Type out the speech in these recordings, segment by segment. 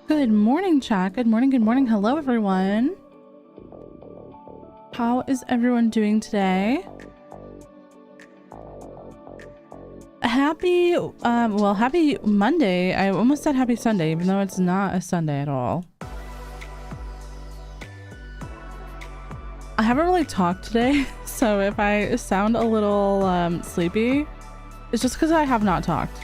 Good morning, chat. Good morning, good morning. Hello, everyone. How is everyone doing today? Happy, well, happy Monday. I almost said happy Sunday, even though it's not a Sunday at all. I haven't really talked today, so if I sound a little sleepy, it's just because I have not talked.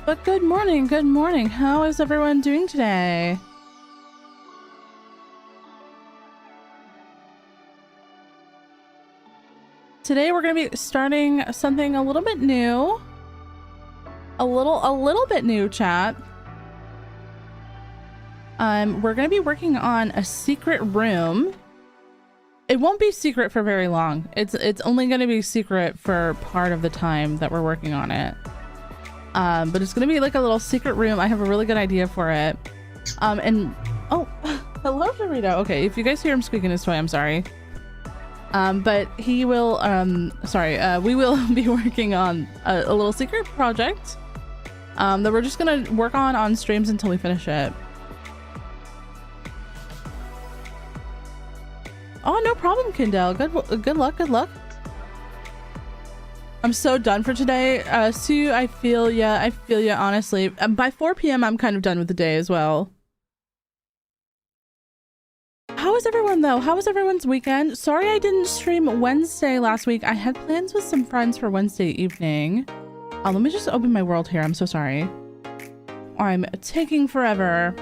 But good morning, good morning. How is everyone doing today? Today we're going to be starting something a little bit new. A little bit new, chat. We're going to be working on a secret room. It won't be secret for very long. It's only going to be secret for part of the time that we're working on it. But it's gonna be like a little secret room. I have a really good idea for it. And oh, hello, Dorito. Okay, if you guys hear him squeaking his toy, I'm sorry. But he will, we will be working on a little secret project that we're just gonna work on streams until we finish it. Oh, no problem, Kindle. Good luck, good luck. I'm so done for today. Sue, I feel ya, honestly. By 4 p.m. I'm kind of done with the day as well. How is everyone though? How was everyone's weekend? Sorry I didn't stream Wednesday last week. I had plans with some friends for Wednesday evening. Let me just open my world here. I'm so sorry. I'm taking forever.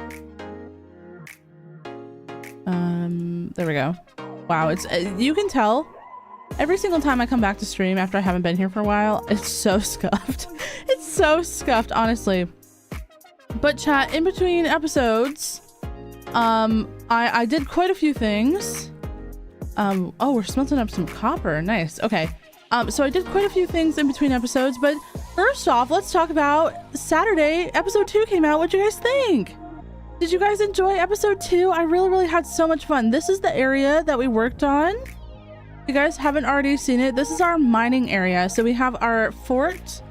There we go. Wow, it's you can tell. Every single time I come back to stream after I haven't been here for a while, it's so scuffed. It's so scuffed, honestly. But chat, in between episodes, I did quite a few things. Oh, we're smelting up some copper. Nice. Okay. So I did quite a few things in between episodes, but first off, let's talk about Saturday. Episode 2 came out. What'd you guys think? Did you guys enjoy episode 2? I really had so much fun. This is the area that we worked on. If you guys haven't already seen it, this is our mining area. So we have our fort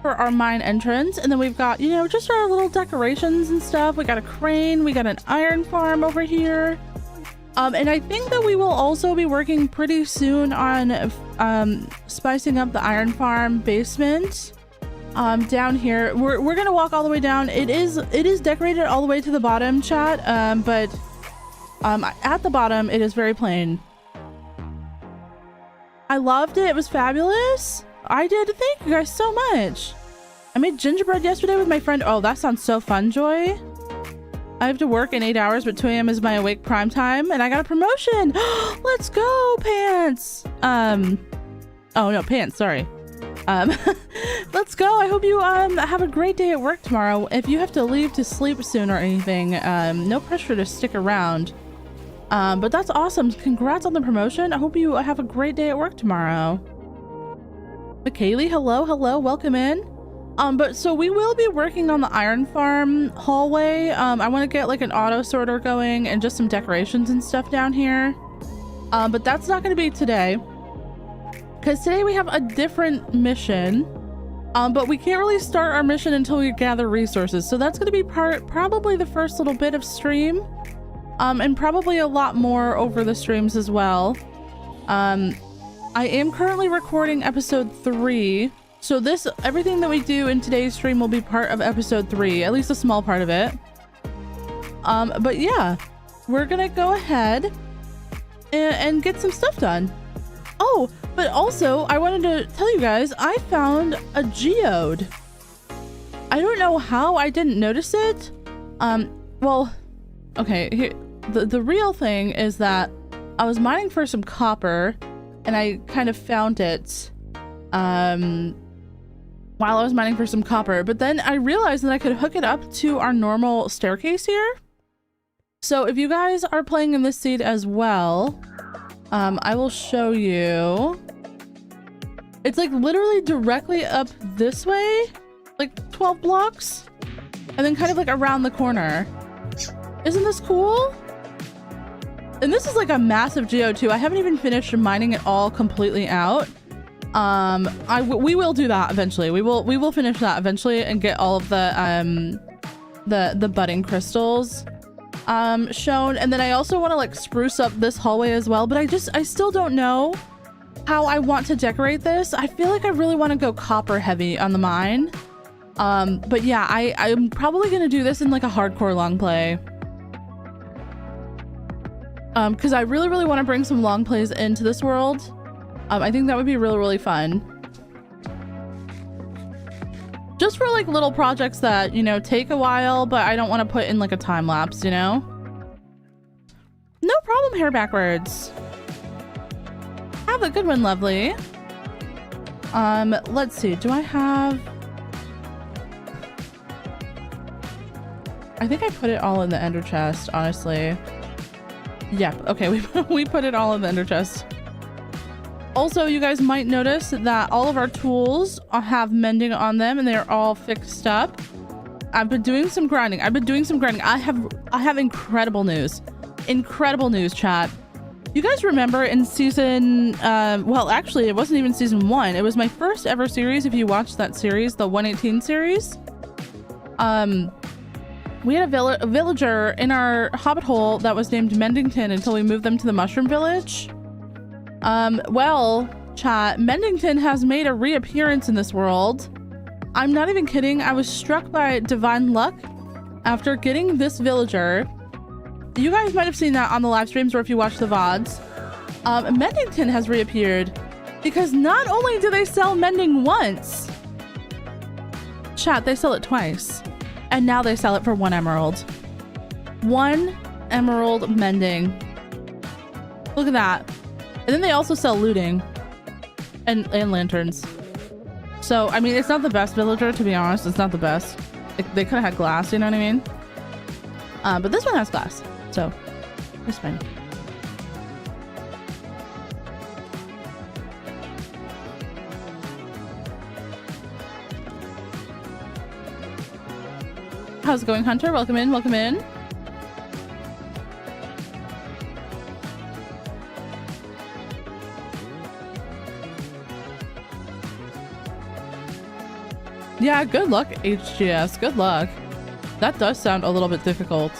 for our mine entrance, and then we've got, you know, just our little decorations and stuff. We got a crane, we got an iron farm over here. And I think that we will also be working pretty soon on spicing up the iron farm basement. Down here, we're gonna walk all the way down. It is decorated all the way to the bottom, chat, but at the bottom it is very plain. I loved it. It was fabulous. I did. Thank you guys so much. I made gingerbread yesterday with my friend. Oh, that sounds so fun, Joy. I have to work in 8 hours, but 2 a.m. is my awake prime time, and I got a promotion. Let's go, Pants. Oh no, Pants, sorry. Let's go. I hope you have a great day at work tomorrow. If you have to leave to sleep soon or anything, no pressure to stick around. But that's awesome. Congrats on the promotion. I hope you have a great day at work tomorrow. McKaylee, hello, welcome in. But so we will be working on the iron farm hallway. I want to get like an auto sorter going and just some decorations and stuff down here. But that's not going to be today, because today we have a different mission. But we can't really start our mission until we gather resources. So that's going to be probably the first little bit of stream. And probably a lot more over the streams as well. I am currently recording episode 3. So everything that we do in today's stream will be part of episode 3, at least a small part of it. But yeah, we're gonna go ahead and get some stuff done. Oh, but also I wanted to tell you guys, I found a geode. I don't know how I didn't notice it. Well, okay, here, the real thing is that I was mining for some copper and I kind of found it, while I was mining for some copper, but then I realized that I could hook it up to our normal staircase here. So if you guys are playing in this seed as well, I will show you. It's like literally directly up this way, like 12 blocks, and then kind of like around the corner. Isn't this cool? And this is like a massive geode too. I haven't even finished mining it all completely out. We will do that eventually. We will finish that eventually and get all of the budding crystals shown. And then I also want to like spruce up this hallway as well, but I still don't know how I want to decorate this. I feel like I really want to go copper heavy on the mine. But yeah, I'm probably gonna do this in like a hardcore long play. Because I really want to bring some long plays into this world. I think that would be really fun. Just for like little projects that, you know, take a while, but I don't want to put in like a time lapse, you know? No problem, hair backwards. Have a good one, lovely. Let's see, do I have... I think I put it all in the ender chest, honestly. Yep, okay, we put it all in the ender chest. Also, you guys might notice that all of our tools have mending on them and they're all fixed up. I've been doing some grinding. I have incredible news. Incredible news, chat. You guys remember in season, well, actually, it wasn't even season 1. It was my first ever series. If you watched that series, the 118 series. We had a villager in our hobbit hole that was named Mendington until we moved them to the mushroom village. Well, chat, Mendington has made a reappearance in this world. I'm not even kidding. I was struck by divine luck after getting this villager. You guys might have seen that on the live streams or if you watch the VODs. Mendington has reappeared because not only do they sell mending once, chat, they sell it twice. And now they sell it for 1 emerald. 1 emerald mending. Look at that. And then they also sell looting and lanterns. So, I mean, it's not the best villager, to be honest. It's not the best. They could have had glass, you know what I mean? But this one has glass. So, it's fine. How's it going, Hunter? Welcome in, welcome in. Yeah, good luck, HGS. Good luck. That does sound a little bit difficult.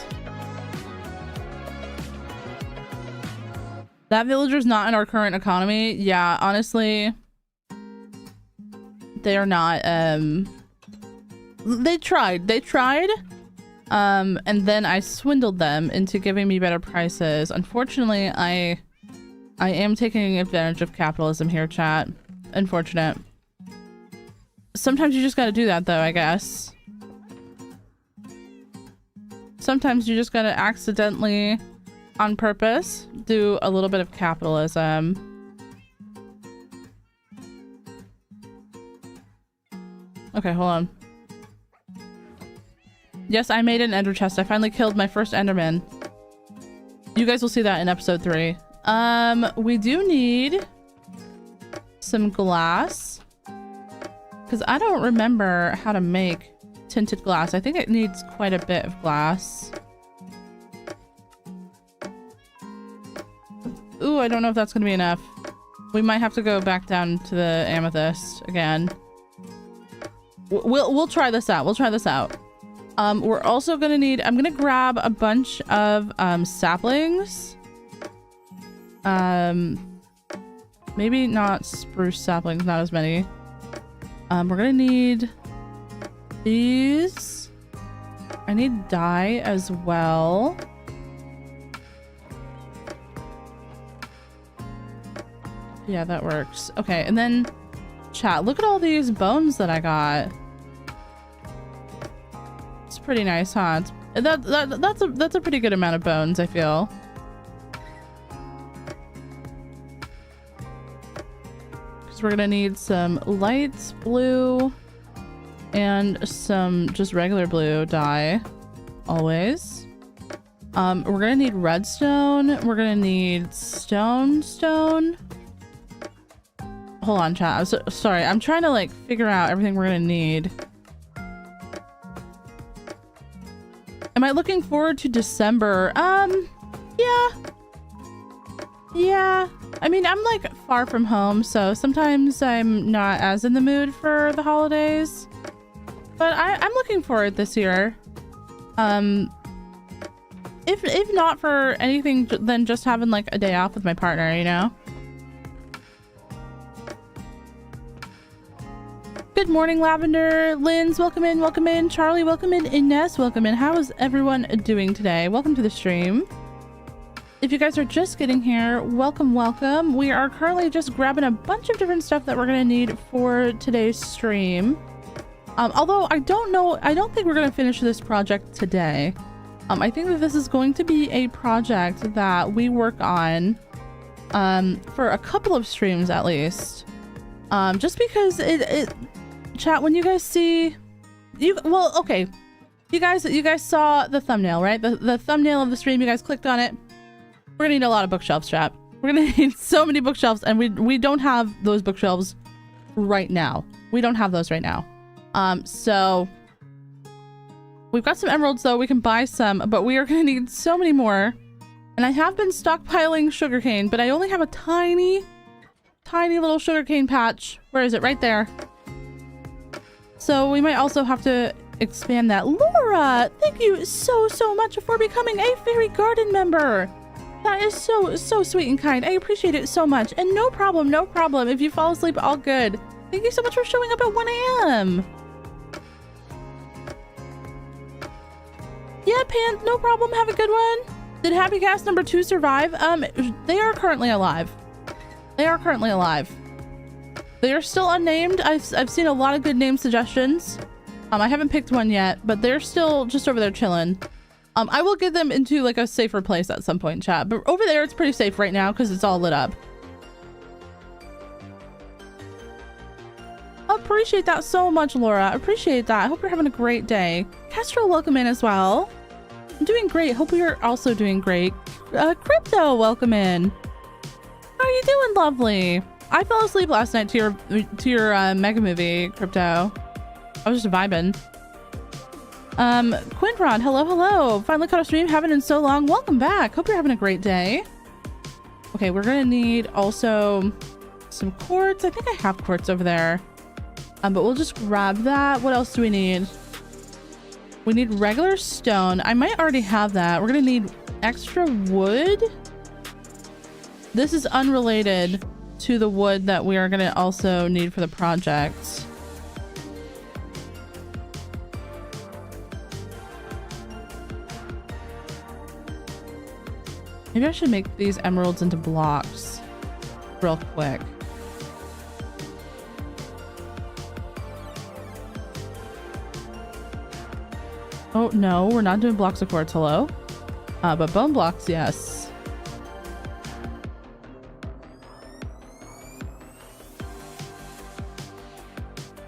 That villager's not in our current economy. Yeah, honestly, they are not. They tried. And then I swindled them into giving me better prices. Unfortunately, I am taking advantage of capitalism here, chat. Unfortunate. Sometimes you just gotta do that, though, I guess. sometimes you just gotta accidentally, on purpose, do a little bit of capitalism. Okay, hold on. Yes, I made an ender chest. I finally killed my first enderman. You guys will see that in episode 3. We do need some glass, because I don't remember how to make tinted glass. I think it needs quite a bit of glass. Ooh, I don't know if that's gonna be enough. We might have to go back down to the amethyst again. We'll try this out. We'll try this out. We're also gonna need, I'm gonna grab a bunch of saplings. Maybe not spruce saplings, not as many. We're gonna need these. I need dye as well. Yeah, that works. Okay, and then chat, look at all these bones that I got. It's pretty nice, huh? That's a pretty good amount of bones, I feel. Because we're gonna need some light blue and some just regular blue dye, always. We're gonna need redstone. We're gonna need stone. Hold on, chat. I'm sorry. I'm trying to like figure out everything we're gonna need. Am I looking forward to December? Yeah. I mean, I'm like far from home, so sometimes I'm not as in the mood for the holidays. But I'm looking forward this year. If not for anything than just having like a day off with my partner, you know? Good morning, Lavender. Linz, welcome in, welcome in. Charlie, welcome in. Ines, welcome in. How is everyone doing today? Welcome to the stream. If you guys are just getting here, welcome. We are currently just grabbing a bunch of different stuff that we're gonna need for today's stream. Although I don't think we're gonna finish this project today. I think that this is going to be a project that we work on for a couple of streams at least. Just because chat, when you guys see okay, you guys saw the thumbnail, right? The thumbnail of the stream, you guys clicked on it. We're gonna need a lot of bookshelves, chat. We're gonna need so many bookshelves, and we don't have those bookshelves right now. We don't have those right now. So we've got some emeralds though, we can buy some, but we are gonna need so many more. And I have been stockpiling sugarcane, but I only have a tiny little sugarcane patch. Where is it? Right there. So we might also have to expand that. Laura, thank you so much for becoming a fairy garden member. That is so sweet and kind. I appreciate it so much. And no problem. If you fall asleep, all good. Thank you so much for showing up at 1 a.m. Yeah, Pant, no problem. Have a good one. Did Happy Cast number 2 survive? They are currently alive. They are still unnamed. I've seen a lot of good name suggestions. I haven't picked one yet, but they're still just over there chilling. I will get them into like a safer place at some point, chat. But over there, it's pretty safe right now because it's all lit up. Appreciate that so much, Laura. Appreciate that. I hope you're having a great day. Castro, welcome in as well. I'm doing great. Hope you're also doing great. Crypto, welcome in. How are you doing, lovely? I fell asleep last night to your mega movie, Crypto. I was just vibing. Quinrod, hello. Finally caught a stream, haven't in so long. Welcome back. Hope you're having a great day. Okay, we're gonna need also some quartz. I think I have quartz over there. But we'll just grab that. What else do we need? We need regular stone. I might already have that. We're gonna need extra wood. This is unrelated to the wood that we are gonna also need for the project. Maybe I should make these emeralds into blocks real quick. Oh, no, we're not doing blocks of quartz, hello. But bone blocks, yes.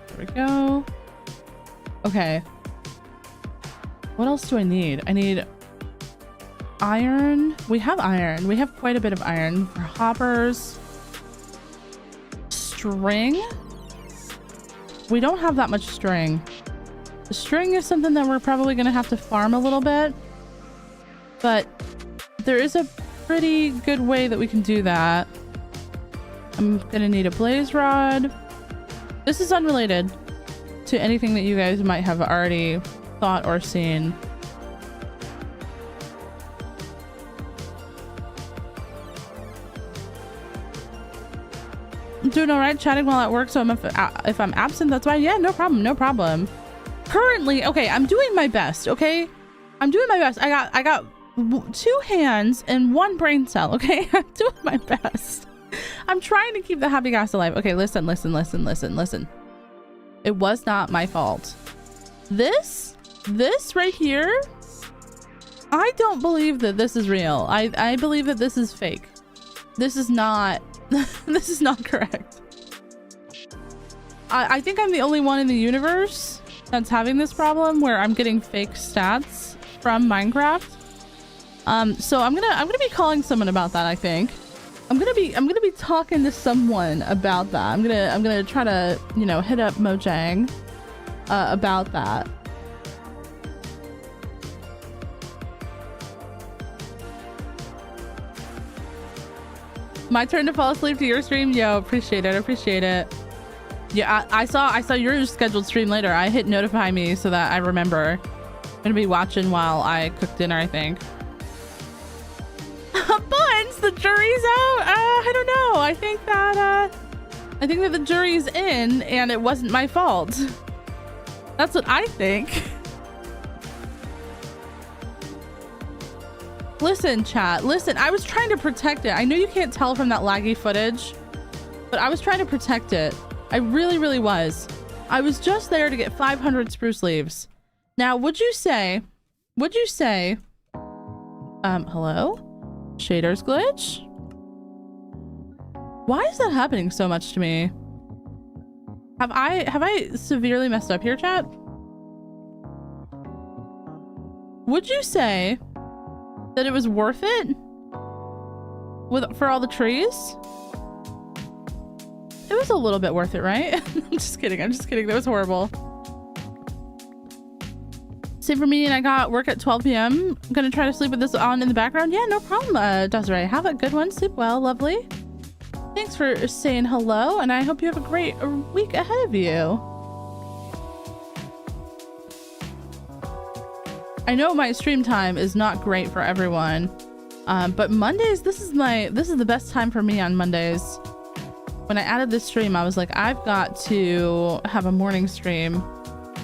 There we go. Okay. What else do I need? I need iron. We have iron. We have quite a bit of iron for hoppers. String. We don't have that much string. The string is something that we're probably going to have to farm a little bit. But there is a pretty good way that we can do that. I'm going to need a blaze rod. This is unrelated to anything that you guys might have already thought or seen. I'm doing all right chatting while at work, so if I'm absent, that's why. Yeah, no problem, no problem. Currently, okay, I'm doing my best, okay? I'm doing my best. I got 2 hands and 1 brain cell, okay? I'm doing my best. I'm trying to keep the happy gas alive. Okay, listen. It was not my fault. This right here, I don't believe that this is real. I believe that this is fake. This is not this is not correct. I think I'm the only one in the universe that's having this problem where I'm getting fake stats from Minecraft. So I'm gonna be calling someone about that. I think I'm gonna be talking to someone about that. I'm gonna try to, you know, hit up Mojang about that. My turn to fall asleep to your stream. Yo, appreciate it. Yeah, I saw your scheduled stream later. I hit notify me so that I remember. I'm gonna be watching while I cook dinner, I think. Buns, the jury's out. I don't know. I think that the jury's in and it wasn't my fault. That's what I think. Listen, chat, listen, I was trying to protect it. I know you can't tell from that laggy footage, but I was trying to protect it. I really was. I was just there to get 500 spruce leaves. Now, would you say, hello? Shaders glitch? Why is that happening so much to me? Have I severely messed up here, chat? Would you say that it was worth it for all the trees? It was a little bit worth it, right? I'm just kidding. That was horrible. Same for me, and I got work at 12 p.m. I'm gonna try to sleep with this on in the background. Yeah, no problem, Desiree. Have a good one. Sleep well. Lovely. Thanks for saying hello, and I hope you have a great week ahead of you. I know my stream time is not great for everyone, but Mondays, this is the best time for me on Mondays. When I added this stream, I was like, I've got to have a morning stream.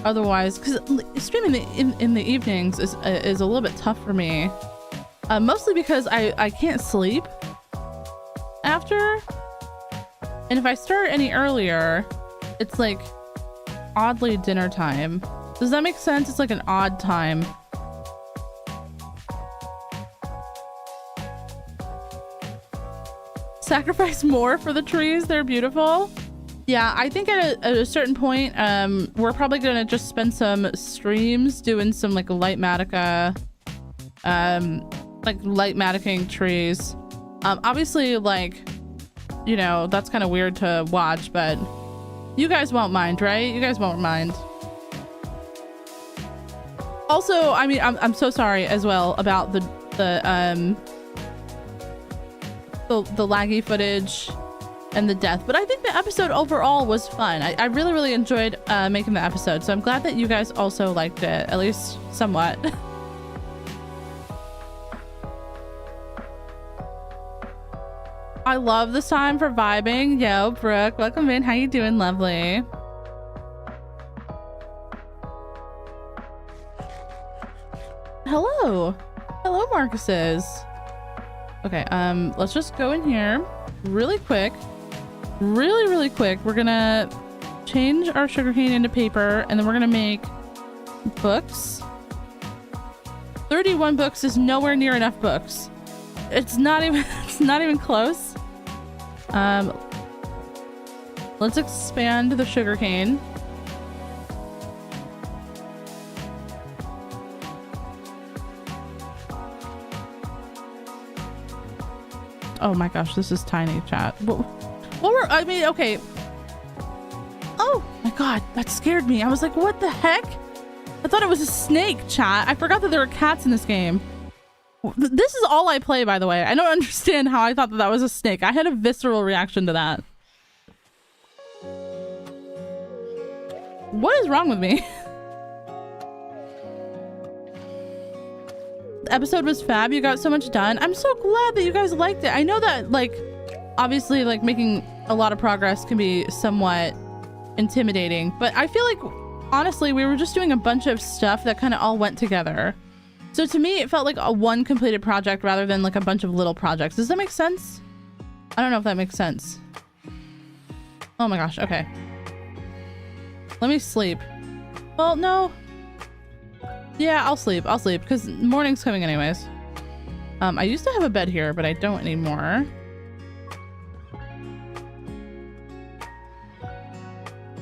Otherwise, because streaming in the evenings is a little bit tough for me. Mostly because I can't sleep after. And if I start any earlier, it's like oddly dinner time. Does that make sense? It's like an odd time. Sacrifice more for the trees. They're beautiful. Yeah, I think at a certain point, we're probably gonna just spend some streams doing some like light matica, like light maticking trees. Obviously, like, you know, that's kind of weird to watch, but you guys won't mind, right? You guys won't mind. Also, I mean, I'm so sorry as well about the laggy footage and the death, but I think the episode overall was fun. I really enjoyed making the episode, so I'm glad that you guys also liked it, at least somewhat. I love this time for vibing. Yo, Brooke, welcome in. How you doing, lovely? Hello, Marcuses. Okay, let's just go in here really quick. Really quick. We're gonna change our sugarcane into paper, and then we're gonna make books. 31 books is nowhere near enough books. It's not even it's not even close. Let's expand the sugarcane. Oh my gosh, this is tiny, chat. I mean, okay. Oh my god, that scared me. I was like, what the heck? I thought it was a snake, chat. I forgot that there were cats in this game. This is all I play, by the way. I don't understand how I thought that that was a snake. I had a visceral reaction to that. What is wrong with me? The episode was fab. You got so much done. I'm so glad that you guys liked it. I know that, like, obviously, like, making a lot of progress can be somewhat intimidating, but I feel like, honestly, we were just doing a bunch of stuff that kind of all went together. So to me, it felt like a one completed project rather than like a bunch of little projects. Does that make sense? I don't know if that makes sense. Oh my gosh. Okay. Let me sleep. Well, no. Yeah, I'll sleep. I'll sleep because morning's coming anyways. I used to have a bed here, but I don't anymore.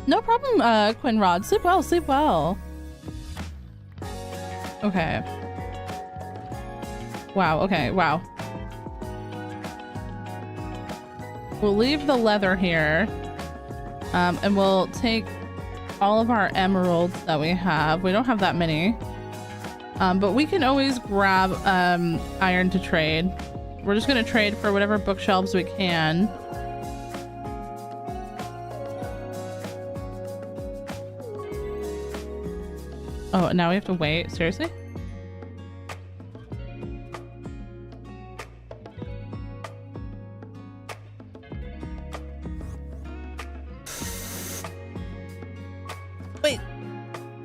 No problem, Quinrod. Sleep well, sleep well. Okay. Wow, okay, wow. We'll leave the leather here. And we'll take all of our emeralds that we have. We don't have that many. But we can always grab iron to trade. We're just gonna trade for whatever bookshelves we can. Oh, now we have to wait? Seriously?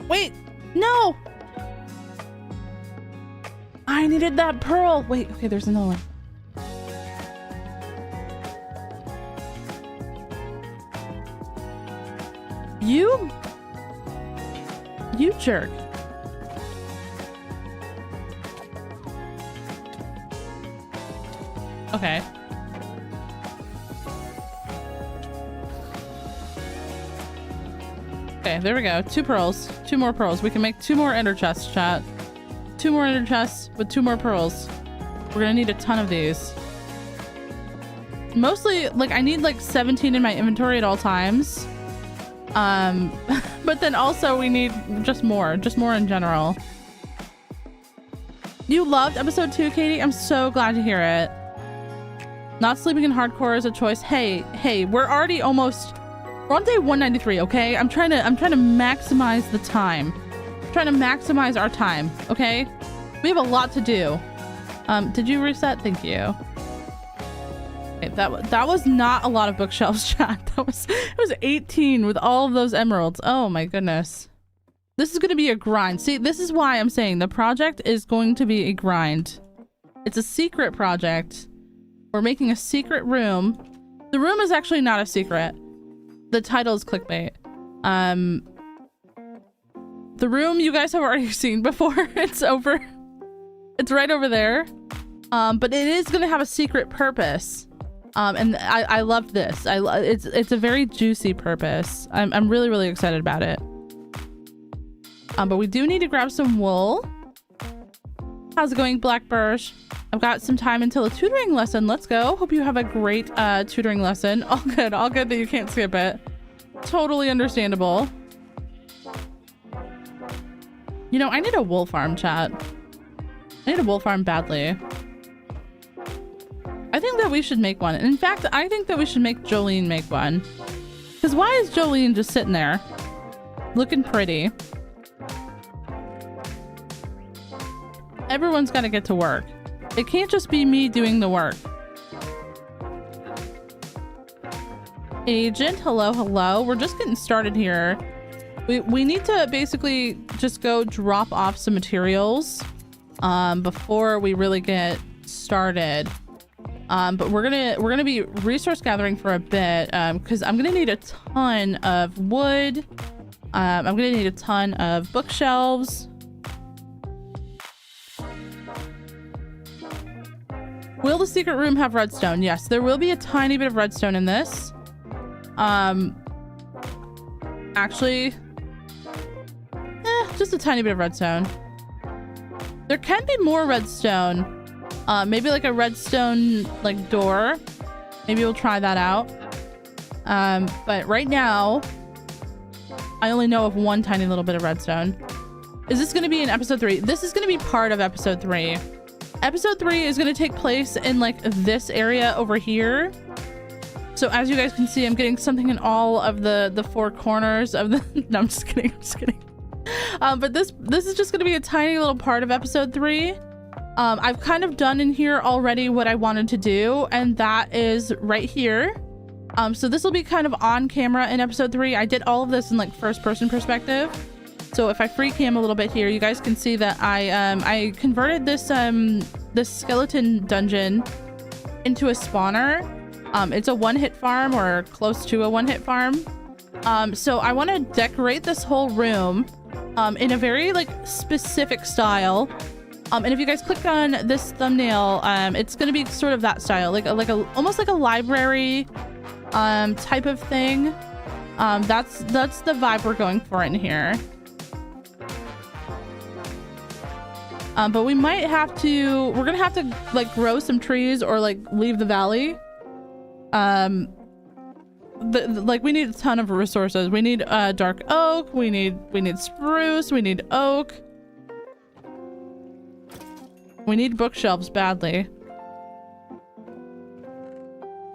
Wait! No! I needed that pearl! Wait, okay, there's another one. You jerk. Okay. Okay, there we go. 2 pearls. 2 more pearls. We can make 2 more ender chests, chat. 2 more ender chests with 2 more pearls. We're gonna need a ton of these. Mostly, like, I need like 17 in my inventory at all times. But then also we need just more in general. You loved episode 2, Katie? I'm so glad to hear it. Not sleeping in hardcore is a choice. Hey, we're already almost, we're on day 193, okay? I'm trying to maximize the time. I'm trying to maximize our time, okay? We have a lot to do. Did you reset? Thank you. Okay, that was not a lot of bookshelves, chat. It was 18 with all of those emeralds. Oh my goodness. This is going to be a grind. See, this is why I'm saying the project is going to be a grind. It's a secret project. We're making a secret room. The room is actually not a secret. The title is clickbait. The room you guys have already seen before. It's over. It's right over there. But it is going to have a secret purpose. And I loved this. It's a very juicy purpose. I'm really, really excited about it. But we do need to grab some wool. How's it going, Black Burge? I've got some time until a tutoring lesson. Let's go. Hope you have a great tutoring lesson. All good that you can't skip it. Totally understandable. You know, I need a wool farm, chat. I need a wool farm badly. I think that we should make one. In fact, I think that we should make Jolene make one. Because why is Jolene just sitting there looking pretty? Everyone's got to get to work. It can't just be me doing the work. Agent, hello. We're just getting started here. We need to basically just go drop off some materials before we really get started. But we're gonna be resource gathering for a bit because I'm gonna need a ton of wood. I'm gonna need a ton of bookshelves. Will the secret room have redstone? Yes, there will be a tiny bit of redstone in this. Actually, just a tiny bit of redstone. There can be more redstone. Maybe like a redstone like door. Maybe we'll try that out. But right now, I only know of one tiny little bit of redstone. Is this going to be in episode 3? This is going to be part of episode 3. Episode 3 is going to take place in like this area over here. So as you guys can see, I'm getting something in all of the 4 corners of the... No, I'm just kidding. I'm just kidding. But this is just going to be a tiny little part of episode 3. I've kind of done in here already what I wanted to do, and that is right here. So this will be kind of on camera in episode 3. I did all of this in like first person perspective. So if I free cam a little bit here, you guys can see that I converted this this skeleton dungeon into a spawner. It's a one-hit farm, or close to a one-hit farm. So I want to decorate this whole room in a very like specific style. And if you guys click on this thumbnail, it's going to be sort of that style, like almost like a library type of thing. That's the vibe we're going for in here. But we might have to, we're gonna have to like grow some trees or like leave the valley. Like we need a ton of resources. We need dark oak, we need spruce, we need oak. We need bookshelves badly.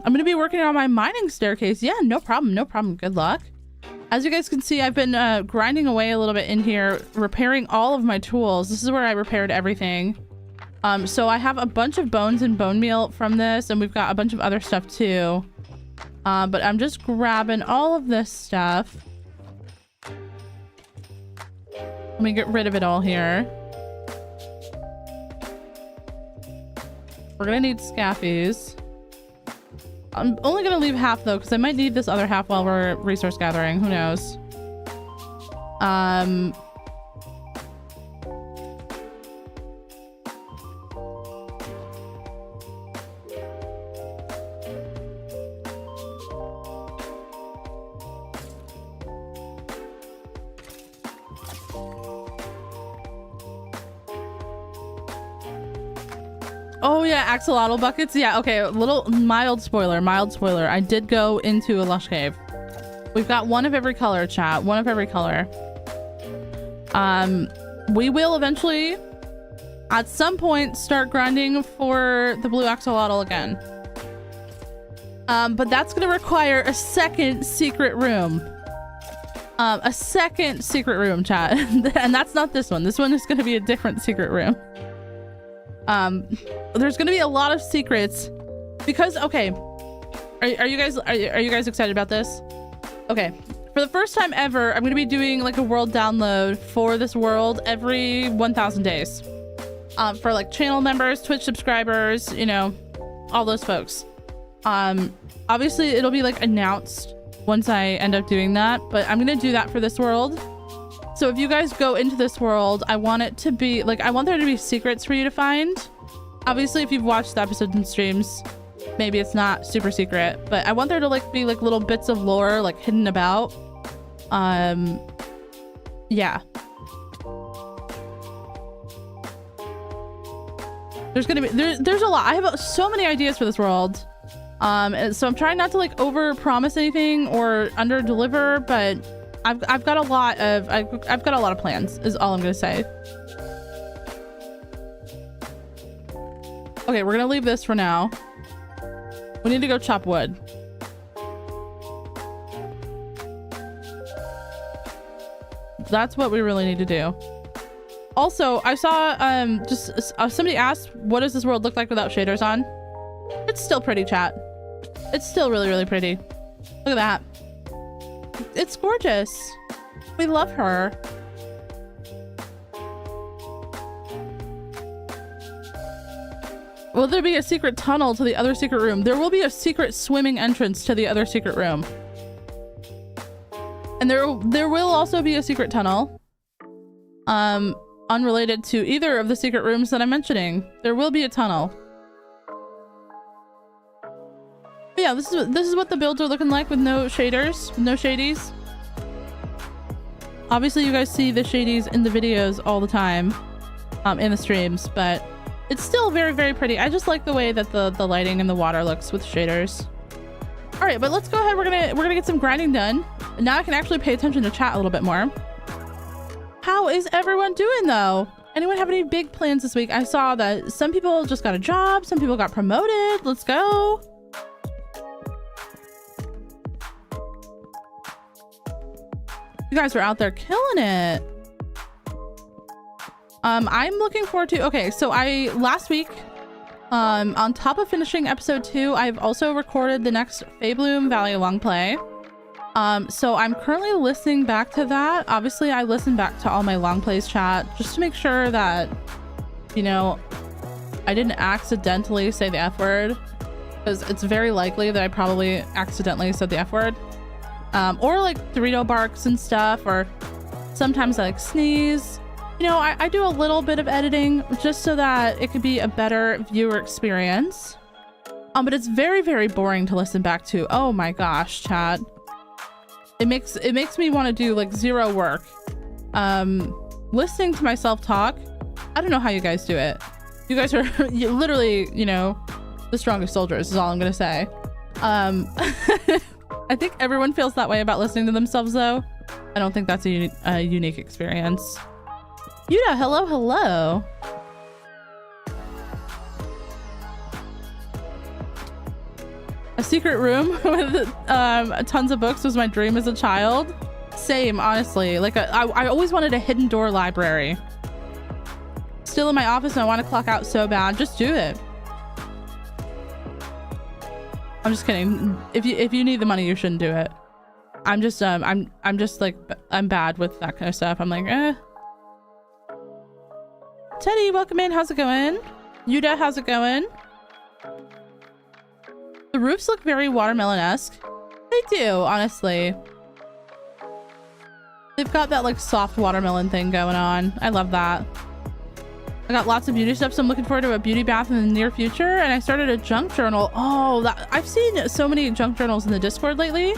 I'm gonna be working on my mining staircase. Yeah, no problem, no problem. Good luck. As you guys can see, I've been grinding away a little bit in here, repairing all of my tools. This is where I repaired everything. So I have a bunch of bones and bone meal from this, and we've got a bunch of other stuff too. But I'm just grabbing all of this stuff. Let me get rid of it all here. We're gonna need scaffies. I'm only gonna leave half though, because I might need this other half while we're resource gathering. Who knows? Oh yeah, axolotl buckets. Yeah, okay, little mild spoiler. I did go into a lush cave. We've got one of every color, chat. One of every color. We will eventually, at some point, start grinding for the blue axolotl again. But that's gonna require a second secret room. A second secret room, chat. And that's not this one. This one is gonna be a different secret room. There's gonna be a lot of secrets because, okay, are you guys excited about this? Okay, for the first time ever, I'm gonna be doing like a world download for this world every 1,000 days. For like channel members, Twitch subscribers, you know, all those folks. Obviously it'll be like announced once I end up doing that, but I'm gonna do that for this world. So if you guys go into this world, I want it to be like, I want there to be secrets for you to find. Obviously, if you've watched the episodes and streams, maybe it's not super secret, but I want there to like be like little bits of lore like hidden about. Yeah. There's gonna be, there's a lot. I have so many ideas for this world. So I'm trying not to like over promise anything or under deliver, but I've got a lot of plans is all I'm gonna say. Okay, we're gonna leave this for now. We need to go chop wood. That's what we really need to do. Also, I saw somebody asked, what does this world look like without shaders on? It's still pretty, chat. It's still really, really pretty. Look at that. It's gorgeous. We love her. Will there be a secret tunnel to the other secret room? There will be a secret swimming entrance to the other secret room. And there will also be a secret tunnel. Unrelated to either of the secret rooms that I'm mentioning. There will be a tunnel. Yeah, this is what the builds are looking like with no shaders, no shadies. Obviously, you guys see the shadies in the videos all the time, in the streams, but it's still very, very pretty. I just like the way that the lighting and the water looks with shaders. All right, but let's go ahead. We're gonna get some grinding done. Now I can actually pay attention to chat a little bit more. How is everyone doing though? Anyone have any big plans this week? I saw that some people just got a job, some people got promoted. Let's go. You guys are out there killing it. I'm looking forward to, okay, so last week, on top of finishing episode 2, I've also recorded the next Faebloom Valley Long play. So I'm currently listening back to that. Obviously, I listen back to all my long plays chat just to make sure that, you know, I didn't accidentally say the F word, because it's very likely that I probably accidentally said the F word. Or like Dorito barks and stuff, or sometimes I like sneeze. You know, I do a little bit of editing just so that it could be a better viewer experience. But it's very, very boring to listen back to. Oh my gosh, chat. It makes me want to do like zero work. Listening to myself talk, I don't know how you guys do it. You guys are literally, you know, the strongest soldiers is all I'm gonna say. I think everyone feels that way about listening to themselves though. I don't think that's a unique experience. Yuda, hello, hello. A secret room with tons of books was my dream as a child. Same, honestly. Like I always wanted a hidden door library. Still in my office and I want to clock out so bad. Just do it. I'm just kidding. If you need the money, you shouldn't do it. I'm just like, I'm bad with that kind of stuff. I'm like, eh. Teddy, welcome in. How's it going? Yuda, how's it going? The roofs look very watermelon-esque. They do, honestly. They've got that like soft watermelon thing going on. I love that. I got lots of beauty stuff, so I'm looking forward to a beauty bath in the near future. And I started a junk journal. Oh, I've seen so many junk journals in the Discord lately.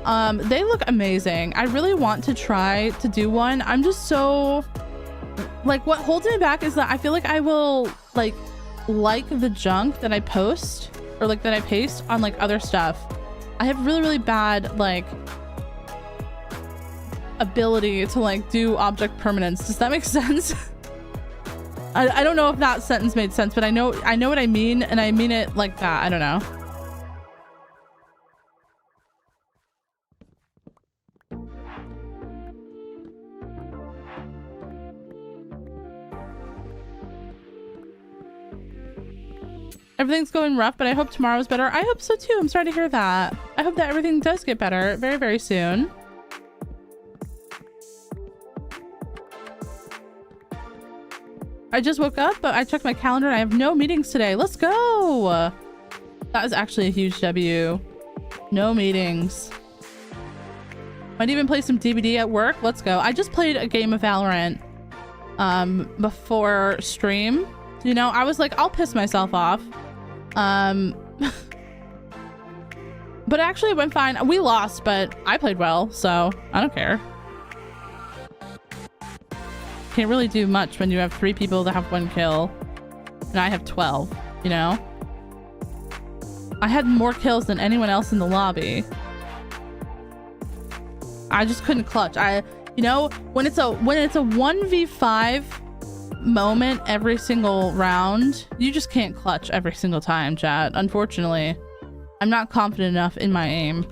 They look amazing. I really want to try to do one. I'm just so like, what holds me back is that I feel like I will like the junk that I post or like that I paste on like other stuff. I have really, really bad like ability to like do object permanence. Does that make sense? I don't know if that sentence made sense, but I know what I mean, and I mean it like that. I don't know. Everything's going rough, but I hope tomorrow's better. I hope so too. I'm sorry to hear that. I hope that everything does get better very, very soon. I just woke up, but I checked my calendar and I have no meetings today. Let's go. That is actually a huge W. No meetings. Might even play some DVD at work. Let's go. I just played a game of Valorant before stream. You know, I was like, I'll piss myself off. But actually it went fine. We lost, but I played well, so I don't care. Can't really do much when you have 3 people that have 1 kill and I have 12, you know? I had more kills than anyone else in the lobby. I just couldn't clutch. You know, when it's a 1v5 moment every single round, you just can't clutch every single time, chat. Unfortunately, I'm not confident enough in my aim.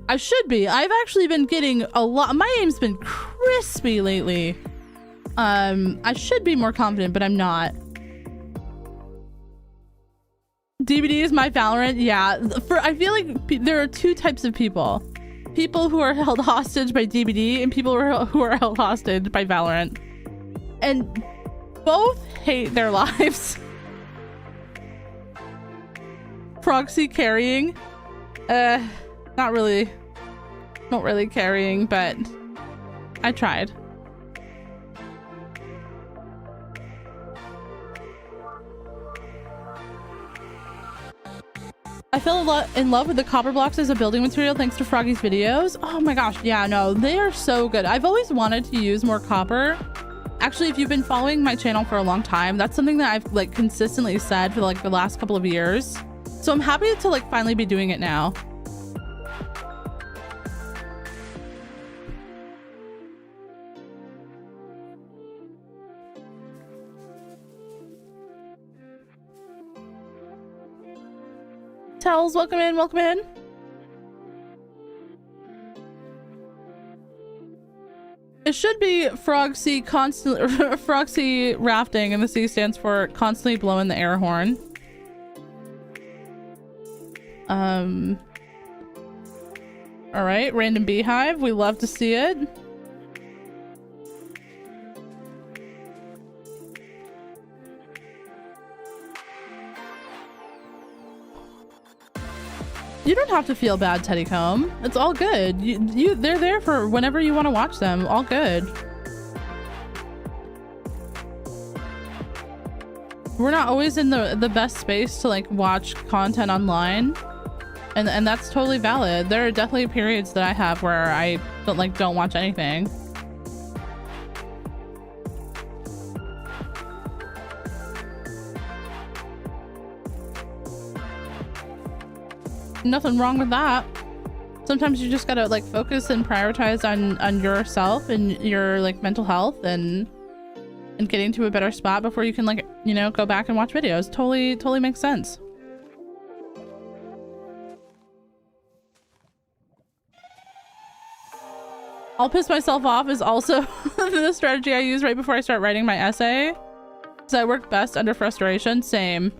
I should be. I've actually been getting a lot. My aim's been crispy lately. I should be more confident, but I'm not. DVD is my Valorant. Yeah, I feel like there are 2 types of people. People who are held hostage by DVD and people who are held hostage by Valorant. And both hate their lives. Proxy carrying. Not really carrying, but I tried. I fell in love with the copper blocks as a building material thanks to Froggy's videos. Oh my gosh, yeah, no, they are so good. I've always wanted to use more copper. Actually, if you've been following my channel for a long time, that's something that I've like consistently said for like the last couple of years. So I'm happy to like finally be doing it now. Tells, welcome in, welcome in. It should be Frogsy constantly Frogsy rafting, and the C stands for constantly blowing the air horn. All right, random beehive. We love to see it. You don't have to feel bad, Teddycomb. It's all good. They're there for whenever you want to watch them. All good. We're not always in the best space to like watch content online, and that's totally valid. There are definitely periods that I have where I don't watch anything. Nothing wrong with that. Sometimes you just gotta like focus and prioritize on yourself and your like mental health and getting to a better spot before you can like, you know, go back and watch videos. Totally makes sense. I'll piss myself off is also the strategy I use right before I start writing my essay. So I work best under frustration. Same.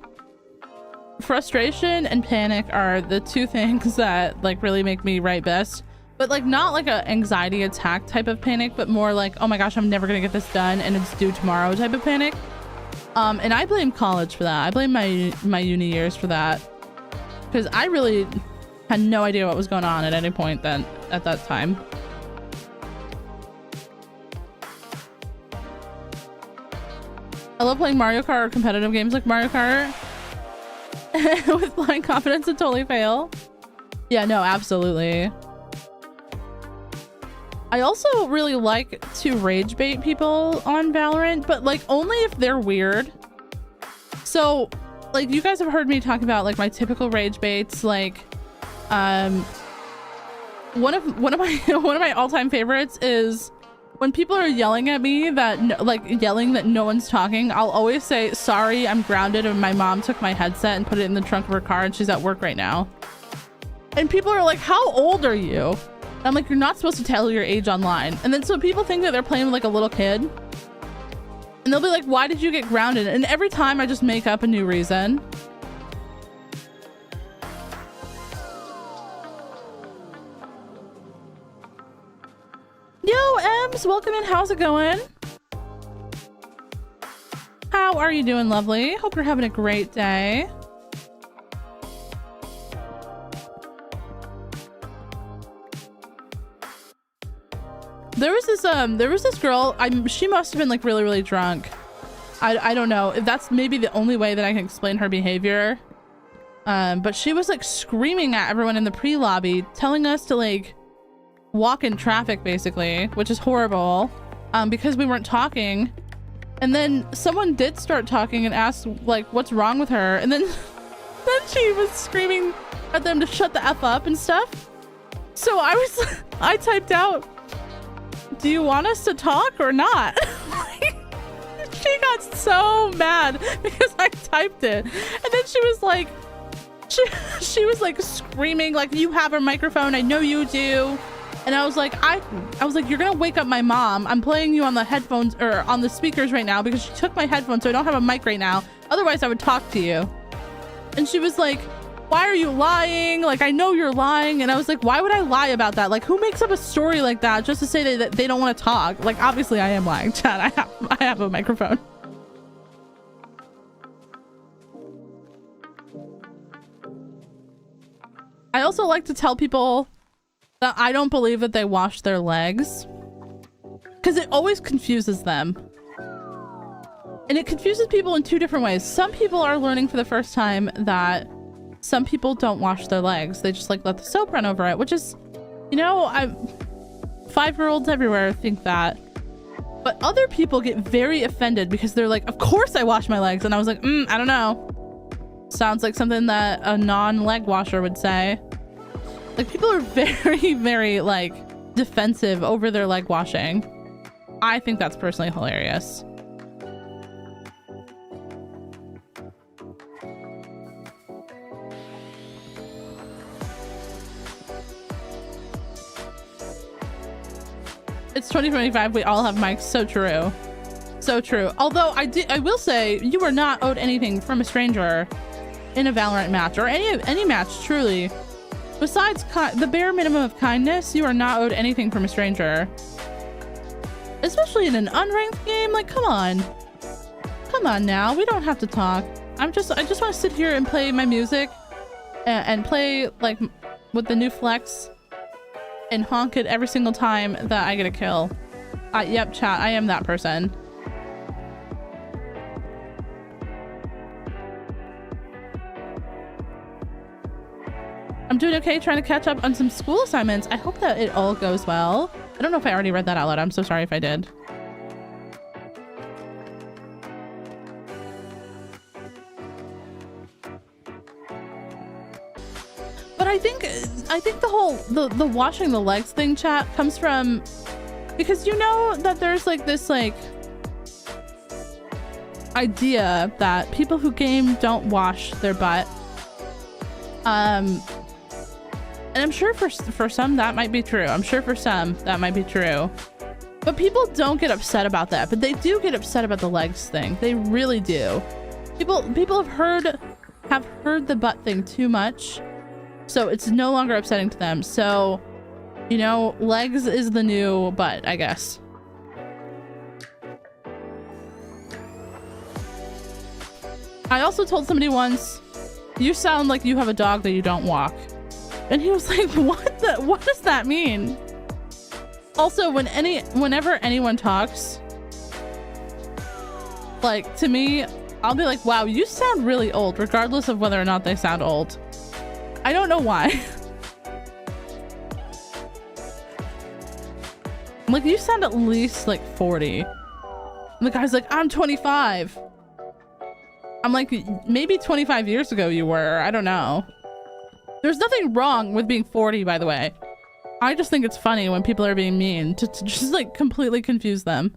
Frustration and panic are the two things that like really make me write best, but like not like a anxiety attack type of panic, but more like, oh my gosh, I'm never gonna get this done and it's due tomorrow type of panic. And I blame college for that. I blame my uni years for that, because I really had no idea what was going on at any point then at that time. I love playing Mario Kart or competitive games like Mario Kart. With blind confidence and totally fail. Yeah, no, absolutely. I also really like to rage bait people on Valorant, but like only if they're weird. So like you guys have heard me talk about like my typical rage baits, like one of my all-time favorites is when people are yelling at me that yelling that no one's talking. I'll always say, sorry, I'm grounded and my mom took my headset and put it in the trunk of her car and she's at work right now. And people are like, how old are you? And I'm like, you're not supposed to tell your age online. And then so people think that they're playing with like a little kid. And they'll be like, why did you get grounded? And every time I just make up a new reason. Yo, Ems, welcome in. How's it going? How are you doing, lovely? Hope you're having a great day. There was this girl, she must have been like really drunk. I don't know if that's maybe the only way that I can explain her behavior. But she was like screaming at everyone in the pre-lobby, telling us to like walk in traffic basically, which is horrible, because we weren't talking. And then someone did start talking and asked like what's wrong with her, and then she was screaming at them to shut the F up and stuff. So I typed out, do you want us to talk or not? She got so mad because I typed it, and then she was like she was like screaming like, you have a microphone, I know you do. And I was like, you're gonna wake up my mom. I'm playing you on the headphones or on the speakers right now because she took my headphones, so I don't have a mic right now. Otherwise, I would talk to you. And she was like, why are you lying? Like, I know you're lying. And I was like, why would I lie about that? Like, who makes up a story like that just to say that they don't want to talk? Like, obviously, I am lying, Chad. I have a microphone. I also like to tell people that I don't believe that they wash their legs, because it always confuses them. And it confuses people in two different ways. Some people are learning for the first time that some people don't wash their legs. They just like let the soap run over it, which is, you know, 5-year-olds everywhere think that. But other people get very offended because they're like, of course I wash my legs. And I was like, I don't know. Sounds like something that a non-leg washer would say. Like, people are very, very like defensive over their leg washing. I think that's personally hilarious. It's 2025. We all have mics. So true. So true. Although I will say you are not owed anything from a stranger in a Valorant match or any match, truly. Besides the bare minimum of kindness, you are not owed anything from a stranger. Especially in an unranked game. Like, come on. Come on now. We don't have to talk. I just want to sit here and play my music and play like with the new flex and honk it every single time that I get a kill. Yep, chat, I am that person. I'm doing okay, trying to catch up on some school assignments. I hope that it all goes well. I don't know if I already read that out loud. I'm so sorry if I did. But I think the whole the washing the legs thing, chat, comes from because you know that there's like this like idea that people who game don't wash their butt. And I'm sure for some that might be true. I'm sure for some that might be true. But people don't get upset about that. But they do get upset about the legs thing. They really do. People have heard the butt thing too much. So it's no longer upsetting to them. So, you know, legs is the new butt, I guess. I also told somebody once, you sound like you have a dog that you don't walk. And he was like, what does that mean? Also, whenever anyone talks, like to me, I'll be like, wow, you sound really old, regardless of whether or not they sound old. I don't know why. Like, you sound at least like 40. And the guy's like, I'm 25. I'm like, maybe 25 years ago you were. I don't know. There's nothing wrong with being 40, by the way. I just think it's funny when people are being mean to just like completely confuse them.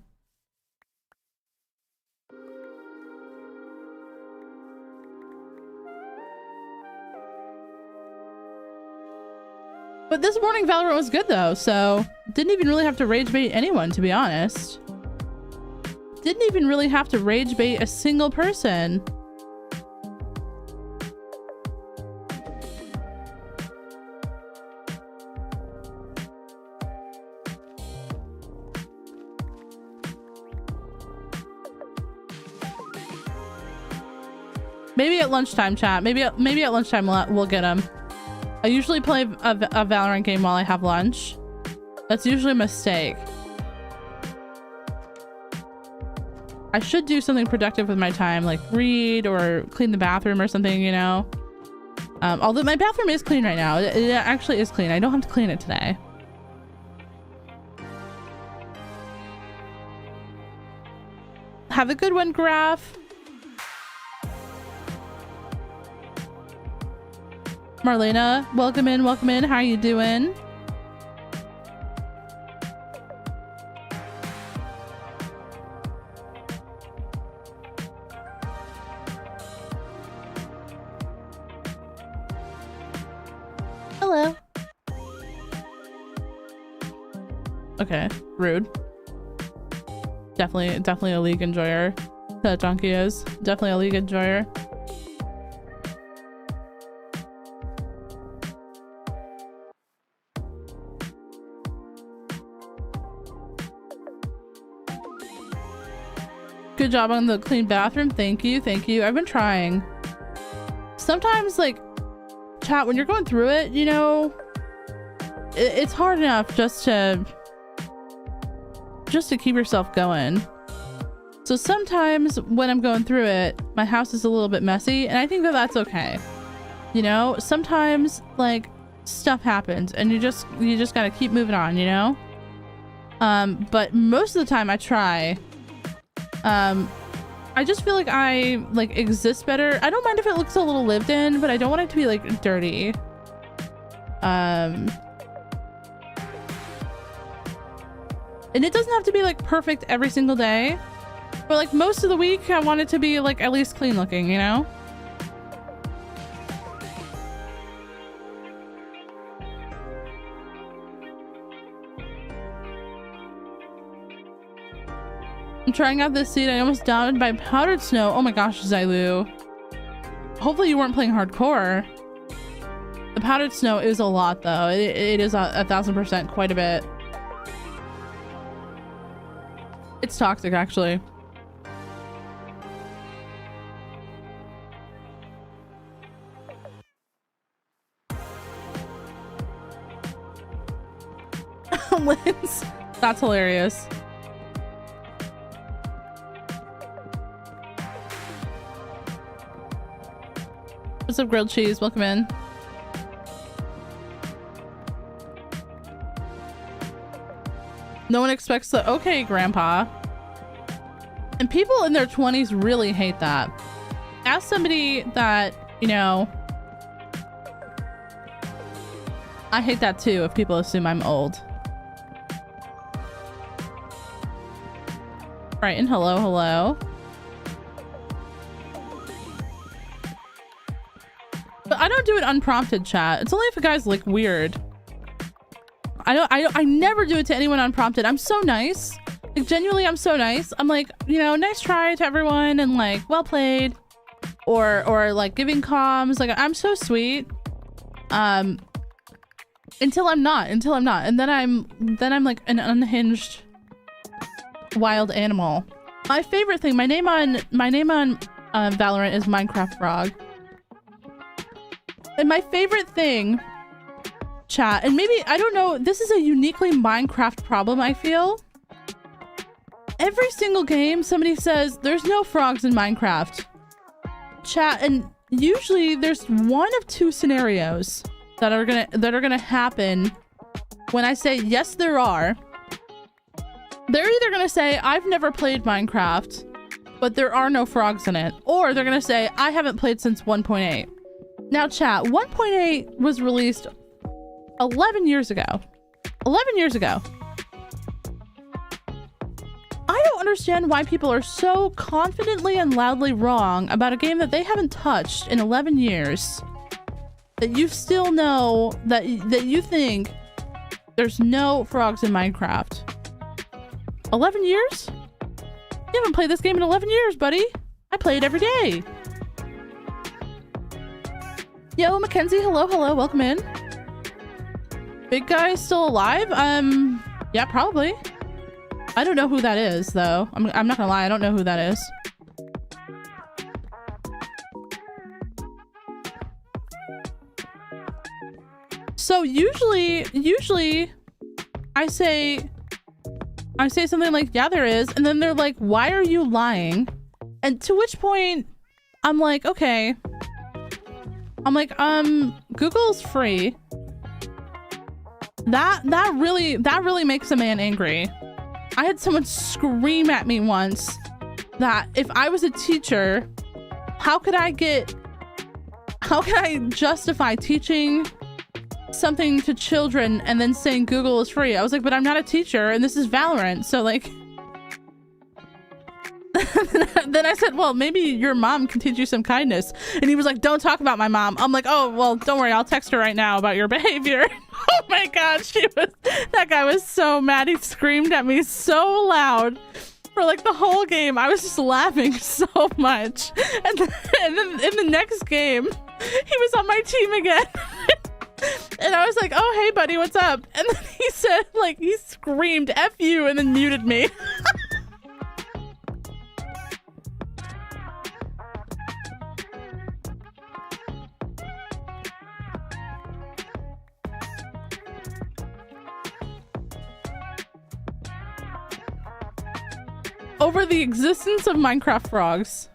But this morning Valorant was good though, so didn't even really have to rage bait anyone, to be honest. Didn't even really have to rage bait a single person. Maybe at lunchtime, chat. Maybe at lunchtime we'll get them. I usually play a Valorant game while I have lunch. That's usually a mistake. I should do something productive with my time, like read or clean the bathroom or something, you know. Although my bathroom is clean right now. It actually is clean. I don't have to clean it today. Have a good one, Graph. Marlena, welcome in, welcome in. How are you doing? Hello. Okay, rude. Definitely a League enjoyer. That donkey is definitely a League enjoyer. Good job on the clean bathroom. Thank you. Thank you. I've been trying. Sometimes, like, chat, when you're going through it, you know, it's hard enough just to keep yourself going. So sometimes when I'm going through it, my house is a little bit messy, and I think that that's okay. You know, sometimes like stuff happens and you just gotta keep moving on, you know? But most of the time I try. I just feel like I like exist better. I don't mind if it looks a little lived in, but I don't want it to be like dirty. And it doesn't have to be like perfect every single day, but like most of the week I want it to be like at least clean looking, you know? I'm trying out this seed. I almost died by powdered snow. Oh my gosh, Zylu. Hopefully you weren't playing hardcore. The powdered snow is a lot though. It is 1000% quite a bit. It's toxic actually. Linz. That's hilarious. What's up, grilled cheese? Welcome in. No one expects that. Okay, grandpa. And people in their 20s really hate that. Ask somebody that, you know, I hate that too if people assume I'm old. Right, and hello, hello. But I don't do it unprompted, chat. It's only if a guy's like weird. I never do it to anyone unprompted. I'm so nice. Like genuinely, I'm so nice. I'm like, you know, nice try to everyone and like, well played. Or like giving comms. Like I'm so sweet. Until I'm not. And then I'm like an unhinged wild animal. My favorite thing, my name on Valorant is Minecraft Frog. And my favorite thing, chat, and maybe, I don't know, this is a uniquely Minecraft problem, I feel. Every single game, somebody says, there's no frogs in Minecraft. Chat, and usually there's one of two scenarios that are gonna happen when I say, yes, there are. They're either gonna say, I've never played Minecraft, but there are no frogs in it. Or they're gonna say, I haven't played since 1.8. Now chat, 1.8 was released 11 years ago. 11 years ago. I don't understand why people are so confidently and loudly wrong about a game that they haven't touched in 11 years. That you still know that you think there's no frogs in Minecraft. 11 years? You haven't played this game in 11 years, buddy. I play it every day. Yo, Mackenzie, hello, welcome in. Big guy still alive? Yeah, probably. I don't know who that is, though. I'm not gonna lie, I don't know who that is. So usually I say something like, yeah, there is, and then they're like, why are you lying? And to which point I'm like, okay. I'm like, Google's free. That really makes a man angry. I had someone scream at me once that if I was a teacher, how could I justify teaching something to children and then saying Google is free? I was like, but I'm not a teacher and this is Valorant, so like then I said, well, maybe your mom can teach you some kindness. And he was like, don't talk about my mom. I'm like, oh, well, don't worry, I'll text her right now about your behavior. Oh my god, that guy was so mad. He screamed at me so loud for like the whole game. I was just laughing so much. And then in the next game, he was on my team again. And I was like, oh, hey buddy, what's up? And then he said, like, he screamed F you and then muted me. Over the existence of Minecraft frogs.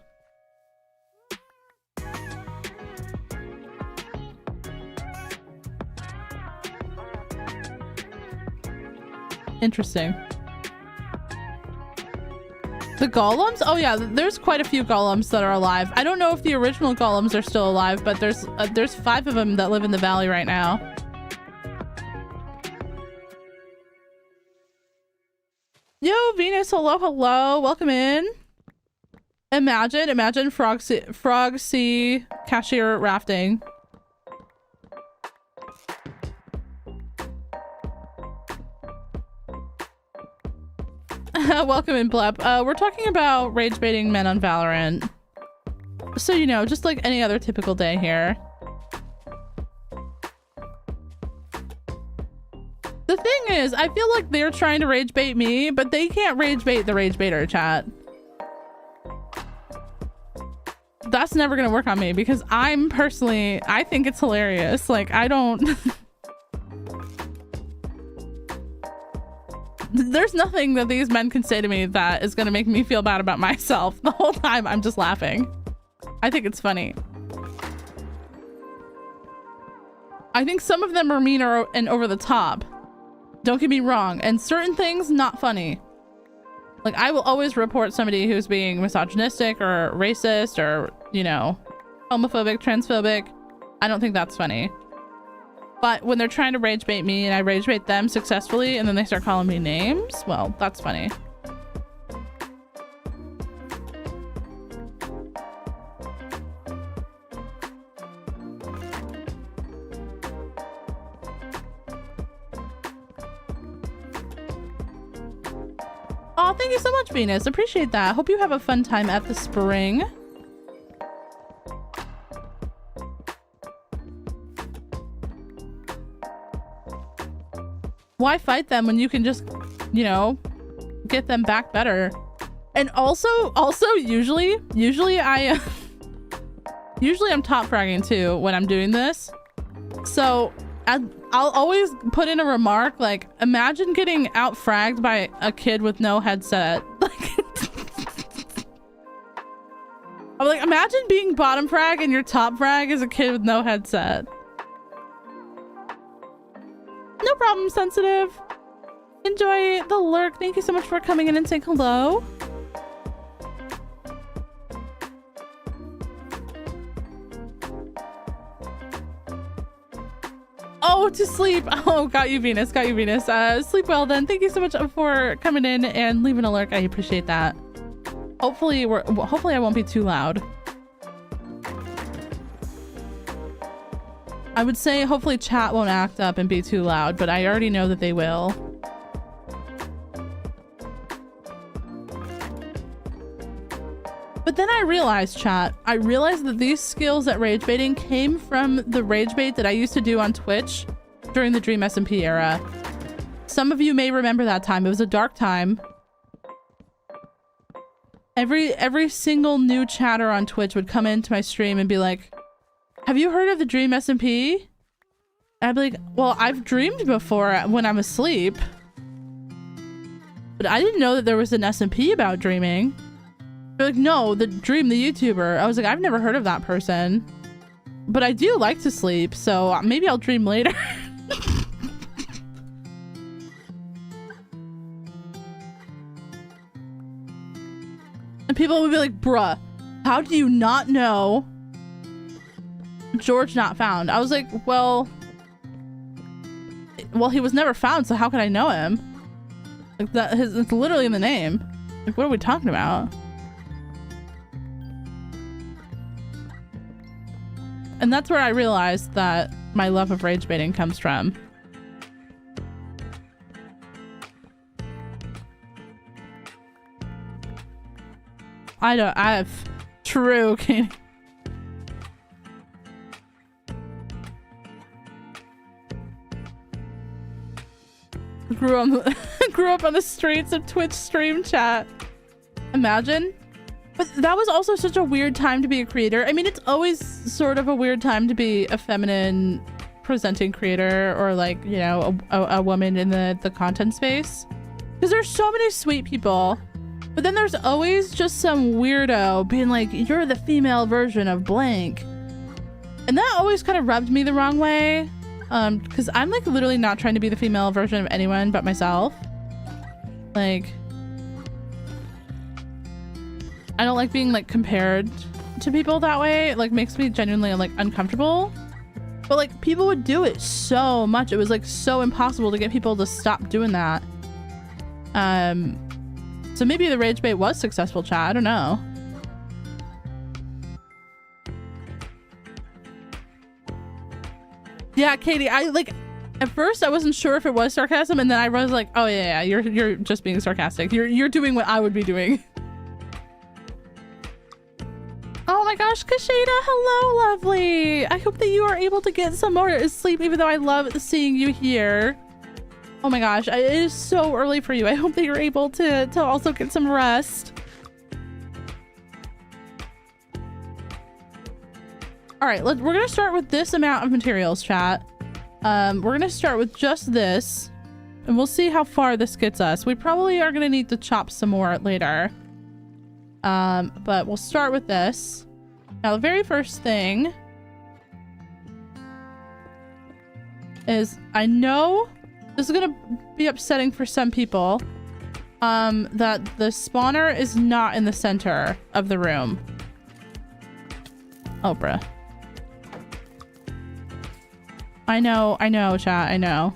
Interesting. The golems? Oh yeah, there's quite a few golems that are alive. I don't know if the original golems are still alive, but there's 5 of them that live in the valley right now. Yo, Venus, hello, hello. Welcome in. Imagine frog sea cashier rafting. Welcome in, Blep. We're talking about rage baiting men on Valorant. So, you know, just like any other typical day here. The thing is, I feel like they're trying to rage bait me, but they can't rage bait the rage baiter, chat. That's never gonna work on me because I think it's hilarious. Like, I don't... There's nothing that these men can say to me that is gonna make me feel bad about myself. The whole time I'm just laughing. I think it's funny. I think some of them are mean and over the top. Don't get me wrong. And certain things, not funny. Like, I will always report somebody who's being misogynistic or racist or, you know, homophobic, transphobic. I don't think that's funny. But when they're trying to rage bait me and I rage bait them successfully and then they start calling me names, well, that's funny. Oh, thank you so much, Venus. Appreciate that. Hope you have a fun time at the spring. Why fight them when you can just, you know, get them back better? And also usually I'm top fragging too when I'm doing this. So I'll always put in a remark like, imagine getting out fragged by a kid with no headset. I'm like, imagine being bottom frag and your top frag is a kid with no headset. No problem, Sensitive. Enjoy the lurk. Thank you so much for coming in and saying hello. Oh, to sleep. Oh, got you, Venus. Got you, Venus. Sleep well then. Thank you so much for coming in and leaving a lurk. I appreciate that. Hopefully I won't be too loud. I would say hopefully chat won't act up and be too loud, but I already know that they will. But then I realized, chat, that these skills at rage baiting came from the rage bait that I used to do on Twitch during the Dream SMP era. Some of you may remember that time. It was a dark time. Every single new chatter on Twitch would come into my stream and be like, have you heard of the Dream SMP? I'd be like, well, I've dreamed before when I'm asleep. But I didn't know that there was an SMP about dreaming. They're like, no, the Dream, the YouTuber. I was like, I've never heard of that person. But I do like to sleep, so maybe I'll dream later. And people would be like, bruh, how do you not know George not found? I was like, well, he was never found, so how could I know him? Like, it's literally in the name. Like, what are we talking about? And that's where I realized that my love of rage baiting comes from. I have true Katie. Grew up on the streets of Twitch stream chat. Imagine. But that was also such a weird time to be a creator. I mean, it's always sort of a weird time to be a feminine presenting creator or, like, you know, a woman in the content space. Because there's so many sweet people. But then there's always just some weirdo being like, you're the female version of blank. And that always kind of rubbed me the wrong way. Because I'm, like, literally not trying to be the female version of anyone but myself. Like, I don't like being like compared to people that way. It like makes me genuinely like uncomfortable. But like people would do it so much. It was like so impossible to get people to stop doing that. So maybe the rage bait was successful, chat. I don't know. Yeah, Katie, I like at first I wasn't sure if it was sarcasm, and then I was like, oh yeah, you're just being sarcastic. You're doing what I would be doing. Oh my gosh, Kashida, hello, lovely. I hope that you are able to get some more sleep, even though I love seeing you here. Oh my gosh, it is so early for you. I hope that you're able to also get some rest. All right, we're gonna start with this amount of materials, chat. We're gonna start with just this, and we'll see how far this gets us. We probably are gonna need to chop some more later. But we'll start with this. Now, the very first thing is, I know this is gonna be upsetting for some people, that the spawner is not in the center of the room. Oh, bruh. I know, chat, I know.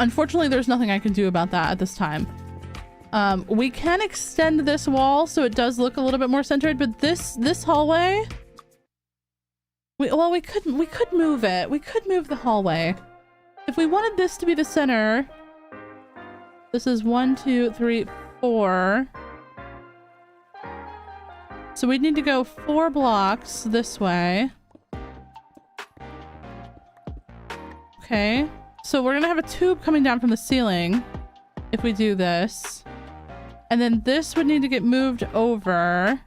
Unfortunately, there's nothing I can do about that at this time. We can extend this wall so it does look a little bit more centered, but this hallway, we could move it. We could move the hallway. If we wanted this to be the center, this is 1, 2, 3, 4. So we'd need to go 4 blocks this way. Okay. So we're gonna have a tube coming down from the ceiling if we do this. And then this would need to get moved over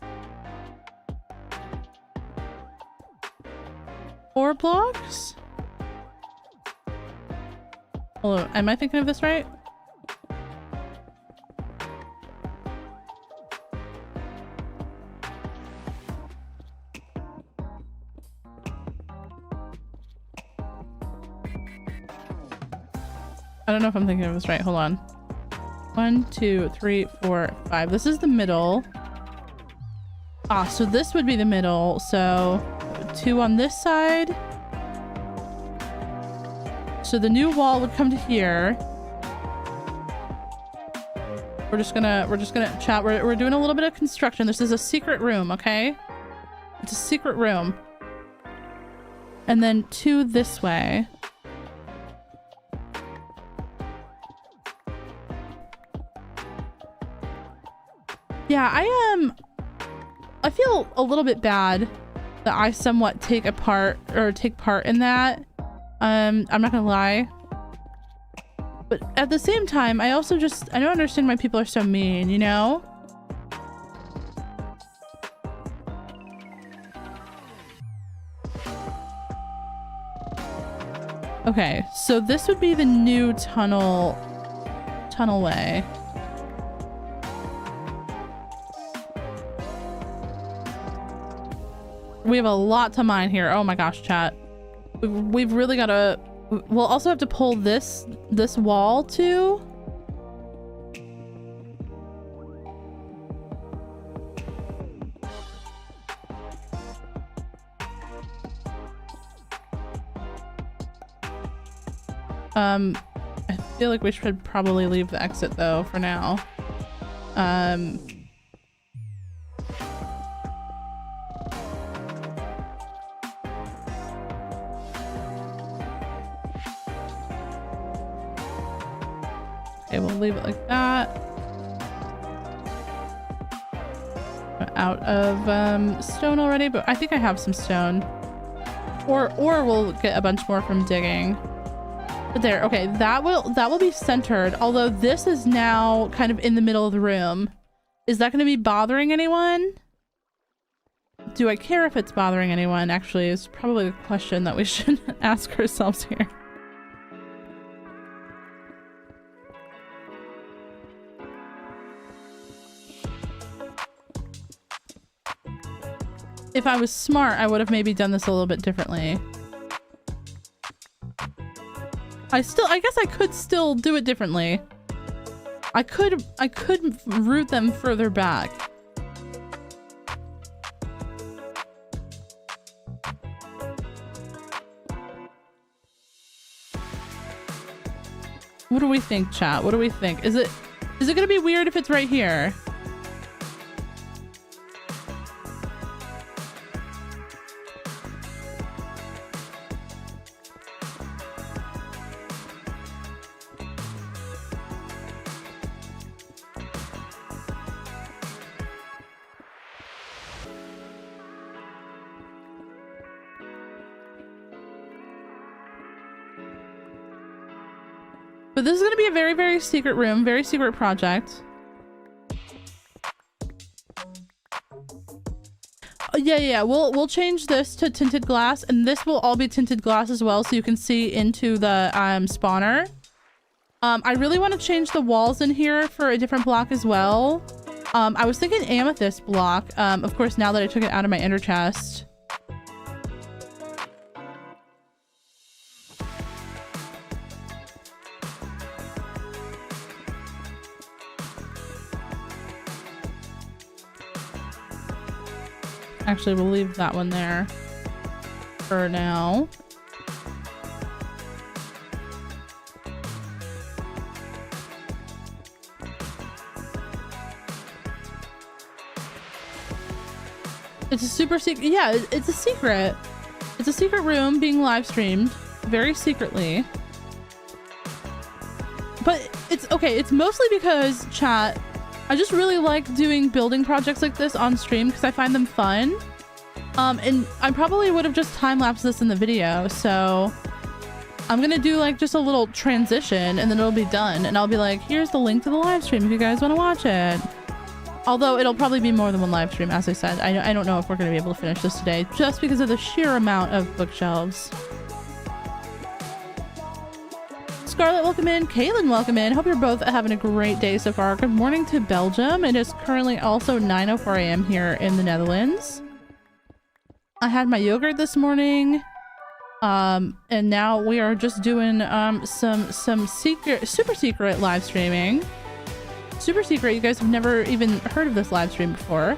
4 blocks? Hold on, am I thinking of this right? I don't know if I'm thinking of this right. Hold on. 1, 2, 3, 4, 5. This is the middle. Ah, so this would be the middle. So 2 on this side. So the new wall would come to here. We're just gonna chat. We're doing a little bit of construction. This is a secret room, okay? It's a secret room. And then 2 this way. Yeah, I feel a little bit bad that I somewhat take part in that. I'm not gonna lie. But at the same time, I don't understand why people are so mean, you know? Okay, so this would be the new tunnelway. We have a lot to mine here. Oh my gosh, chat. We've really got to... We'll also have to pull this wall too. I feel like we should probably leave the exit though for now. Okay, we'll leave it like that. We're out of stone already, but I think I have some stone. Or we'll get a bunch more from digging. But there, okay, that will be centered, although this is now kind of in the middle of the room. Is that going to be bothering anyone? Do I care if it's bothering anyone? Actually, is probably the question that we should ask ourselves here. if I was smart, I would have maybe done this a little bit differently. I guess I could still do it differently. I could route them further back. What do we think, chat? What do we think? Is it gonna be weird if it's right here? But this is going to be a very, very secret room, very secret project. Yeah. We'll change this to tinted glass, and this will all be tinted glass as well, so you can see into the spawner. I really want to change the walls in here for a different block as well. I was thinking amethyst block. Of course, now that I took it out of my ender chest. Actually, we'll leave that one there for now. It's a super secret. Yeah, it's a secret. It's a secret room being live streamed very secretly. But it's okay. It's mostly because, chat, I just really like doing building projects like this on stream because I find them fun. And I probably would have just time-lapsed this in the video, so I'm gonna do like just a little transition and then it'll be done. And I'll be like, here's the link to the live stream if you guys want to watch it. Although it'll probably be more than one live stream, as I said. I don't know if we're gonna be able to finish this today just because of the sheer amount of bookshelves. Scarlett, welcome in. Kaylin, welcome in. Hope you're both having a great day so far. Good morning to Belgium. It is currently also 9:04 a.m. here in the Netherlands. I had my yogurt this morning. And now we are just doing some super secret live streaming. Super secret. You guys have never even heard of this live stream before.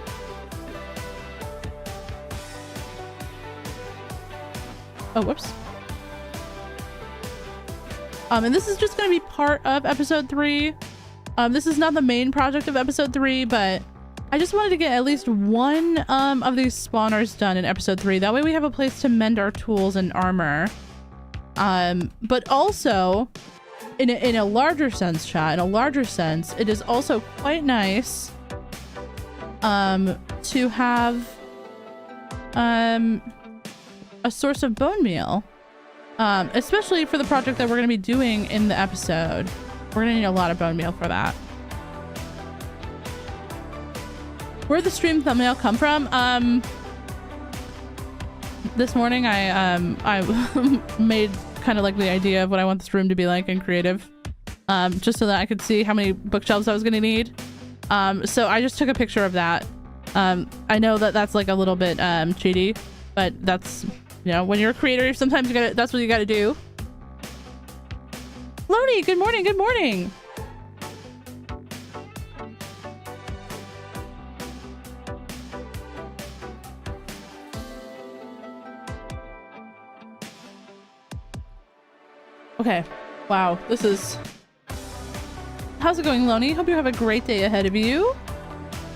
Oh, whoops. And this is just going to be part of episode 3. This is not the main project of episode 3, but I just wanted to get at least one of these spawners done in episode 3. That way we have a place to mend our tools and armor. But also, in a larger sense, chat, in a larger sense, it is also quite nice to have a source of bone meal. Especially for the project that we're going to be doing in the episode. We're going to need a lot of bone meal for that. Where'd the stream thumbnail come from? This morning I made kind of like the idea of what I want this room to be like in creative. Just so that I could see how many bookshelves I was going to need. So I just took a picture of that. I know that that's like a little bit cheaty, but that's... You know, when you're a creator, sometimes you gotta, that's what you gotta do. Loney, good morning, good morning. Okay, wow, this is... How's it going, Loney? Hope you have a great day ahead of you.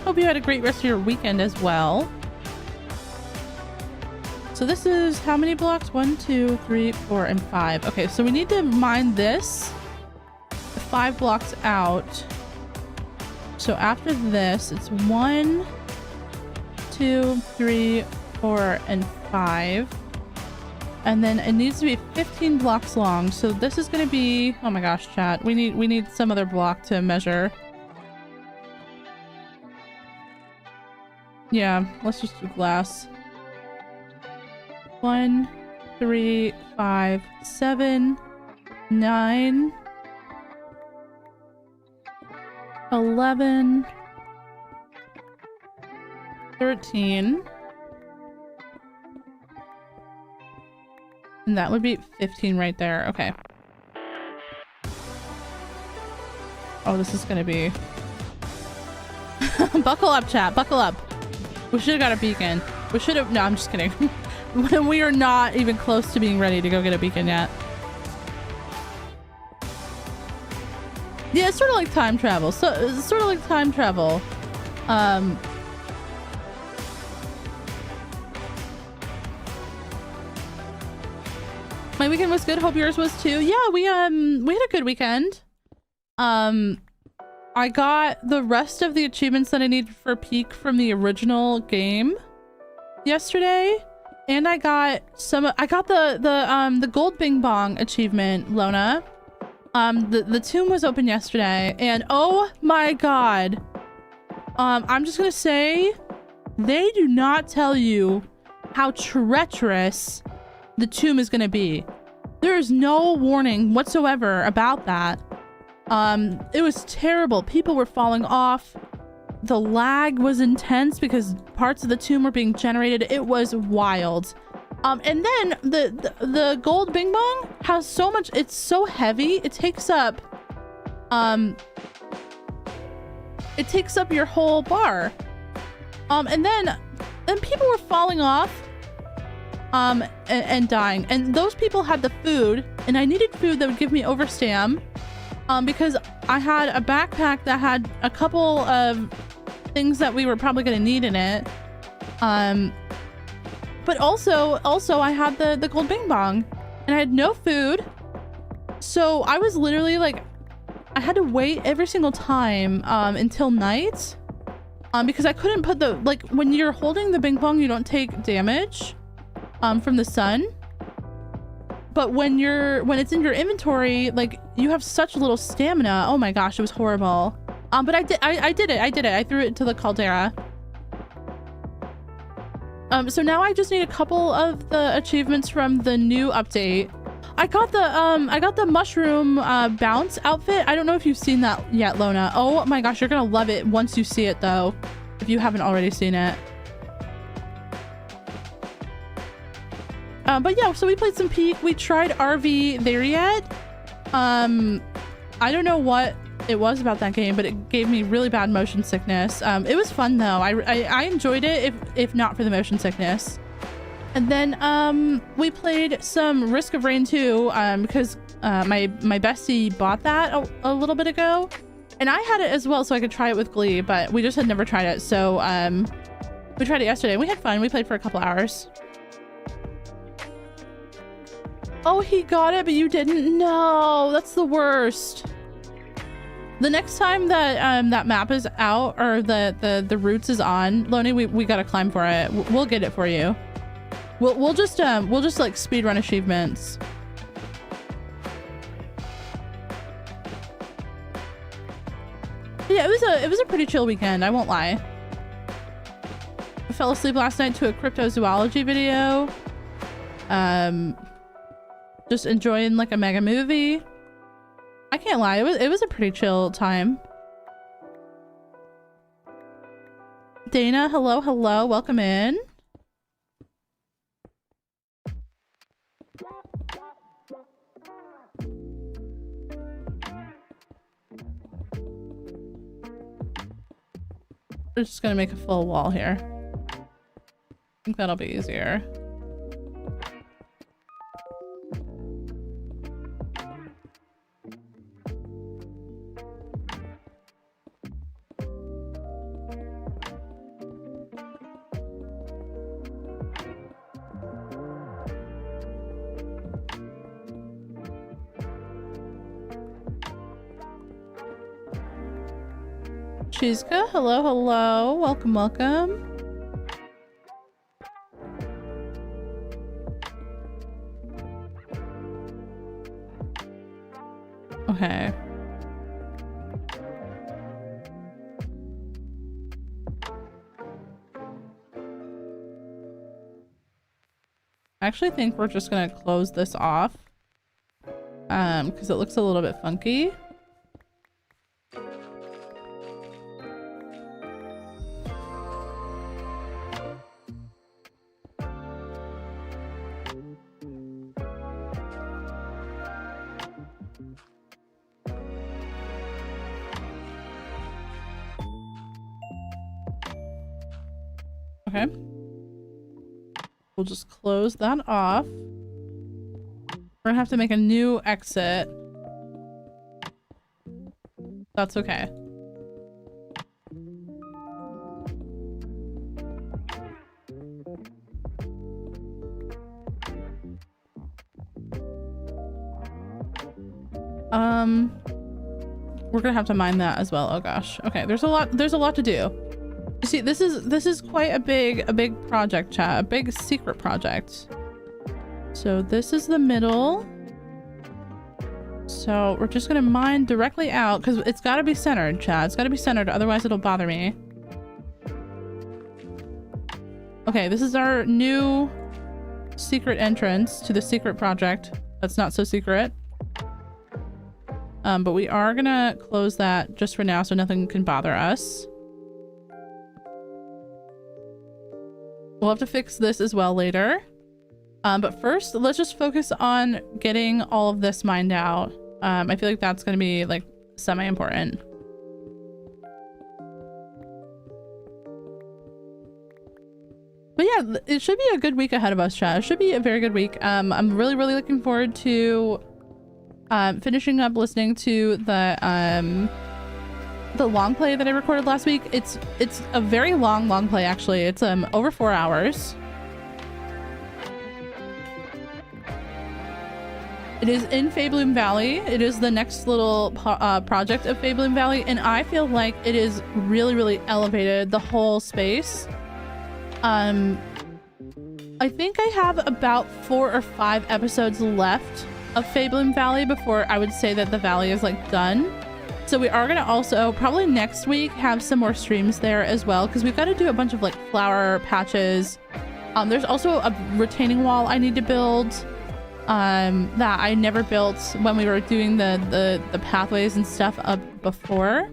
Hope you had a great rest of your weekend as well. So this is how many blocks? 1, 2, 3, 4, and 5. Okay, so we need to mine this 5 blocks out. So after this, it's 1, 2, 3, 4, and 5. And then it needs to be 15 blocks long. So this is going to be, oh my gosh, chat. We need some other block to measure. Yeah, let's just do glass. 1, 3, 5, 7, 9, 11, 13, And that would be 15 right there. Okay. Oh, this is gonna be... Buckle up, chat. Buckle up. We should have got a beacon. We should have... No, I'm just kidding. We are not even close to being ready to go get a beacon yet. Yeah, it's sort of like time travel. So it's sort of like time travel. My weekend was good. Hope yours was too. Yeah, we had a good weekend. I got the rest of the achievements that I need for Peak from the original game yesterday, and I got the gold Bing Bong achievement, Lona. The tomb was open yesterday, and oh my god, I'm just gonna say, they do not tell you how treacherous the tomb is gonna be. There is no warning whatsoever about that. It was terrible. People were falling off. The lag was intense because parts of the tomb were being generated. It was wild. And then the gold Bing Bong has so much, it's so heavy. It takes up your whole bar. And then people were falling off and dying. And those people had the food, and I needed food that would give me overstam. Because I had a backpack that had a couple of things that we were probably going to need in it. But also I had the gold Bing Bong, and I had no food. So I was literally like, I had to wait every single time until night. Because I couldn't put when you're holding the Bing Bong, you don't take damage from the sun. But when it's in your inventory, like, you have such little stamina. Oh my gosh, it was horrible. But I did it. I threw it into the caldera. So now I just need a couple of the achievements from the new update. I got the mushroom bounce outfit. I don't know if you've seen that yet, Lona. Oh my gosh, you're gonna love it once you see it though, if you haven't already seen it. But yeah, so we played some Peak. We tried RV there yet. I don't know what it was about that game, but it gave me really bad motion sickness. It was fun though. I enjoyed it if not for the motion sickness. And then we played some Risk of Rain 2 because my bestie bought that a little bit ago, and I had it as well so I could try it with Glee, but we just had never tried it. So we tried it yesterday and we had fun. We played for a couple hours. Oh, he got it, but you didn't? No, that's the worst. The next time that that map is out, or the routes is on, Loney, we gotta climb for it. We'll get it for you. We'll just like speedrun achievements. But yeah, it was a pretty chill weekend, I won't lie. I fell asleep last night to a cryptozoology video. Just enjoying like a mega movie. I can't lie, it was a pretty chill time. Dana, hello, welcome in. We're just gonna make a full wall here. I think that'll be easier. Chizka, hello, welcome. Okay. I actually think we're just gonna close this off because it looks a little bit funky. Okay. We'll just close that off. We're gonna have to make a new exit. That's okay. We're gonna have to mine that as well. Oh gosh. Okay, there's a lot to do. You see, this is quite a big project, chat, a big secret project. So this is the middle. So we're just gonna mine directly out because it's got to be centered, chat. It's got to be centered, otherwise it'll bother me. Okay, this is our new secret entrance to the secret project. That's not so secret. But we are gonna close that just for now so nothing can bother us. We'll have to fix this as well later. But first, let's just focus on getting all of this mined out. I feel like that's gonna be like semi-important. But yeah, it should be a good week ahead of us, chat. It should be a very good week. I'm really looking forward to finishing up listening to the long play that I recorded last week. It's a very long play actually. It's over 4 hours. It is in Fabloom Valley. It is the next little project of Fabloom Valley, and I feel like it is really elevated the whole space. I think I have about 4 or 5 episodes left of Fabloom Valley before I would say that the valley is like done. So we are gonna also probably next week have some more streams there as well, because we've got to do a bunch of like flower patches. There's also a retaining wall I need to build that I never built when we were doing the pathways and stuff up before.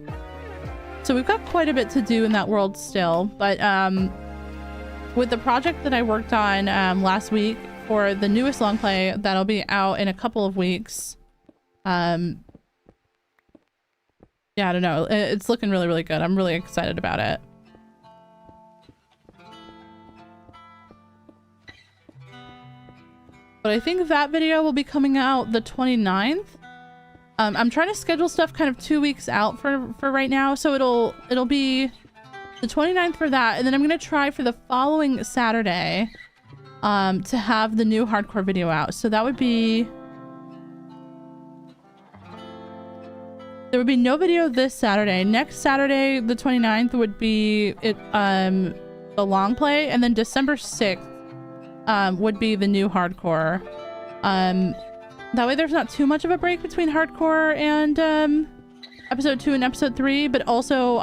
So we've got quite a bit to do in that world still, but with the project that I worked on last week for the newest long play that'll be out in a couple of weeks, yeah, I don't know, it's looking really good. I'm really excited about it. But I think that video will be coming out the 29th. I'm trying to schedule stuff kind of 2 weeks out for right now, so it'll be the 29th for that, and then I'm gonna try for the following Saturday to have the new hardcore video out. So that would be, there would be no video this Saturday. Next Saturday, the 29th, would be the long play, and then December 6th would be the new hardcore. That way there's not too much of a break between hardcore and episode 2 and episode 3, but also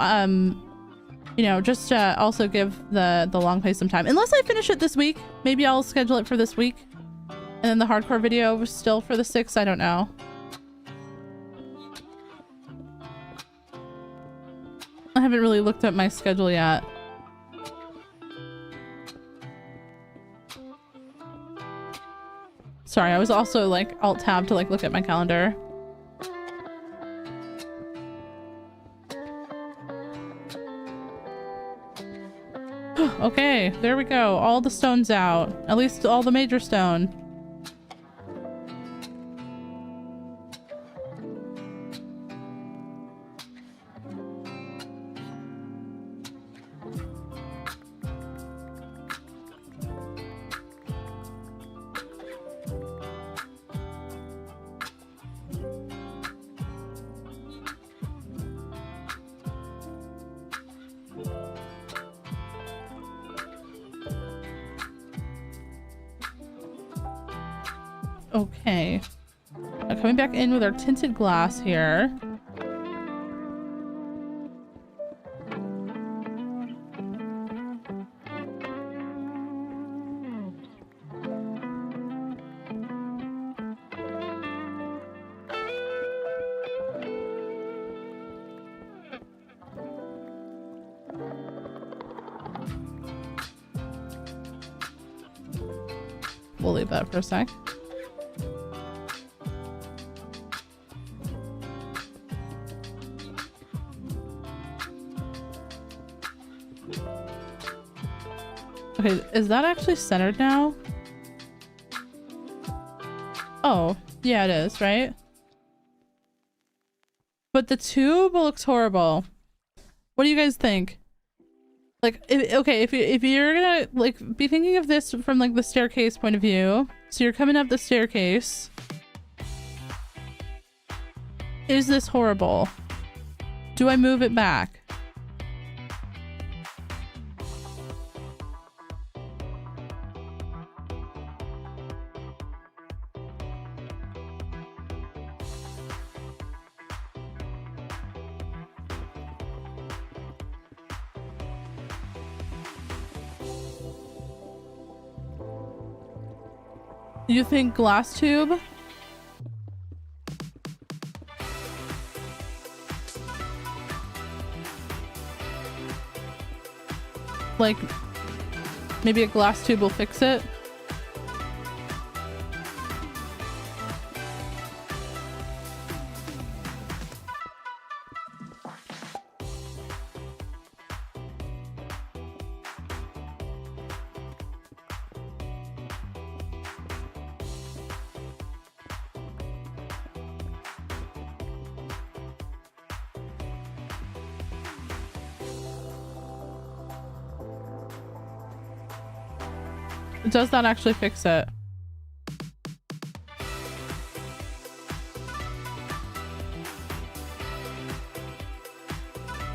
you know, just also give the long play some time. Unless I finish it this week, maybe I'll schedule it for this week, and then the hardcore video still for the 6th. I don't know. I haven't really looked at my schedule yet. Sorry, I was also like alt tab to like look at my calendar. Okay, there we go. All the stones out. At least all the major stone. Okay. Now coming back in with our tinted glass here. We'll leave that for a sec. Okay, is that actually centered now? Oh, yeah, it is, right? But the tube looks horrible. What do you guys think? Like, if you're gonna like be thinking of this from like the staircase point of view, so you're coming up the staircase. Is this horrible? Do I move it back? You think glass tube? Like, maybe a glass tube will fix it? Does that actually fix it?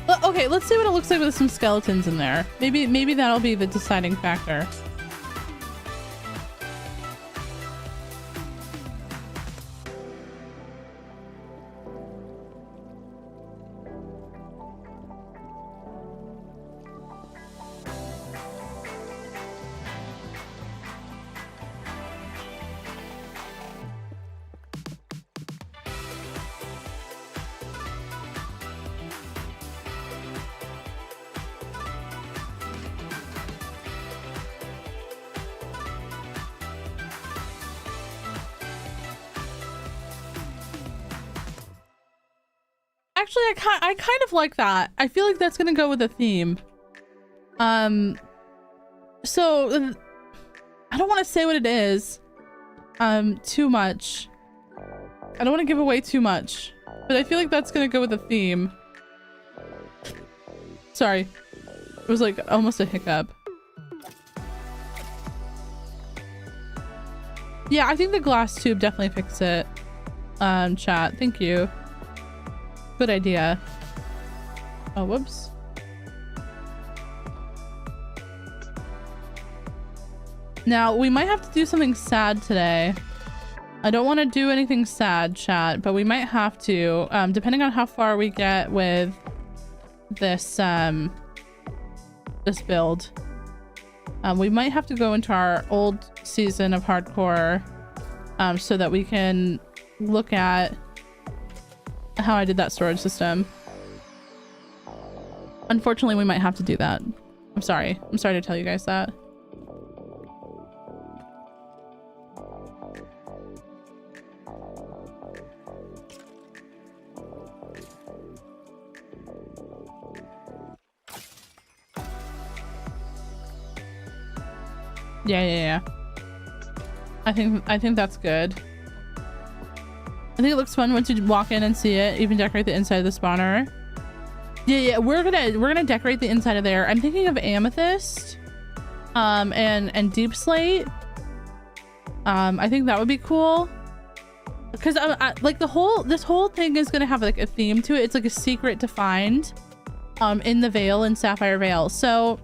Well, okay, let's see what it looks like with some skeletons in there. Maybe that'll be the deciding factor. Actually, I kind of like that. I feel like that's gonna go with the theme. So I don't want to say what it is too much. I don't want to give away too much, but I feel like that's gonna go with the theme. Sorry, it was like almost a hiccup. Yeah, I think the glass tube definitely fixed it. Chat, thank you. Good idea. Oh, whoops. Now, we might have to do something sad today. I don't want to do anything sad, chat, but we might have to, depending on how far we get with this, this build. We might have to go into our old season of hardcore, so that we can look at how I did that storage system. Unfortunately, we might have to do that. I'm sorry to tell you guys that. Yeah. I think that's good. I think it looks fun once you walk in and see it. Even decorate the inside of the spawner. Yeah, we're gonna decorate the inside of there. I'm thinking of amethyst, and deep slate. I think that would be cool, because like this whole thing is gonna have like a theme to it. It's like a secret to find, in the Vale in Sapphire Vale. So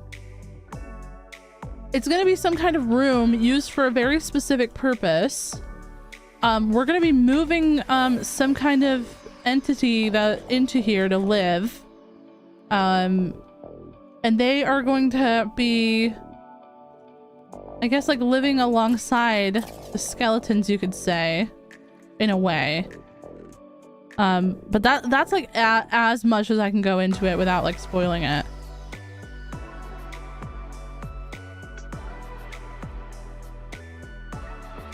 it's gonna be some kind of room used for a very specific purpose. We're gonna be moving some kind of entity into here to live, and they are going to be, I guess, like living alongside the skeletons, you could say, in a way. But that's like as much as I can go into it without like spoiling it.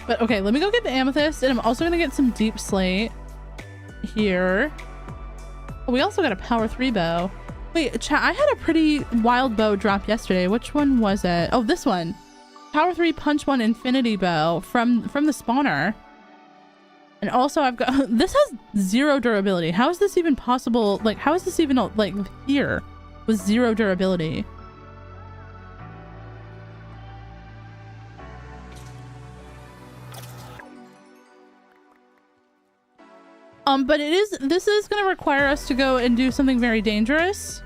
But okay, let me go get the amethyst, and I'm also gonna get some deep slate here. Oh, we also got a power 3 bow. Wait, chat, I had a pretty wild bow drop yesterday. Which one was it? Oh, this one. Power 3 Punch 1 Infinity Bow from the spawner. And also I've got, this has 0 durability. How is this even possible? Like, how is this even like here with 0 durability? But this is going to require us to go and do something very dangerous,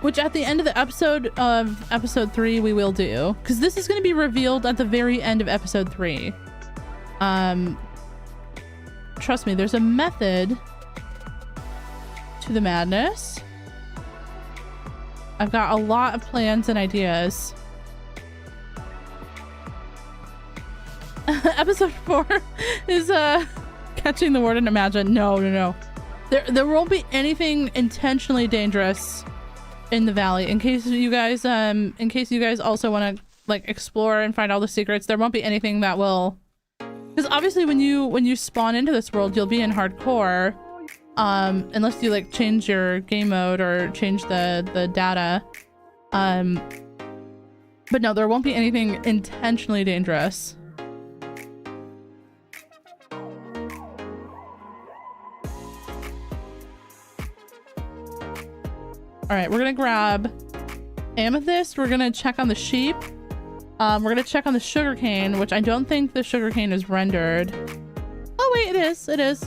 which at the end of the episode of episode 3 we will do, because this is going to be revealed at the very end of episode 3. Trust me, there's a method to the madness. I've got a lot of plans and ideas. Episode 4 is catching the warden. Imagine. No. There won't be anything intentionally dangerous in the valley. In case you guys also want to like explore and find all the secrets, there won't be anything that will, because obviously when you spawn into this world, you'll be in hardcore, unless you like change your game mode or change the data. But no, there won't be anything intentionally dangerous. All right, we're gonna grab amethyst. We're gonna check on the sheep. We're gonna check on the sugarcane, which I don't think the sugarcane is rendered. Oh wait, it is. It is.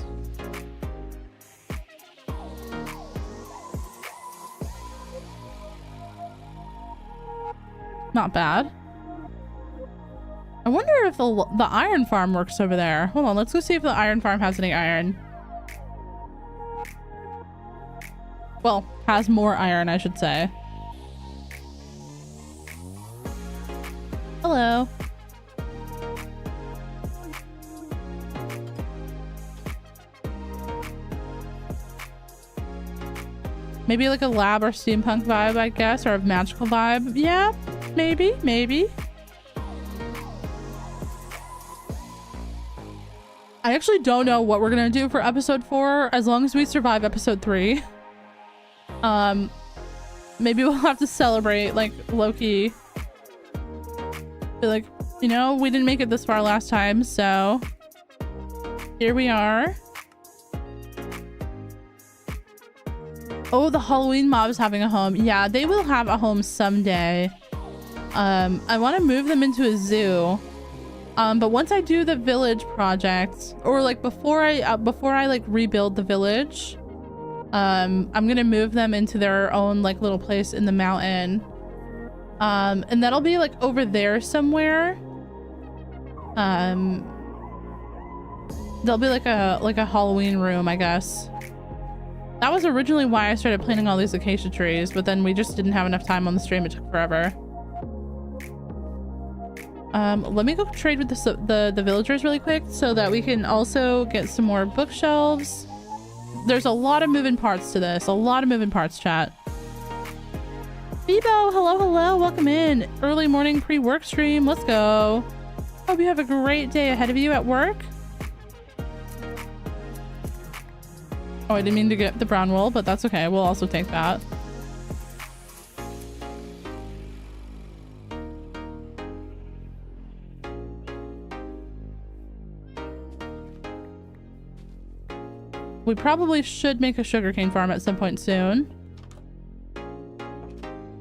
Not bad. I wonder if the iron farm works over there. Hold on, let's go see if the iron farm has any iron. Well, has more iron, I should say. Hello. Maybe like a lab or steampunk vibe, I guess, or a magical vibe. Yeah, maybe. I actually don't know what we're gonna do for episode 4 as long as we survive episode 3. Maybe we'll have to celebrate like Loki. Be like, you know, we didn't make it this far last time, so here we are. Oh, the Halloween mob is having a home. Yeah, they will have a home someday. I want to move them into a zoo. But once I do the village project, or like before I like rebuild the village, I'm gonna move them into their own like little place in the mountain. And that'll be like over there somewhere. There'll be like a Halloween room, I guess. That was originally why I started planting all these acacia trees, but then we just didn't have enough time on the stream. It took forever. Let me go trade with the villagers really quick so that we can also get some more bookshelves. There's a lot of moving parts to this. A lot of moving parts, chat. Bebo, hello, welcome in. Early morning pre-work stream. Let's go. Hope you have a great day ahead of you at work. Oh, I didn't mean to get the brown wool, but that's okay. We'll also take that. We probably should make a sugarcane farm at some point soon.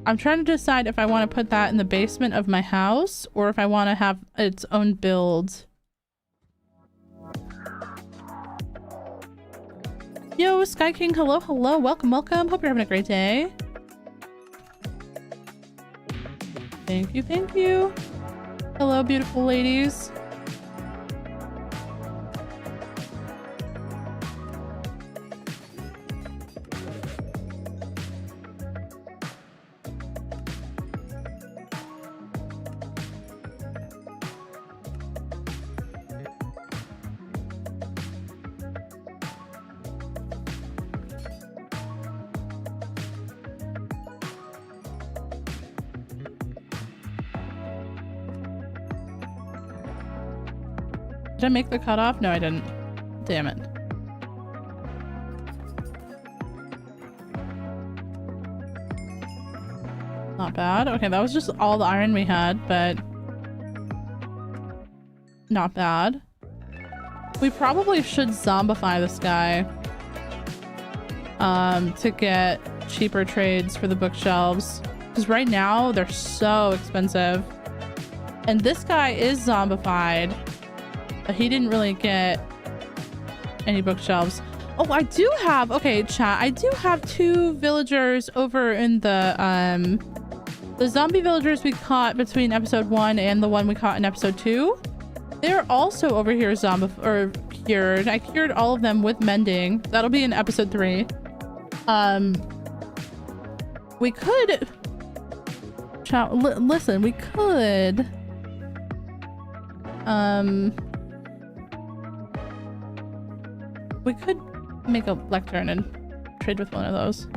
I'm trying to decide if I want to put that in the basement of my house or if I want to have its own build. Yo, Sky King, hello, welcome. Hope you're having a great day. Thank you. Hello, beautiful ladies. Did I make the cutoff? No, I didn't. Damn it. Not bad. Okay, that was just all the iron we had, but not bad. We probably should zombify this guy to get cheaper trades for the bookshelves, because right now they're so expensive. And this guy is zombified, but he didn't really get any bookshelves. Oh, I do have, okay, chat, I do have 2 villagers over in the zombie villagers we caught between episode 1 and the one we caught in episode 2. They're also over here cured. I cured all of them with mending. That'll be in episode 3. We could chat, listen, we could make a lectern and trade with one of those.